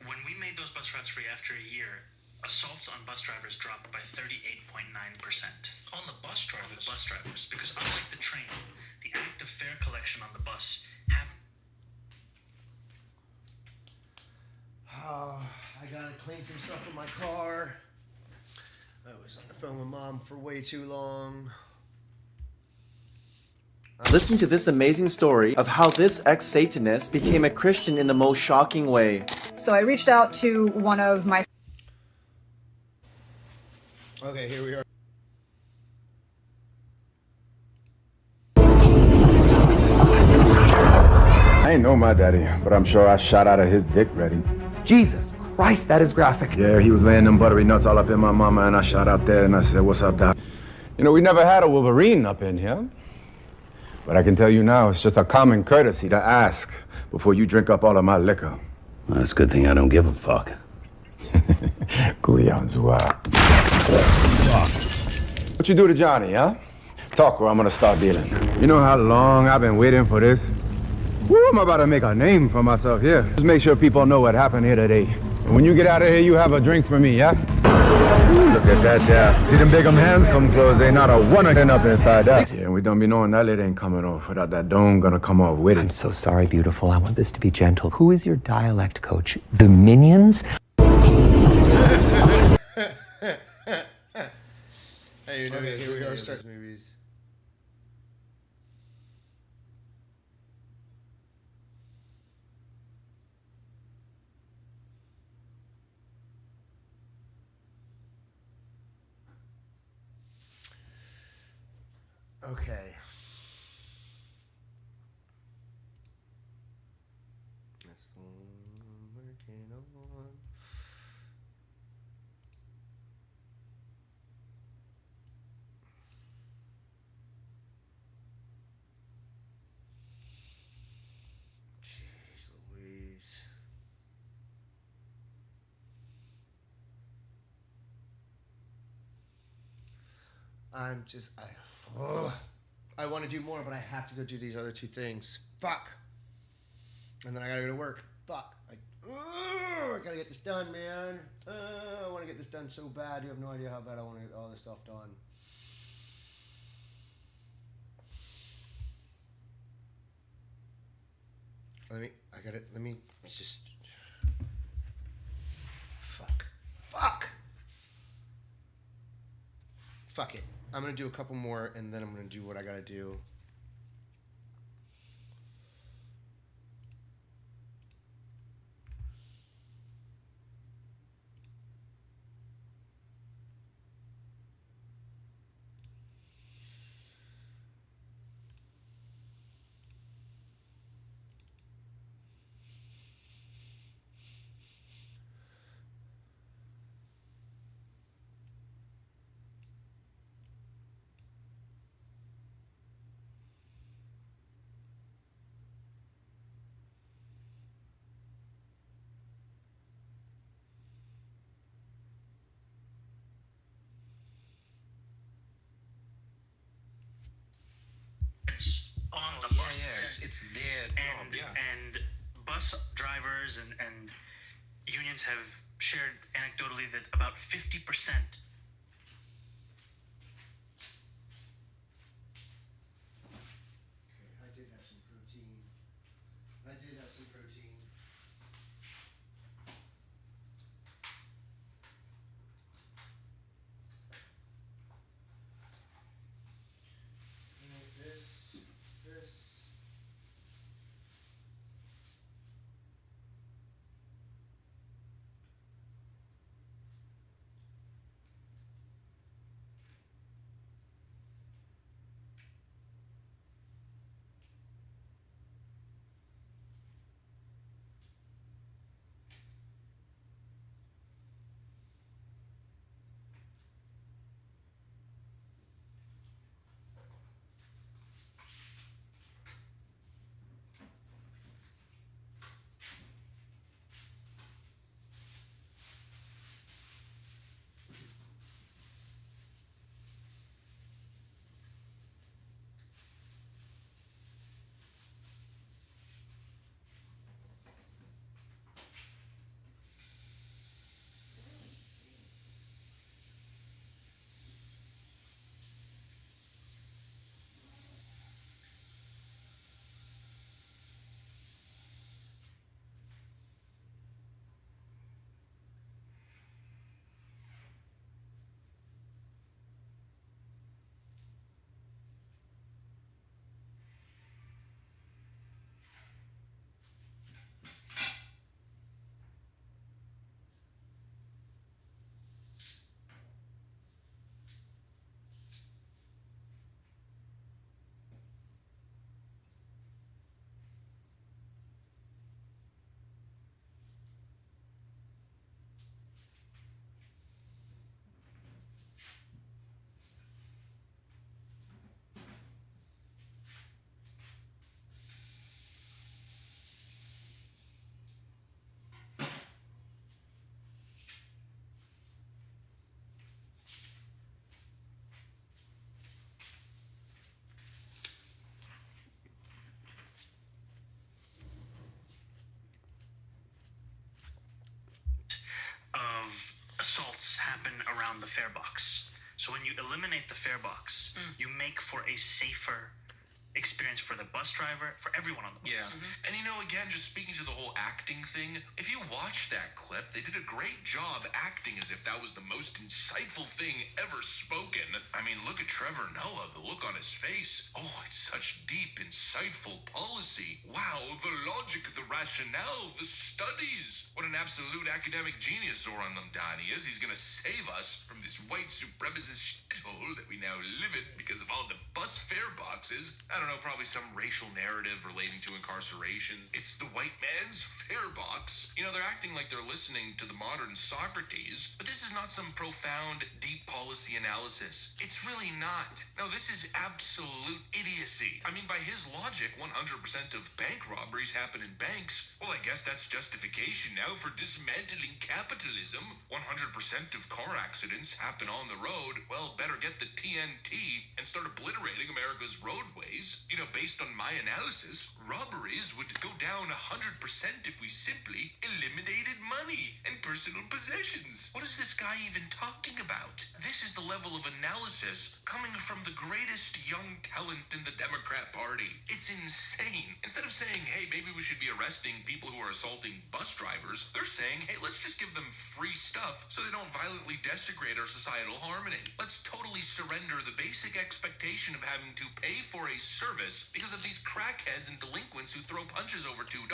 When we made those bus routes free after a year, assaults on bus drivers dropped by 38.9%. On the bus drivers? On the bus drivers. Because unlike the train, the act of fare collection on the bus I gotta clean some stuff in my car. I was on the phone with Mom for way too long. Listen to this amazing story of how this ex-Satanist became a Christian in the most shocking way. So I reached out to one of my... Okay, here we are. I ain't know my daddy, but I'm sure I shot out of his dick ready. Jesus Christ, that is graphic. Yeah, he was laying them buttery nuts all up in my mama, and I shot out there and I said, "What's up, Doc?" You know, we never had a Wolverine up in here. But I can tell you now, it's just a common courtesy to ask before you drink up all of my liquor. Well, it's a good thing I don't give a fuck. What you do to Johnny, huh? Talk or I'm gonna start dealing. You know how long I've been waiting for this? Woo, I'm about to make a name for myself here. Just make sure people know what happened here today. And when you get out of here, you have a drink for me, yeah? Ooh, look at that, yeah. See them big hands come close, ain't not a one of them up inside that. Yeah, and we don't be knowing that lid ain't coming off without that dome gonna come off with it. I'm so sorry, beautiful. I want this to be gentle. Who is your dialect coach? The Minions? Hey, okay, here we are, start movies. Okay. That's what I'm working on. Jeez Louise. I want to do more, but I have to go do these other 2 things. Fuck. And then I gotta go to work. Fuck. I gotta get this done, man. I want to get this done so bad. You have no idea how bad I want to get all this stuff done. Let me just... Fuck it. I'm gonna do a couple more, and then I'm gonna do what I gotta do. on the bus. It's their job, and bus drivers and unions have shared anecdotally that about 50%. I did have some protein. This. happen around the fare box. So when you eliminate the fare box, you make for a safer experience for the bus driver, for everyone on the bus. Yeah. And you know, again, just speaking to the whole acting thing, if you watch that clip, they did a great job acting as if that was the most insightful thing ever spoken. I mean, look at Trevor Noah, the look on his face. Oh, it's such deep, insightful policy. Wow, the logic, the rationale, the studies. What an absolute academic genius Zoran Namdani is. He's gonna save us from this white supremacist shithole that we now live in because of all the bus fare boxes. I don't know, probably some racial narrative relating to incarceration. It's the white man's fare box. You know, they're acting like they're listening to the modern Socrates, but this is not some profound, deep policy analysis. It's really not. No, this is absolute idiocy. I mean, by his logic, 100% of bank robberies happen in banks. Well, I guess that's justification now for dismantling capitalism. 100% of car accidents happen on the road. Well, better get the TNT and start obliterating America's roadways. You know, based on my analysis, robberies would go down 100% if we simply eliminated money and personal possessions. What is this guy even talking about? This is the level of analysis coming from the greatest young talent in the Democrat Party. It's insane. Instead of saying, hey, maybe we should be arresting people who are assaulting bus drivers, they're saying, hey, let's just give them free stuff so they don't violently desecrate our societal harmony. Let's totally surrender the basic expectation of having to pay for a service because of these crackheads and delinquents who throw punches over $2.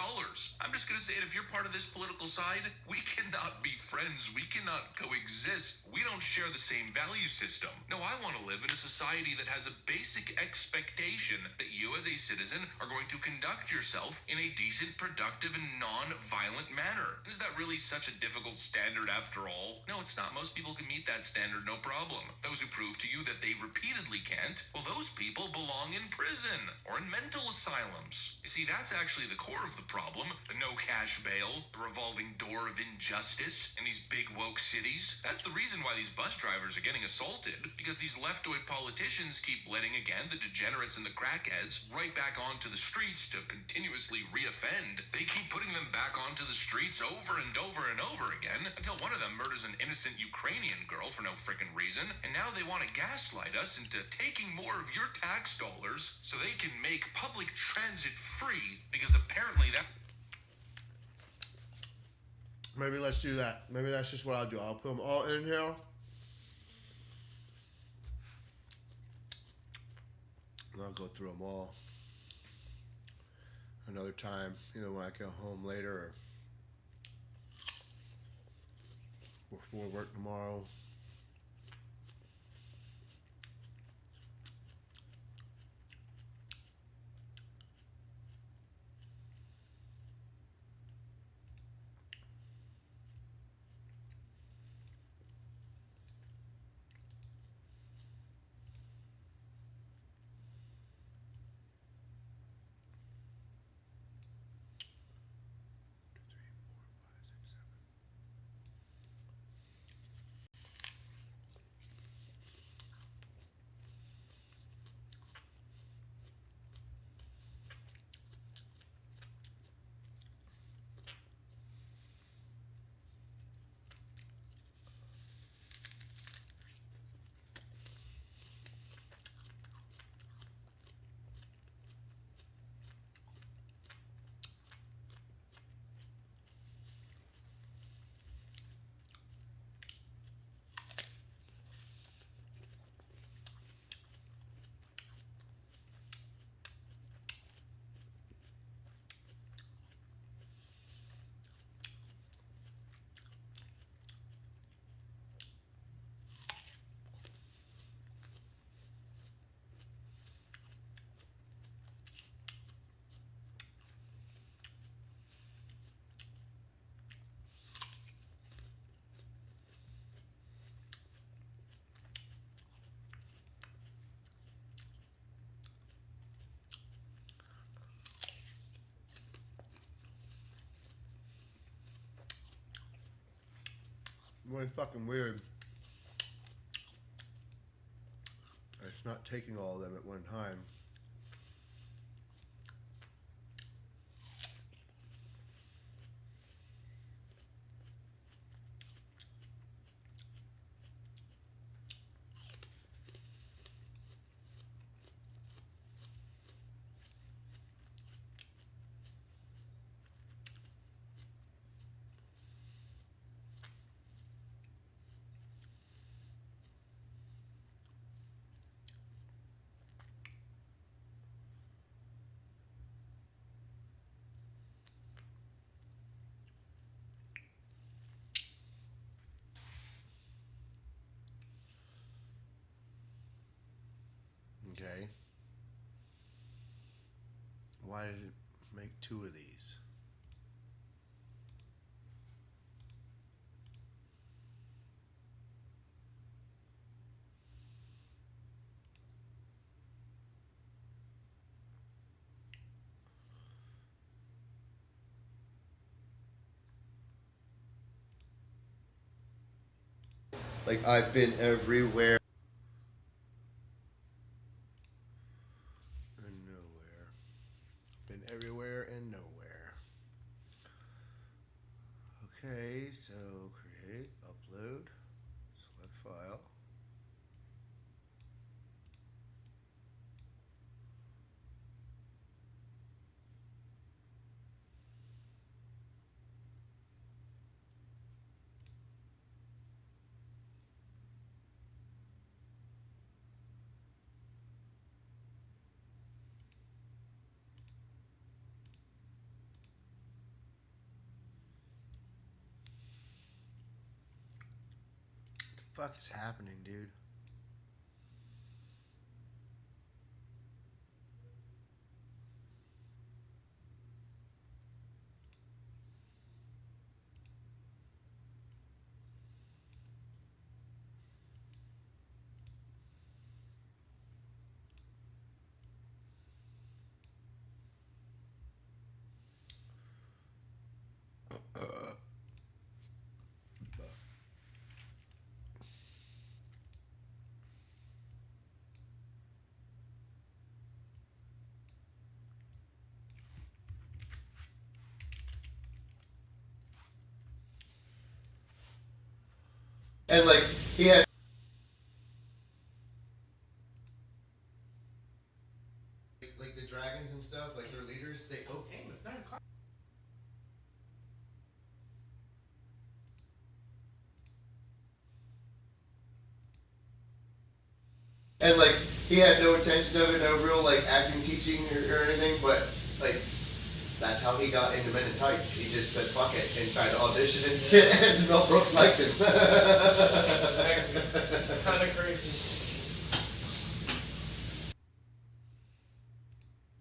I'm just gonna say it, if you're part of this political side, we cannot be friends. We cannot coexist. We don't share the same value system. No, I want to live in a society that has a basic expectation that you as a citizen are going to conduct yourself in a decent, productive, and non-violent manner. Is that really such a difficult standard after all? No, it's not. Most people can meet that standard, no problem. Those who prove to you that they repeatedly can't, well, those people belong in prison or in mental asylums. You see, that's actually the core of the problem. The no cash bail, the revolving door of injustice in these big woke cities. That's the reason why these bus drivers are getting assaulted, because these leftoid politicians keep letting, again, the degenerates and the crackheads right back onto the streets to continuously reoffend. They keep putting them back onto the streets over and over and over again until one of them murders an innocent Ukrainian girl for no frickin' reason, and now they want to gaslight us into taking more of your tax dollars so they can make public transit free, because apparently that... Maybe let's do that. Maybe that's just what I'll do. I'll put them all in here. And I'll go through them all another time, either when I go home later or before work tomorrow. Really fucking weird. It's not taking all of them at one time. Okay. Why did it make 2 of these? Like, I've been everywhere and nowhere. Been everywhere and nowhere. Okay, so create, upload, select file. What the fuck is happening, dude? And like he had like the dragons and stuff, like their leaders, they it's 9 o'clock. And like he had no intention of it, no real like acting teaching or anything, but like that's how he got into Men in Tights. He just said fuck it and tried to audition and sit, and Mel Brooks liked him. Exactly. It's kind of crazy.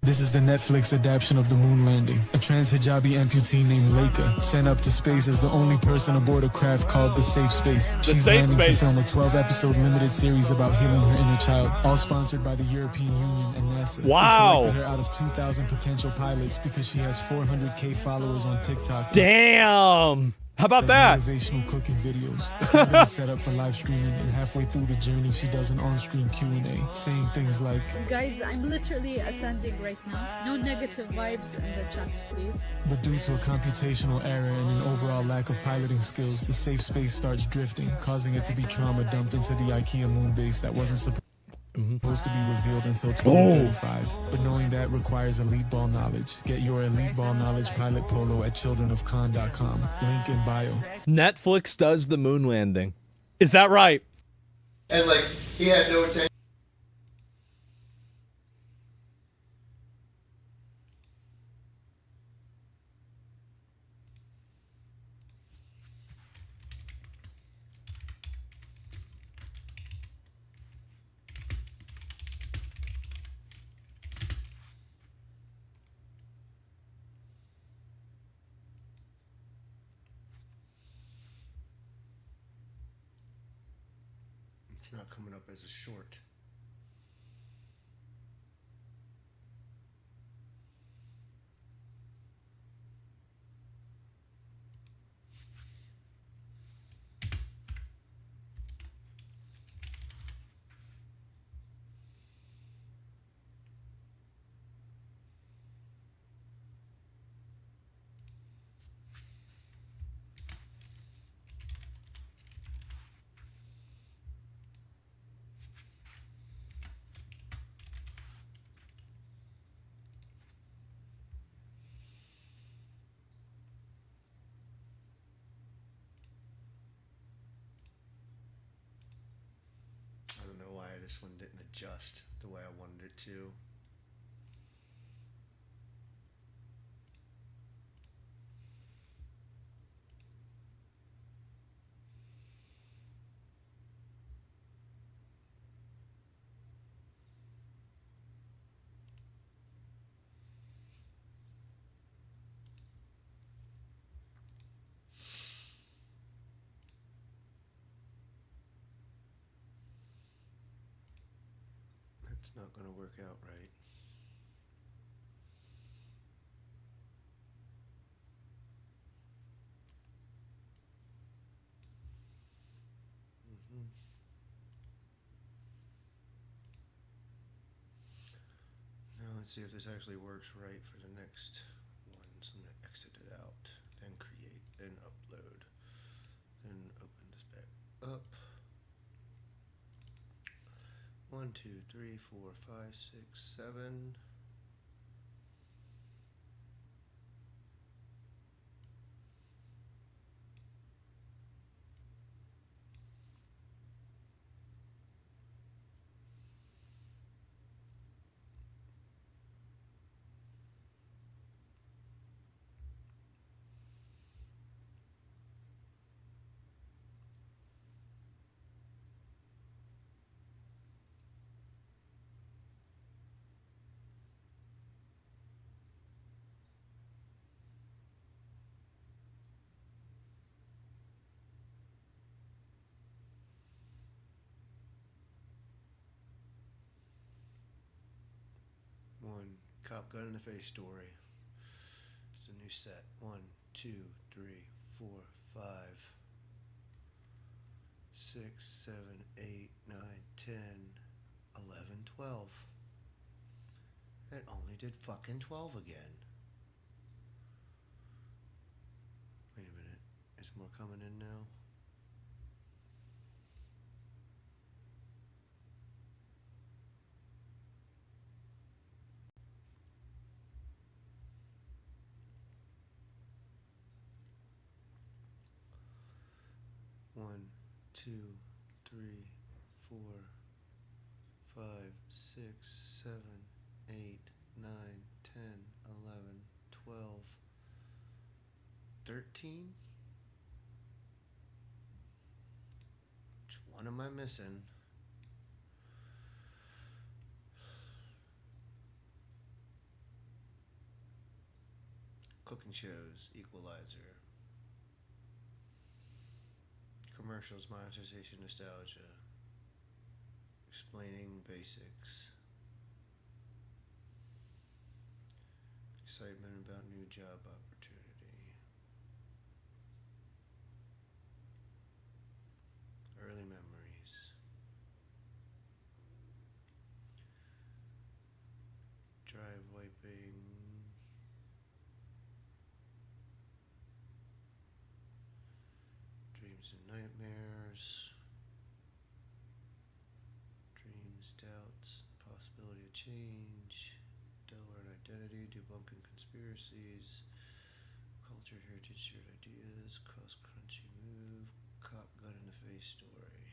This is the Netflix adaptation of The Moon Landing. A trans hijabi amputee named Leica sent up to space as the only person aboard a craft called the Safe Space. She's landing to film a 12-episode limited series about healing her inner child, all sponsored by the European Union and NASA. Wow. They selected her out of 2,000 potential pilots because she has 400K followers on TikTok. Damn. How about that? Motivational cooking videos. The company is set up for live streaming, and halfway through the journey, she does an on-stream Q&A, saying things like, Guys, I'm literally ascending right now. No negative vibes in the chat, please. but due to a computational error and an overall lack of piloting skills, the Safe Space starts drifting, causing it to be trauma dumped into the IKEA moon base that wasn't supposed to be revealed until 2035. But knowing that requires elite ball knowledge. Get your elite ball knowledge pilot polo at childrenofcon.com. Link in bio. Netflix does the moon landing. Is that right? And like he had no intention. It's not coming up as a short. I don't know why this one didn't adjust the way I wanted it to. It's not going to work out right. Now let's see if this actually works right for the next one. So I'm going to exit it out, then create, then upload, then open this back up. 1, 2, 3, 4, 5, 6, 7. One cop gun in the face story. It's a new set. 1, 2, 3, 4, 5, 6, 7, 8, 9, 10, 11, 12. It only did fucking 12 again. Wait a minute. Is more coming in now? One, 2, 3, 4, 5, 6, 7, 8, 9, 10, 11, 12, 13? Which one am I missing? Cooking shows, Equalizer. Commercials, monetization, nostalgia. Explaining basics. Excitement about new job opportunity. Early memories. Drive wiping. Dreams and nightmares. Dreams, doubts, possibility of change. Delaware and identity, debunking conspiracies. Culture, heritage, shared ideas. Cross crunchy move. Cop gun in the face story.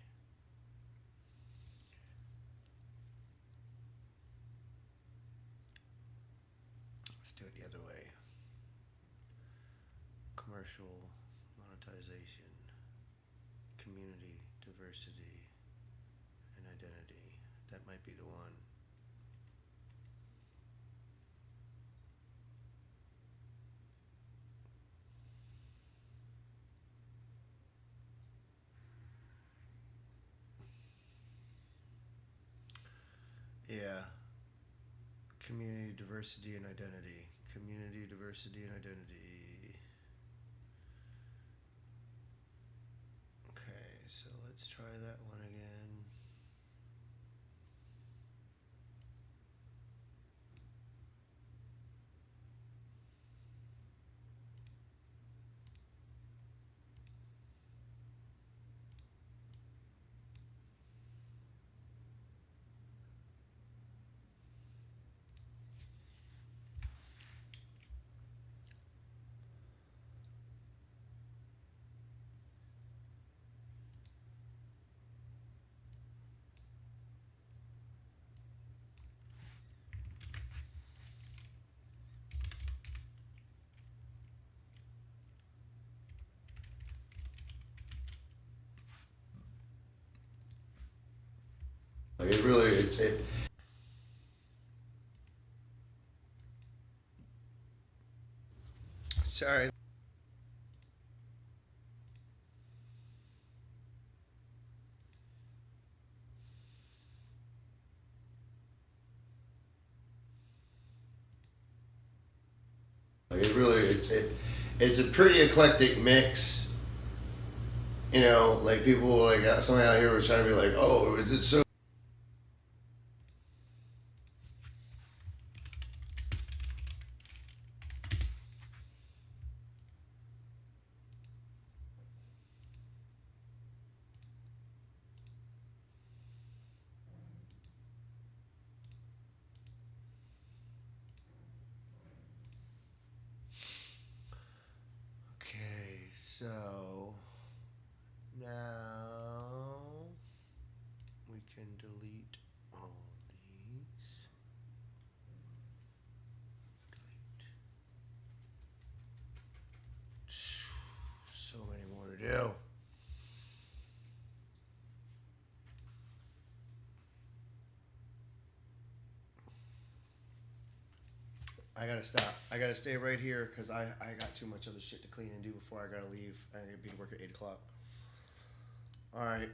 Let's do it the other way. Commercial, monetization, community, diversity, and identity. That might be the one. Yeah. Community, diversity, and identity. Community, diversity, and identity. Okay, so let's try that one again. Like it really, it. Sorry. It really, it's a pretty eclectic mix. You know, like people like somebody out here was trying to be like, oh, it's so. Okay, so now we can delete all these. So many more to do. I gotta stop. I gotta stay right here because I got too much other shit to clean and do before I gotta leave. I gotta be to work at 8 o'clock. Alright.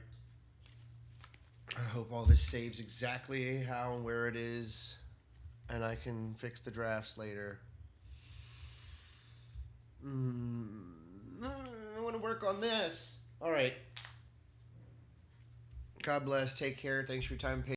I hope all this saves exactly how and where it is, and I can fix the drafts later. I want to work on this. Alright. God bless. Take care. Thanks for your time.